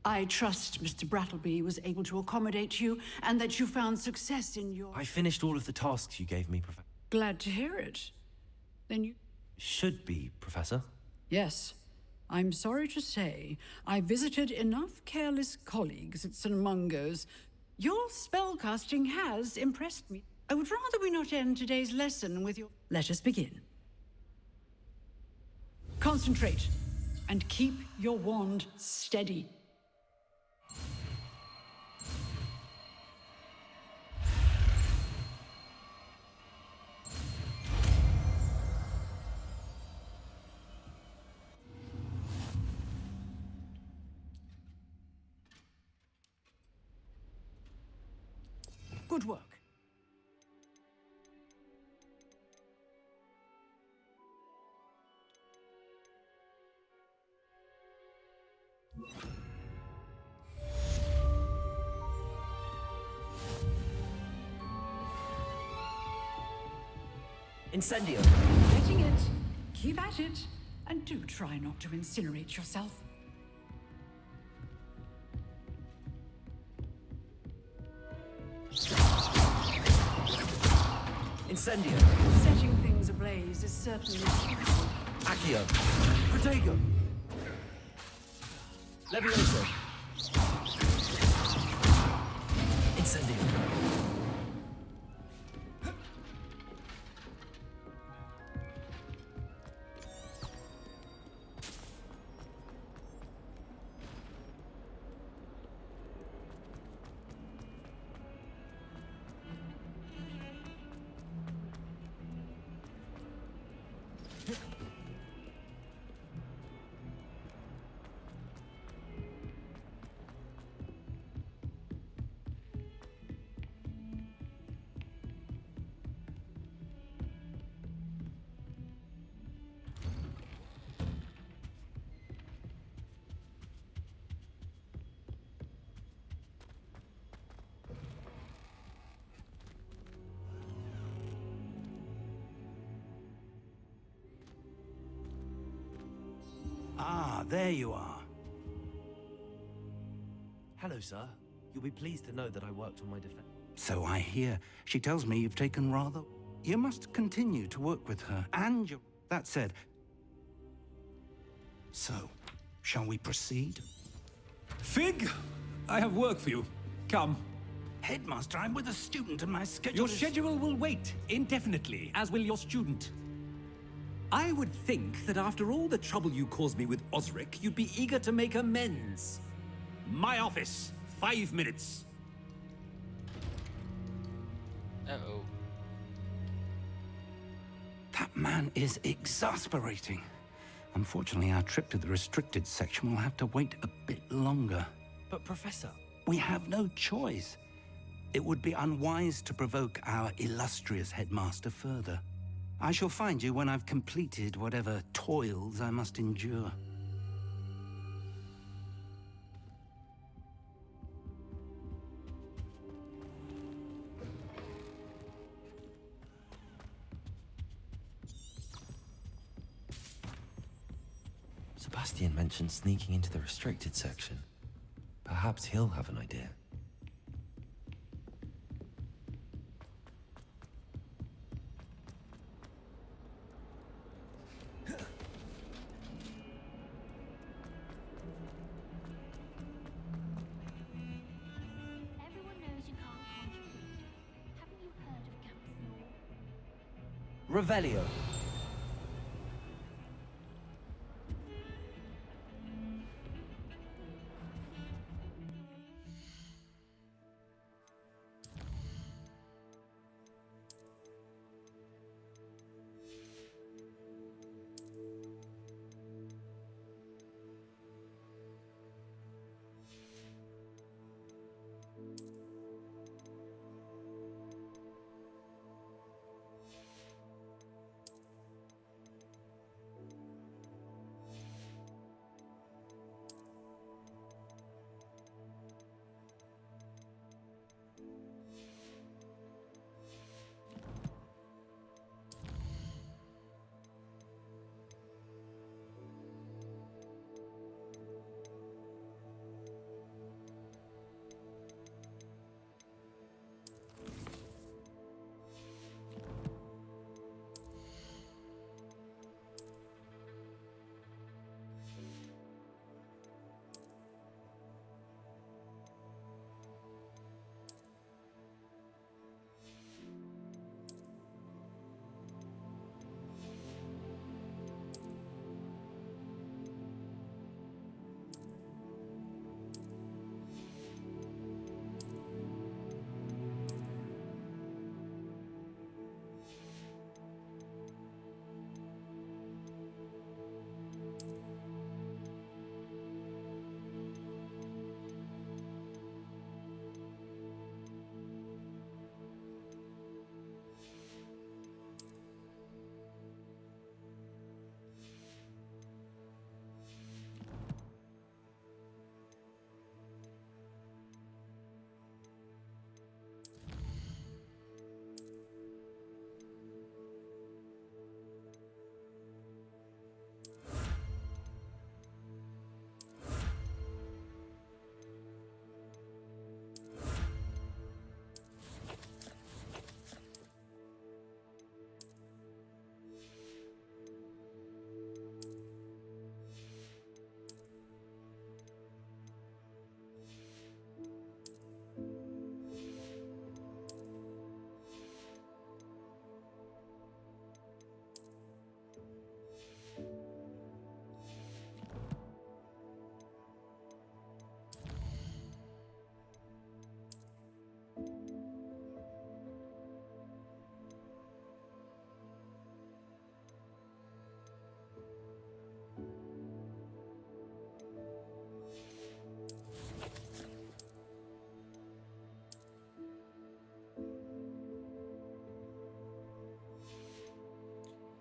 I trust Mr. Brattleby was able to accommodate you and that you found success in your... I finished all of the tasks you gave me, Professor. Glad to hear it. Then you... Should be, Professor. Yes. I'm sorry to say, I visited enough careless colleagues at St. Mungo's. Your spellcasting has impressed me. I would rather we not end today's lesson with your... Let us begin. Concentrate, and keep your wand steady. Good work. Incendio. Getting it. Keep at it. And do try not to incinerate yourself. Incendio. Setting things ablaze is certainly... Accio. Protego. Levioso. Incendio. Ah, there you are. Hello, sir. You'll be pleased to know that I worked on my defense. So I hear. She tells me you've taken rather... You must continue to work with her, and your... That said... So, shall we proceed? Fig, I have work for you. Come. Headmaster, I'm with a student and my schedule Your is... schedule will wait indefinitely, as will your student. I would think that after all the trouble you caused me with Osric, you'd be eager to make amends. My office, 5 minutes. Uh-oh. That man is exasperating. Unfortunately, our trip to the restricted section will have to wait a bit longer. But Professor... We have no choice. It would be unwise to provoke our illustrious headmaster further. I shall find you when I've completed whatever toils I must endure. Sebastian mentioned sneaking into the restricted section. Perhaps he'll have an idea. Everyone knows you can't conjure food. Haven't you heard of campus law? Revelio.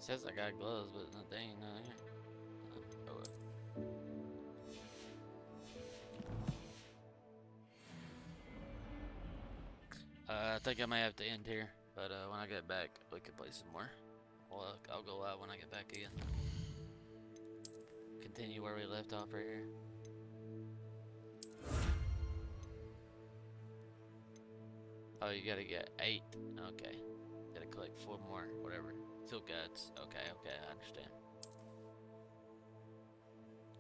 Says I got gloves, but no, they ain't none here. Oh, well. I think I may have to end here, but when I get back, we can play some more. I'll go out when I get back again. Continue where we left off right here. Oh, you gotta get 8. Okay. Gotta collect 4 more, whatever. Still guts. Okay, I understand.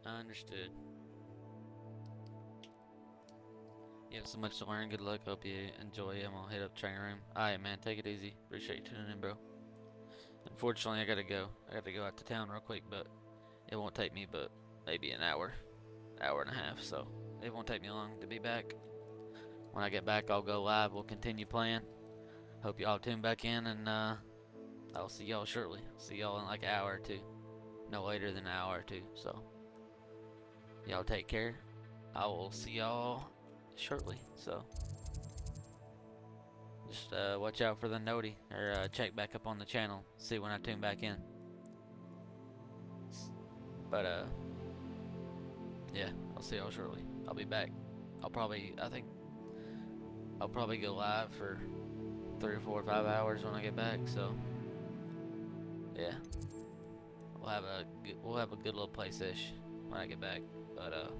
Understood. You have so much to learn. Good luck. Hope you enjoy. I'm gonna hit up training room. Alright, man. Take it easy. Appreciate you tuning in, bro. Unfortunately, I gotta go. I gotta go out to town real quick, but it won't take me but maybe an hour, hour and a half. So it won't take me long to be back. When I get back, I'll go live. We'll continue playing. Hope y'all tune back in, and I'll see y'all shortly. See y'all in like an hour or two. No later than an hour or two. So y'all take care. I will see y'all shortly. So just watch out for the noti, or check back up on the channel. See when I tune back in. But yeah, I'll see y'all shortly. I'll be back. I think I'll probably go live for 3 or 4 or 5 hours when I get back. So yeah, we'll have a good little play sesh when I get back. But